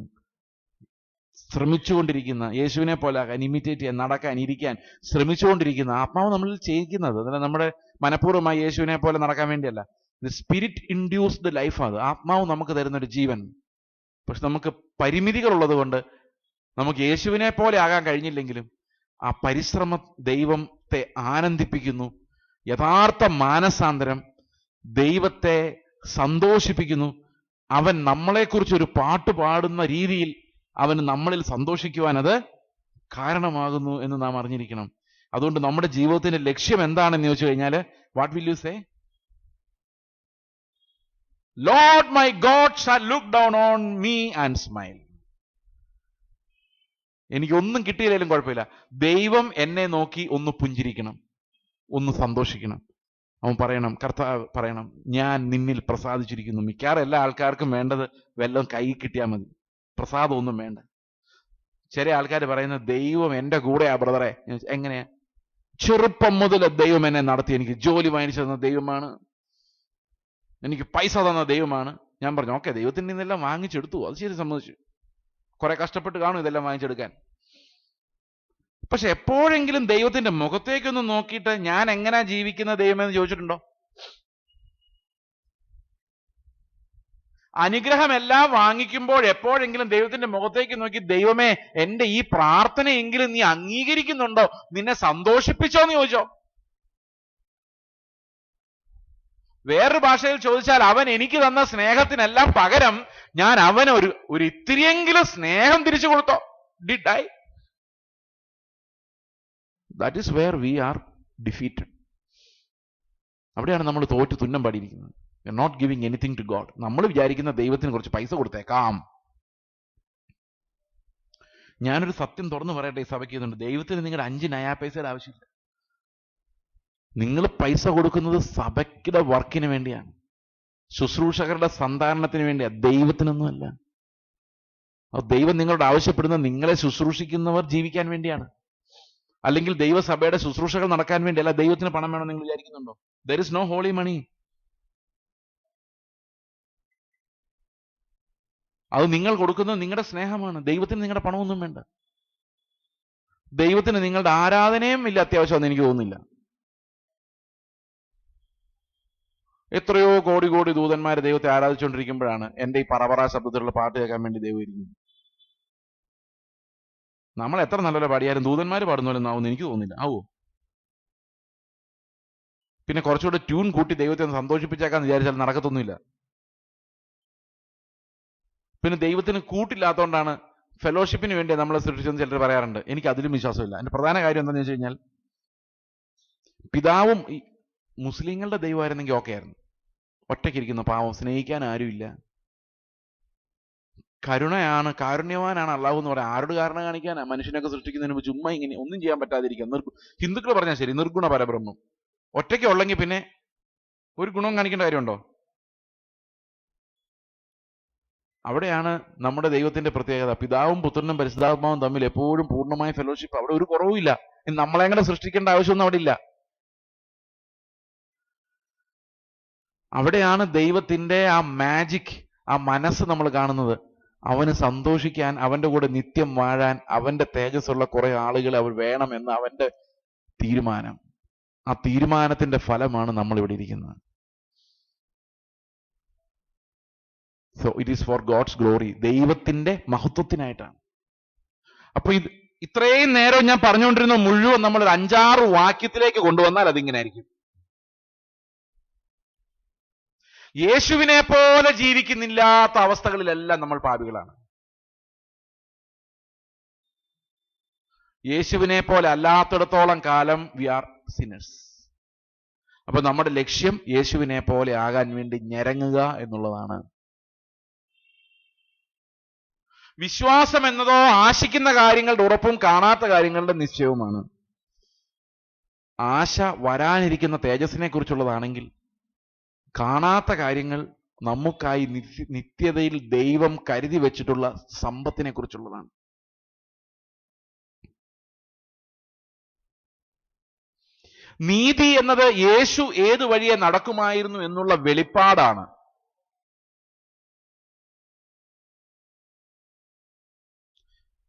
ശ്രമിച്ചുകൊണ്ടിരിക്കുന്ന, യേശുവിനെ പോലെ ആകാൻ, ഇമിറ്റേറ്റ് ചെയ്യാൻ, നടക്കാൻ, ഇരിക്കാൻ ശ്രമിച്ചുകൊണ്ടിരിക്കുന്ന ആത്മാവ് നമ്മളിൽ ചെയ്യിക്കുന്നത്. അതല്ല നമ്മുടെ മനഃപൂർവ്വമായി യേശുവിനെ പോലെ നടക്കാൻ വേണ്ടിയല്ല. Spirit induced life. അത് ആത്മാവ് നമുക്ക് തരുന്നൊരു ജീവൻ. പക്ഷെ നമുക്ക് പരിമിതികളുള്ളത് കൊണ്ട് നമുക്ക് യേശുവിനെ പോലെ ആകാൻ കഴിഞ്ഞില്ലെങ്കിലും ആ പരിശ്രമം ദൈവത്തെ ആനന്ദിപ്പിക്കുന്നു. യഥാർത്ഥ മാനസാന്തരം ദൈവത്തെ സന്തോഷിപ്പിക്കുന്നു. അവൻ നമ്മളെക്കുറിച്ച് ഒരു പാട്ട് പാടുന്ന രീതിയിൽ അവന് നമ്മളിൽ സന്തോഷിക്കുവാൻ അത് കാരണമാകുന്നു എന്ന് നാം അറിഞ്ഞിരിക്കണം. അതുകൊണ്ട് നമ്മുടെ ജീവിതത്തിന്റെ ലക്ഷ്യം എന്താണെന്ന് ചോദിച്ചു കഴിഞ്ഞാൽ, what will you say? Lord my God shall look down on me and smile. എനിക്കൊന്നും കിട്ടിയില്ലെങ്കിലും കുഴപ്പമില്ല, ദൈവം എന്നെ നോക്കി ഒന്ന് പുഞ്ചിരിക്കണം, ഒന്ന് സന്തോഷിക്കണം. അവൻ പറയണം, കർത്താവ് പറയണം, ഞാൻ നിന്നിൽ പ്രസാദിച്ചിരിക്കുന്നു. മിക്കവാറും എല്ലാ ആൾക്കാർക്കും വേണ്ടത് വല്ലതും കൈ കിട്ടിയാൽ മതി, പ്രസാദമൊന്നും വേണ്ട. ചില ആൾക്കാർ പറയുന്നത്, ദൈവം എൻ്റെ കൂടെയാ ബ്രദറെ. എങ്ങനെയാ? ചെറുപ്പം മുതൽ ദൈവം എന്നെ നടത്തി, എനിക്ക് ജോലി വാങ്ങിച്ചു തന്ന ദൈവമാണ്, എനിക്ക് പൈസ തന്ന ദൈവമാണ്. ഞാൻ പറഞ്ഞു, ഓക്കെ, ദൈവത്തിൻ്റെ നിന്നെല്ലാം വാങ്ങിച്ചെടുത്തു, അത് ശരി, സമ്മതിച്ചു. കുറെ കഷ്ടപ്പെട്ട് കാണും ഇതെല്ലാം വാങ്ങിച്ചെടുക്കാൻ. പക്ഷെ എപ്പോഴെങ്കിലും ദൈവത്തിന്റെ മുഖത്തേക്കൊന്ന് നോക്കിയിട്ട് ഞാൻ എങ്ങനെയാ ജീവിക്കുന്ന ദൈവമെന്ന് ചോദിച്ചിട്ടുണ്ടോ? അനുഗ്രഹമെല്ലാം വാങ്ങിക്കുമ്പോൾ എപ്പോഴെങ്കിലും ദൈവത്തിന്റെ മുഖത്തേക്ക് നോക്കി, ദൈവമേ എന്റെ ഈ പ്രാർത്ഥനയെങ്കിലും നീ അംഗീകരിക്കുന്നുണ്ടോ, നിന്നെ സന്തോഷിപ്പിച്ചോ എന്ന് ചോദിച്ചോ? വേറൊരു ഭാഷയിൽ ചോദിച്ചാൽ, അവൻ എനിക്ക് തന്ന സ്നേഹത്തിനെല്ലാം പകരം ഞാൻ അവന് ഒരു ഇത്തിരിയെങ്കിലും സ്നേഹം തിരിച്ചു കൊടുത്തോ? Did I? That is where we are defeated. അവിടെയാണ് നമ്മൾ തോറ്റ് തുന്നം പാടിയിരിക്കുന്നത്. We are not giving anything to God. നമ്മൾ വിചാരിക്കുന്ന ദൈവത്തിന് കുറച്ച് പൈസ കൊടുത്തേക്കാം. ഞാനൊരു സത്യം തുറന്നു പറയട്ടെ, ഈ സഭയ്ക്ക് ചെയ്യുന്നുണ്ട്, ദൈവത്തിന് നിങ്ങളുടെ 5 നയാ പൈസയുടെ ആവശ്യമില്ല. നിങ്ങൾ പൈസ കൊടുക്കുന്നത് സഭയ്ക്കുടെ വർക്കിന് വേണ്ടിയാണ്, ശുശ്രൂഷകരുടെ സന്ധാരണത്തിന് വേണ്ടിയാണ്, ദൈവത്തിനൊന്നുമല്ല. ദൈവം നിങ്ങളോട് ആവശ്യപ്പെടുന്ന നിങ്ങളെ ശുശ്രൂഷിക്കുന്നവർ ജീവിക്കാൻ വേണ്ടിയാണ്, അല്ലെങ്കിൽ ദൈവസഭയുടെ ശുശ്രൂഷകൾ നടക്കാൻ വേണ്ടിയല്ല. ദൈവത്തിന് പണം വേണം നിങ്ങൾ വിചാരിക്കുന്നുണ്ടോ? ദർ ഇസ് നോ ഹോളി മണി. അത് നിങ്ങൾ കൊടുക്കുന്നത് നിങ്ങളുടെ സ്നേഹമാണ്. ദൈവത്തിന് നിങ്ങളുടെ പണമൊന്നും വേണ്ട. ദൈവത്തിന് നിങ്ങളുടെ ആരാധനയും ഇല്ല അത്യാവശ്യമെന്ന് എനിക്ക് തോന്നുന്നില്ല. എത്രയോ കോടി കോടി ദൂതന്മാരെ ദൈവത്തെ ആരാധിച്ചുകൊണ്ടിരിക്കുമ്പോഴാണ് എൻ്റെ ഈ പറപറ ശബ്ദത്തിലുള്ള പാട്ട് കേൾക്കാൻ വേണ്ടി ദൈവം ഇരിക്കുന്നത്. നമ്മൾ എത്ര നല്ലപോലെ പാടിയാലും ദൂതന്മാർ പാടുന്ന പോലെ ആവുമെന്ന് എനിക്ക് തോന്നുന്നില്ല. ആവോ? പിന്നെ കുറച്ചുകൂടെ ട്യൂൺ കൂട്ടി ദൈവത്തെ ഒന്ന് സന്തോഷിപ്പിച്ചേക്കാന്ന് വിചാരിച്ചാൽ നടക്കത്തൊന്നുമില്ല. പിന്നെ ദൈവത്തിന് കൂട്ടില്ലാത്തതുകൊണ്ടാണ് ഫെലോഷിപ്പിന് വേണ്ടി നമ്മളെ സൃഷ്ടിച്ചെന്ന് ചിലർ പറയാറുണ്ട്. എനിക്ക് അതിലും വിശ്വാസമില്ല. അതിന്റെ പ്രധാന കാര്യം എന്താണെന്ന് വെച്ച് കഴിഞ്ഞാൽ, പിതാവും മുസ്ലിങ്ങളുടെ ദൈവമായിരുന്നെങ്കിൽ ഓക്കെ ആയിരുന്നു. ഒറ്റയ്ക്കിരിക്കുന്ന പാവം, സ്നേഹിക്കാൻ ആരുമില്ല, കരുണയാണ്, കാരുണ്യവാനാണ് അള്ളാഹു എന്ന് പറയാം. ആരോട് കാരണം കാണിക്കാനാ? മനുഷ്യനൊക്കെ സൃഷ്ടിക്കുന്നതിന് മുമ്പ് ചുമ്മാ ഇങ്ങനെ ഒന്നും ചെയ്യാൻ പറ്റാതിരിക്കാം. ഹിന്ദുക്കൾ പറഞ്ഞാൽ ശരി, നിർഗുണ പരബ്രഹ്മം. ഒറ്റയ്ക്ക് ഉള്ളെങ്കിൽ പിന്നെ ഒരു ഗുണവും കാണിക്കേണ്ട കാര്യമുണ്ടോ? അവിടെയാണ് നമ്മുടെ ദൈവത്തിന്റെ പ്രത്യേകത. പിതാവും പുത്രനും പരിശുദ്ധാത്മാവും തമ്മിൽ എപ്പോഴും പൂർണ്ണമായ ഫെലോഷിപ്പ്. അവിടെ ഒരു കുറവുമില്ല. നമ്മളെങ്ങനെ സൃഷ്ടിക്കേണ്ട ആവശ്യമൊന്നും അവിടെ ഇല്ല. അവിടെയാണ് ദൈവത്തിന്റെ ആ മാജിക്, ആ മനസ്സ് നമ്മൾ കാണുന്നത്. അവന് സന്തോഷിക്കാൻ, അവന്റെ കൂടെ നിത്യം വാഴാൻ, അവന്റെ തേജസ്സുള്ള കുറെ ആളുകൾ അവർ വേണമെന്ന് അവന്റെ തീരുമാനം. ആ തീരുമാനത്തിന്റെ ഫലമാണ് നമ്മൾ ഇവിടെ ഇരിക്കുന്നത്. So it is for God's glory, ദൈവത്തിന്റെ മഹത്വത്തിനായിട്ടാണ്. അപ്പൊ ഇത്രയും നേരം ഞാൻ പറഞ്ഞുകൊണ്ടിരുന്ന മുഴുവൻ നമ്മൾ ഒരു 5-6 വാക്യത്തിലേക്ക് കൊണ്ടുവന്നാൽ അതിങ്ങനെ ആയിരിക്കും. യേശുവിനെ പോലെ ജീവിക്കുന്നില്ലാത്ത അവസ്ഥകളിലെല്ലാം നമ്മൾ പാപികളാണ്. യേശുവിനെ പോലെ അല്ലാത്തിടത്തോളം കാലം വി ആർ സിന്നേഴ്സ്. അപ്പൊ നമ്മുടെ ലക്ഷ്യം യേശുവിനെ പോലെ ആകാൻ വേണ്ടി ഞെരങ്ങുക എന്നുള്ളതാണ്. വിശ്വാസം എന്നതോ ആശിക്കുന്ന കാര്യങ്ങളുടെ ഉറപ്പും കാണാത്ത കാര്യങ്ങളുടെ നിശ്ചയവുമാണ്. ആശ വരാനിരിക്കുന്ന തേജസ്സിനെ കുറിച്ചുള്ളതാണെങ്കിൽ കാണാത്ത കാര്യങ്ങൾ നമുക്കായി നിത്യതയിൽ ദൈവം കരുതി വെച്ചിട്ടുള്ള സമ്പത്തിനെ കുറിച്ചുള്ളതാണ്. നീതി എന്നത് യേശു ഏതു വഴിയെ നടക്കുമായിരുന്നു എന്നുള്ള വെളിപ്പാടാണ്.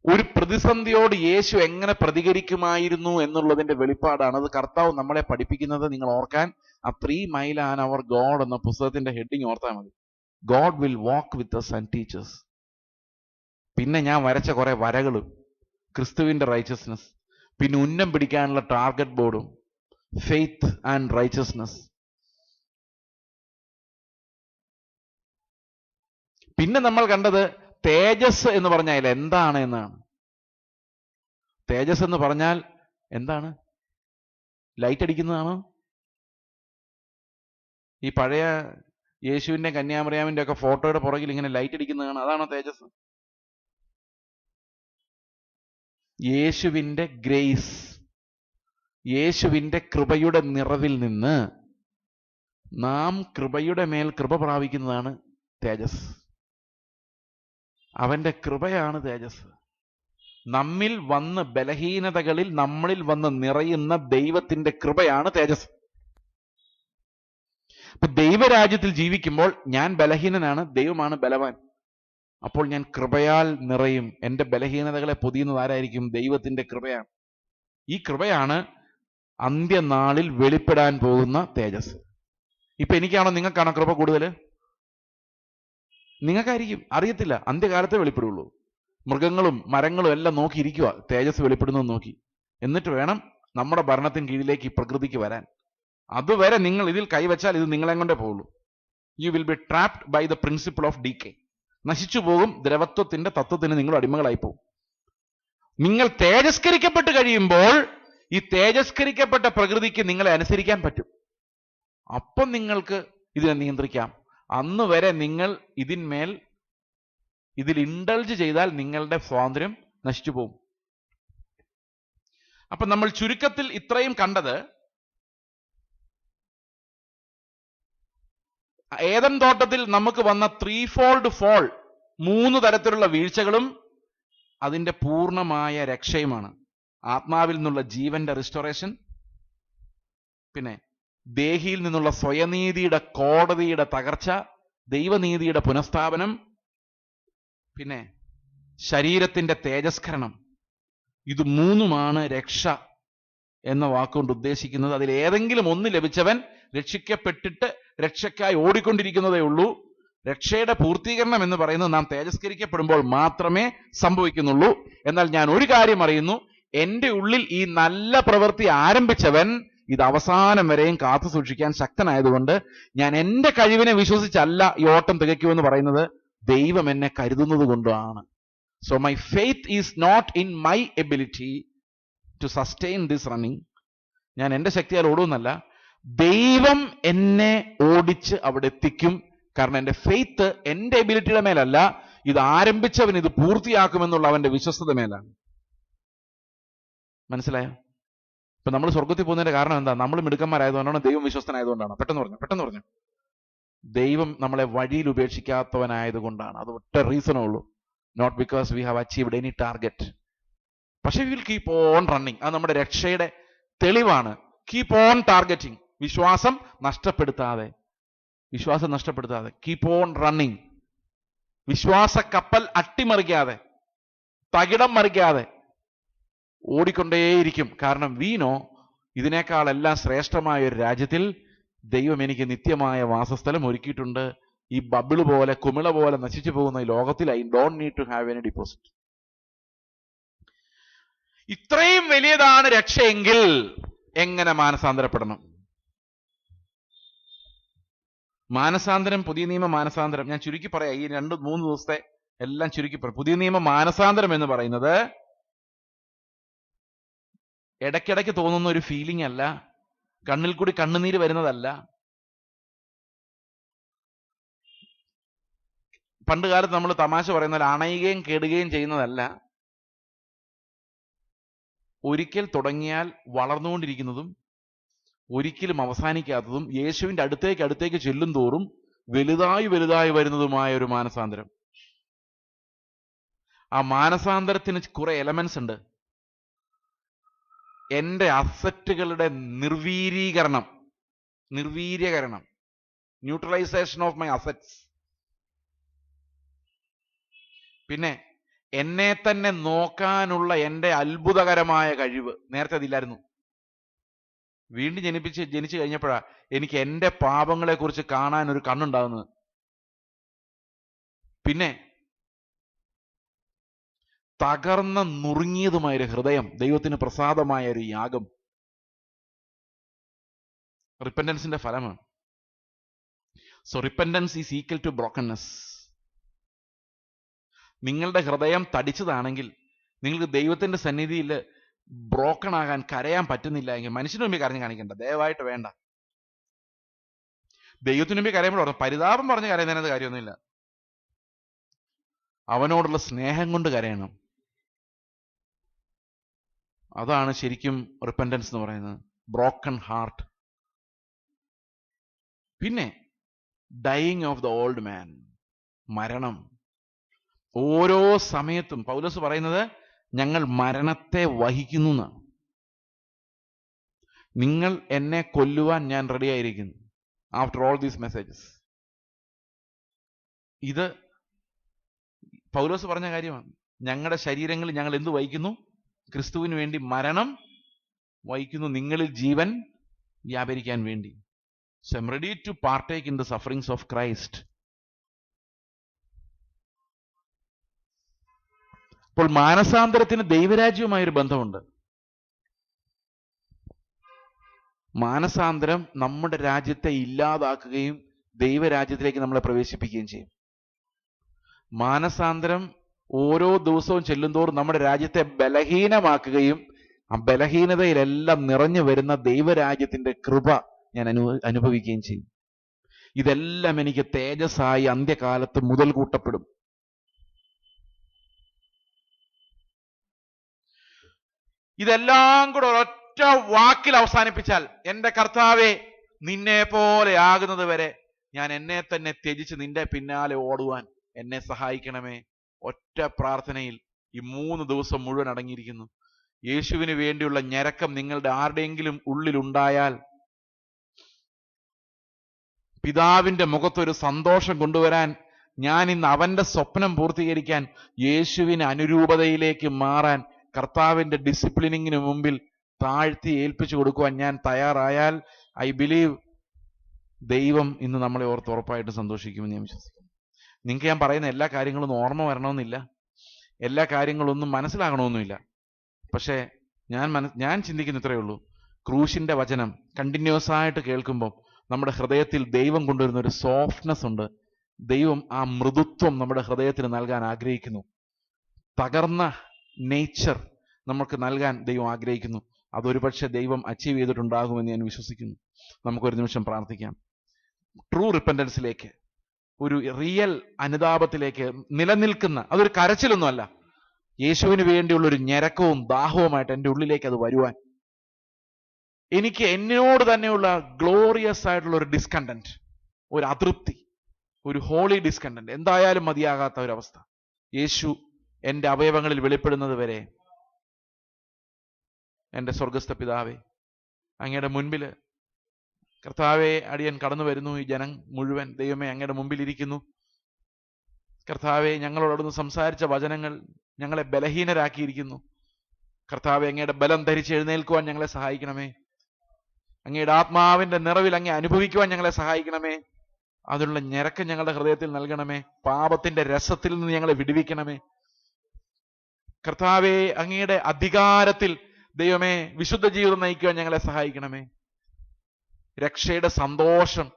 ഒരു പ്രതിസന്ധിയോട് യേശു എങ്ങനെ പ്രതികരിക്കുമായിരുന്നു എന്നുള്ളതിന്റെ വെളിപ്പാടാണ്. അത് കർത്താവ് നമ്മളെ പഠിപ്പിക്കുന്നത്. നിങ്ങൾ ഓർക്കാൻ, ആ 3 മൈൽ ആൻഡ് അവർ ഗോഡ് എന്ന പുസ്തകത്തിന്റെ ഹെഡിങ് ഓർത്താൽ മതി. God will walk with us and teachers. പിന്നെ ഞാൻ വരച്ച കുറെ വരകളും, ക്രിസ്തുവിന്റെ റൈച്ചസ്നെസ്, പിന്നെ ഉന്നം പിടിക്കാനുള്ള ടാർഗറ്റ് ബോർഡും, ഫെയ്ത്ത് ആൻഡ് റൈച്ചസ്നെസ്. പിന്നെ നമ്മൾ കണ്ടത് തേജസ് എന്ന് പറഞ്ഞാൽ എന്താണ് എന്നാണ്. തേജസ് എന്ന് പറഞ്ഞാൽ എന്താണ്? ലൈറ്റ് അടിക്കുന്നതാണോ? ഈ പഴയ യേശുവിന്റെ കന്യാമറിയാമിന്റെ ഒക്കെ ഫോട്ടോയുടെ പുറകിൽ ഇങ്ങനെ ലൈറ്റ് അടിക്കുന്നതാണ്, അതാണോ തേജസ്? യേശുവിന്റെ ഗ്രേസ്, യേശുവിന്റെ കൃപയുടെ നിറവിൽ നിന്ന് നാം കൃപയുടെ മേൽ കൃപ പ്രാപിക്കുന്നതാണ് തേജസ്. അവന്റെ കൃപയാണ് തേജസ്. നമ്മിൽ വന്ന് ബലഹീനതകളിൽ നമ്മളിൽ വന്ന് നിറയുന്ന ദൈവത്തിന്റെ കൃപയാണ് തേജസ്. അപ്പൊ ദൈവരാജ്യത്തിൽ ജീവിക്കുമ്പോൾ ഞാൻ ബലഹീനനാണ്, ദൈവമാണ് ബലവാൻ. അപ്പോൾ ഞാൻ കൃപയാൽ നിറയും. എന്റെ ബലഹീനതകളെ പൊതിയുന്നത് ആരായിരിക്കും? ദൈവത്തിന്റെ കൃപയാണ്. ഈ കൃപയാണ് അന്ത്യനാളിൽ വെളിപ്പെടാൻ പോകുന്ന തേജസ്. ഇപ്പൊ എനിക്കാണോ നിങ്ങൾക്കാണോ കൃപ കൂടുതൽ? നിങ്ങൾക്കായിരിക്കും, അറിയത്തില്ല. അന്ത്യകാലത്തെ വെളിപ്പെടുള്ളൂ. മൃഗങ്ങളും മരങ്ങളും എല്ലാം നോക്കിയിരിക്കുക തേജസ് വെളിപ്പെടുന്നത് നോക്കി. എന്നിട്ട് വേണം നമ്മുടെ ഭരണത്തിന് കീഴിലേക്ക് ഈ പ്രകൃതിക്ക് വരാൻ. അതുവരെ നിങ്ങൾ ഇതിൽ കൈവച്ചാൽ ഇത് നിങ്ങളെ കൊണ്ടേ പോകുള്ളൂ. You will be trapped by the principle of decay. നശിച്ചു പോകും. ദ്രവത്വത്തിന്റെ തത്വത്തിന് നിങ്ങൾ അടിമകളായി പോകും. നിങ്ങൾ തേജസ്കരിക്കപ്പെട്ട് കഴിയുമ്പോൾ ഈ തേജസ്കരിക്കപ്പെട്ട പ്രകൃതിക്ക് നിങ്ങളെ അനുസരിക്കാൻ പറ്റും. അപ്പം നിങ്ങൾക്ക് ഇതിനെ നിയന്ത്രിക്കാം. അന്ന് വരെ നിങ്ങൾ ഇതിൽ ഇൻഡൾജ് ചെയ്താൽ നിങ്ങളുടെ സ്വാതന്ത്ര്യം നശിച്ചു പോകും. അപ്പൊ നമ്മൾ ചുരുക്കത്തിൽ ഇത്രയും കണ്ടത്, ഏദൻ തോട്ടത്തിൽ നമുക്ക് വന്ന 3-fold fall, 3 തരത്തിലുള്ള വീഴ്ചകളും അതിന്റെ പൂർണ്ണമായ രക്ഷയുമാണ്. ആത്മാവിൽ നിന്നുള്ള ജീവന്റെ റിസ്റ്റോറേഷൻ, പിന്നെ ദേഹിയിൽ നിന്നുള്ള സ്വയനീതിയുടെ കോടതിയുടെ തകർച്ച, ദൈവനീതിയുടെ പുനഃസ്ഥാപനം, പിന്നെ ശരീരത്തിന്റെ തേജസ്കരണം. ഇത് 3മാണ് രക്ഷ എന്ന വാക്കുകൊണ്ട് ഉദ്ദേശിക്കുന്നത്. അതിൽ ഏതെങ്കിലും ഒന്ന് ലഭിച്ചവൻ രക്ഷിക്കപ്പെട്ടിട്ട് രക്ഷയ്ക്കായി ഓടിക്കൊണ്ടിരിക്കുന്നതേ ഉള്ളൂ. രക്ഷയുടെ പൂർത്തീകരണം എന്ന് പറയുന്നത് നാം തേജസ്കരിക്കപ്പെടുമ്പോൾ മാത്രമേ സംഭവിക്കുന്നുള്ളൂ. എന്നാൽ ഞാൻ ഒരു കാര്യം അറിയുന്നു, എന്റെ ഉള്ളിൽ ഈ നല്ല പ്രവൃത്തി ആരംഭിച്ചവൻ ഇത് അവസാനം വരെയും കാത്തു സൂക്ഷിക്കാൻ ശക്തനായതുകൊണ്ട് ഞാൻ എന്റെ കഴിവിനെ വിശ്വസിച്ചല്ല ഈ ഓട്ടം തികയ്ക്കുമെന്ന് പറയുന്നത്, ദൈവം എന്നെ കരുതുന്നത് കൊണ്ടാണ്. So my faith is not in my ability to sustain this running. ഞാൻ എന്റെ ശക്തിയാൽ ഓടുമെന്നല്ല, ദൈവം എന്നെ ഓടിച്ച് അവിടെ എത്തിക്കും. കാരണം എന്റെ ഫെയ്ത്ത് എന്റെ എബിലിറ്റിയുടെ മേലല്ല, ഇത് ആരംഭിച്ചവൻ ഇത് പൂർത്തിയാക്കുമെന്നുള്ള അവന്റെ വിശ്വസ്തത മേലാണ്. മനസ്സിലായോ? ഇപ്പൊ നമ്മൾ സ്വർഗത്തിൽ പോകുന്നതിന്റെ കാരണം എന്താ? നമ്മൾ മിടുക്കന്മാരായതുകൊണ്ടാണ്? ദൈവം വിശ്വസ്തനായതുകൊണ്ടാണ്? പെട്ടെന്ന് പറഞ്ഞു. ദൈവം നമ്മളെ വഴിയിൽ ഉപേക്ഷിക്കാത്തവനായതുകൊണ്ടാണ്. അത് ഒറ്റ റീസണേ ഉള്ളൂ. Not because we have achieved any target. പക്ഷെ we will keep on running. അത് നമ്മുടെ രക്ഷയുടെ തെളിവാണ്. Keep on targeting. വിശ്വാസം നഷ്ടപ്പെടുത്താതെ കീപ് ഓൺ റണ്ണിങ്. വിശ്വാസ കപ്പൽ അട്ടിമറിക്കാതെ, തകിടം മറിക്കാതെ ഓടിക്കൊണ്ടേയിരിക്കും. കാരണം വീനോ ഇതിനേക്കാളെല്ലാം ശ്രേഷ്ഠമായ ഒരു രാജ്യത്തിൽ ദൈവം എനിക്ക് നിത്യമായ വാസസ്ഥലം ഒരുക്കിയിട്ടുണ്ട്. ഈ ബബിള് പോലെ, കുമിള പോലെ നശിച്ചു പോകുന്ന ഈ ലോകത്തിൽ I don't need to have any deposit. ഇത്രയും വലിയതാണ് രക്ഷയെങ്കിൽ എങ്ങനെ മാനസാന്തരപ്പെടണം? മാനസാന്തരം, പുതിയ നിയമ മാനസാന്തരം ഞാൻ ചുരുക്കി പറയാം. ഈ 2-3 ദിവസത്തെ എല്ലാം ചുരുക്കി പറയാം. പുതിയ നിയമ മാനസാന്തരം എന്ന് പറയുന്നത് ഇടയ്ക്കിടയ്ക്ക് തോന്നുന്ന ഒരു ഫീലിംഗ് അല്ല, കണ്ണിൽ കൂടി കണ്ണുനീര് വരുന്നതല്ല. പണ്ട് കാലത്ത് നമ്മൾ തമാശ പറയുന്ന അണയുകയും കേടുകയും ചെയ്യുന്നതല്ല. ഒരിക്കൽ തുടങ്ങിയാൽ വളർന്നുകൊണ്ടിരിക്കുന്നതും ഒരിക്കലും അവസാനിക്കാത്തതും യേശുവിന്റെ അടുത്തേക്ക് ചെല്ലും തോറും വലുതായി വലുതായി വരുന്നതുമായ ഒരു മാനസാന്തരം. ആ മാനസാന്തരത്തിന് കുറെ എലമെന്റ്സ് ഉണ്ട്. എന്റെ അസറ്റുകളുടെ നിർവീര്യീകരണം, ന്യൂട്രലൈസേഷൻ ഓഫ് മൈ അസറ്റ്സ്. പിന്നെ എന്നെ തന്നെ നോക്കാനുള്ള എന്റെ അത്ഭുതകരമായ കഴിവ്. നേരത്തെ അതില്ലായിരുന്നു. വീണ്ടും ജനിച്ചു കഴിഞ്ഞപ്പോഴാ എനിക്ക് എന്റെ പാപങ്ങളെ കുറിച്ച് കാണാൻ ഒരു കണ്ണുണ്ടാകുന്നത്. പിന്നെ തകർന്ന നുറുങ്ങിയതുമായൊരു ഹൃദയം, ദൈവത്തിന് പ്രസാദമായ ഒരു യാഗം, റിപ്പന്റൻസിന്റെ ഫലമാണ്. So repentance is equal to brokenness. നിങ്ങളുടെ ഹൃദയം തടിച്ചതാണെങ്കിൽ, നിങ്ങൾക്ക് ദൈവത്തിന്റെ സന്നിധിയിൽ ബ്രോക്കൺ ആകാൻ, കരയാൻ പറ്റുന്നില്ല എങ്കിൽ മനുഷ്യന് മുമ്പിൽ കരഞ്ഞു കാണിക്കണ്ട, ദയവായിട്ട് വേണ്ട. ദൈവത്തിന് മുമ്പിൽ കരയുമ്പോൾ പരിതാപം പറഞ്ഞ് കരയുന്നതിനകത്ത് കാര്യമൊന്നുമില്ല. അവനോടുള്ള സ്നേഹം കൊണ്ട് കരയണം. അതാണ് ശരിക്കും റിപ്പന്റൻസ് എന്ന് പറയുന്നത്, ബ്രോക്കൺ ഹാർട്ട്. പിന്നെ dying of the old man, മരണം. ഓരോ സമയത്തും പൗലോസ് പറയുന്നത് ഞങ്ങൾ മരണത്തെ വഹിക്കുന്നു എന്നാണ്. നിങ്ങൾ എന്നെ കൊല്ലുവാൻ ഞാൻ റെഡി ആയിരിക്കുന്നു. After all these messages. ഇത് പൗലോസ് പറഞ്ഞ കാര്യമാണ്. ഞങ്ങളുടെ ശരീരങ്ങളിൽ ഞങ്ങൾ എന്ത് വഹിക്കുന്നു? ക്രിസ്തുവിന് വേണ്ടി മരണം വഹിക്കുന്നു, നിങ്ങളിൽ ജീവൻ വ്യാപരിക്കാൻ വേണ്ടി. So I'm ready to partake in the sufferings of Christ. അപ്പോൾ മാനസാന്തരത്തിന് ദൈവരാജ്യവുമായൊരു ബന്ധമുണ്ട്. മാനസാന്തരം നമ്മുടെ രാജ്യത്തെ ഇല്ലാതാക്കുകയും ദൈവരാജ്യത്തിലേക്ക് നമ്മളെ പ്രവേശിപ്പിക്കുകയും ചെയ്യും. മാനസാന്തരം ഓരോ ദിവസവും ചെല്ലുന്തോറും നമ്മുടെ രാജ്യത്തെ ബലഹീനമാക്കുകയും ആ ബലഹീനതയിലെല്ലാം നിറഞ്ഞു വരുന്ന ദൈവരാജ്യത്തിന്റെ കൃപ ഞാൻ അനുഭവിക്കുകയും ചെയ്യും. ഇതെല്ലാം എനിക്ക് തേജസ്സായി അന്ത്യകാലത്ത് മുതൽ കൂട്ടപ്പെടും. ഇതെല്ലാം കൂടെ ഒരൊറ്റ വാക്കിൽ അവസാനിപ്പിച്ചാൽ, എന്റെ കർത്താവേ നിന്നെ പോലെ ആകുന്നത് വരെ ഞാൻ എന്നെ തന്നെ ത്യജിച്ച് നിന്റെ പിന്നാലെ ഓടുവാൻ എന്നെ സഹായിക്കണമേ. ഒറ്റ പ്രാർത്ഥനയിൽ ഈ 3 ദിവസം മുഴുവൻ അടങ്ങിയിരിക്കുന്നു. യേശുവിന് വേണ്ടിയുള്ള ഞരക്കം നിങ്ങളുടെ ആരുടെയെങ്കിലും ഉള്ളിലുണ്ടായാൽ, പിതാവിന്റെ മുഖത്തൊരു സന്തോഷം കൊണ്ടുവരാൻ, ഞാൻ ഇന്ന് അവന്റെ സ്വപ്നം പൂർത്തീകരിക്കാൻ, യേശുവിന് അനുരൂപതയിലേക്ക് മാറാൻ, കർത്താവിന്റെ ഡിസിപ്ലിനിങ്ങിന് മുമ്പിൽ താഴ്ത്തി ഏൽപ്പിച്ചു കൊടുക്കുവാൻ ഞാൻ തയ്യാറായാൽ, ഐ ബിലീവ് ദൈവം ഇന്ന് നമ്മളെ ഓർത്ത് ഉറപ്പായിട്ട് സന്തോഷിക്കുമെന്ന് ഞാൻ വിശ്വസിക്കുന്നു. നിങ്ങൾക്ക് ഞാൻ പറയുന്ന എല്ലാ കാര്യങ്ങളും ഓർമ്മ വരണമെന്നില്ല, എല്ലാ കാര്യങ്ങളൊന്നും മനസ്സിലാകണമെന്നില്ല. പക്ഷേ ഞാൻ ചിന്തിക്കുന്ന ഇത്രയേ ഉള്ളൂ, ക്രൂശിന്റെ വചനം കണ്ടിന്യൂസ് ആയിട്ട് കേൾക്കുമ്പോൾ നമ്മുടെ ഹൃദയത്തിൽ ദൈവം കൊണ്ടുവരുന്ന ഒരു സോഫ്റ്റ്നെസ് ഉണ്ട്. ദൈവം ആ മൃദുത്വം നമ്മുടെ ഹൃദയത്തിന് നൽകാൻ ആഗ്രഹിക്കുന്നു. തകർന്ന നേച്ചർ നമുക്ക് നൽകാൻ ദൈവം ആഗ്രഹിക്കുന്നു. അതൊരു പക്ഷേ ദൈവം അച്ചീവ് ചെയ്തിട്ടുണ്ടാകുമെന്ന് ഞാൻ വിശ്വസിക്കുന്നു. നമുക്കൊരു നിമിഷം പ്രാർത്ഥിക്കാം. ട്രൂ റിപ്പന്റൻസിലേക്ക്, ഒരു റിയൽ അനുതാപത്തിലേക്ക് നിലനിൽക്കുന്ന, അതൊരു കരച്ചിലൊന്നുമല്ല, യേശുവിന് വേണ്ടിയുള്ള ഒരു ഞരക്കവും ദാഹവുമായിട്ട് എൻ്റെ ഉള്ളിലേക്ക് അത് വരുവാൻ, എനിക്ക് എന്നോട് തന്നെയുള്ള ഗ്ലോറിയസ് ആയിട്ടുള്ള ഒരു ഡിസ്കണ്ടന്റ്, ഒരു അതൃപ്തി, ഒരു ഹോളി ഡിസ്കണ്ടന്റ്, എന്തായാലും മതിയാകാത്ത ഒരവസ്ഥ യേശു എൻ്റെ അവയവങ്ങളിൽ വെളിപ്പെടുന്നത് വരെ എൻ്റെ സ്വർഗസ്ഥ പിതാവേ, അങ്ങയുടെ മുൻപിൽ കർത്താവെ അടിയൻ കടന്നു വരുന്നു. ഈ ജനം മുഴുവൻ ദൈവമേ അങ്ങയുടെ മുമ്പിൽ ഇരിക്കുന്നു. കർത്താവെ, ഞങ്ങളോടൊന്ന് സംസാരിച്ച വചനങ്ങൾ ഞങ്ങളെ ബലഹീനരാക്കിയിരിക്കുന്നു. കർത്താവെ, അങ്ങയുടെ ബലം ധരിച്ച് എഴുന്നേൽക്കുവാൻ ഞങ്ങളെ സഹായിക്കണമേ. അങ്ങയുടെ ആത്മാവിന്റെ നിറവിൽ അങ്ങേ അനുഭവിക്കുവാൻ ഞങ്ങളെ സഹായിക്കണമേ. അതിനുള്ള ഞരക്കം ഞങ്ങളുടെ ഹൃദയത്തിൽ നൽകണമേ. പാപത്തിന്റെ രസത്തിൽ നിന്ന് ഞങ്ങളെ വിടുവിക്കണമേ കർത്താവേ. അങ്ങയുടെ അധികാരത്തിൽ ദൈവമേ വിശുദ്ധ ജീവിതം നയിക്കുവാൻ ഞങ്ങളെ സഹായിക്കണമേ. രക്ഷയുടെ സന്തോഷം,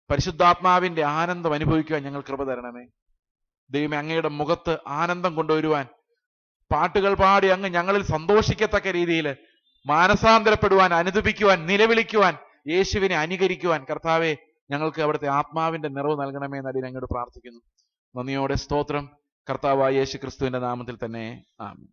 പരിശുദ്ധാത്മാവിന്റെ ആനന്ദം അനുഭവിക്കുവാൻ ഞങ്ങൾ കൃപ തരണമേ. ദൈവമേ, അങ്ങയുടെ മുഖത്ത് ആനന്ദം കൊണ്ടുവരുവാൻ, പാട്ടുകൾ പാടി അങ്ങ് ഞങ്ങളിൽ സന്തോഷിക്കത്തക്ക രീതിയിൽ മാനസാന്തരപ്പെടുവാൻ, അനുദപിക്കുവാൻ, നിലവിളിക്കുവാൻ, യേശുവിനെ അനുകരിക്കുവാൻ കർത്താവെ ഞങ്ങൾക്ക് അവിടുത്തെ ആത്മാവിന്റെ നിറവ് നൽകണമേ എന്ന് അടിയൻ അങ്ങോട്ട് പ്രാർത്ഥിക്കുന്നു. നന്ദിയോടെ സ്തോത്രം. കർത്താവായ യേശു ക്രിസ്തുവിന്റെ നാമത്തിൽ തന്നെ ആമേൻ.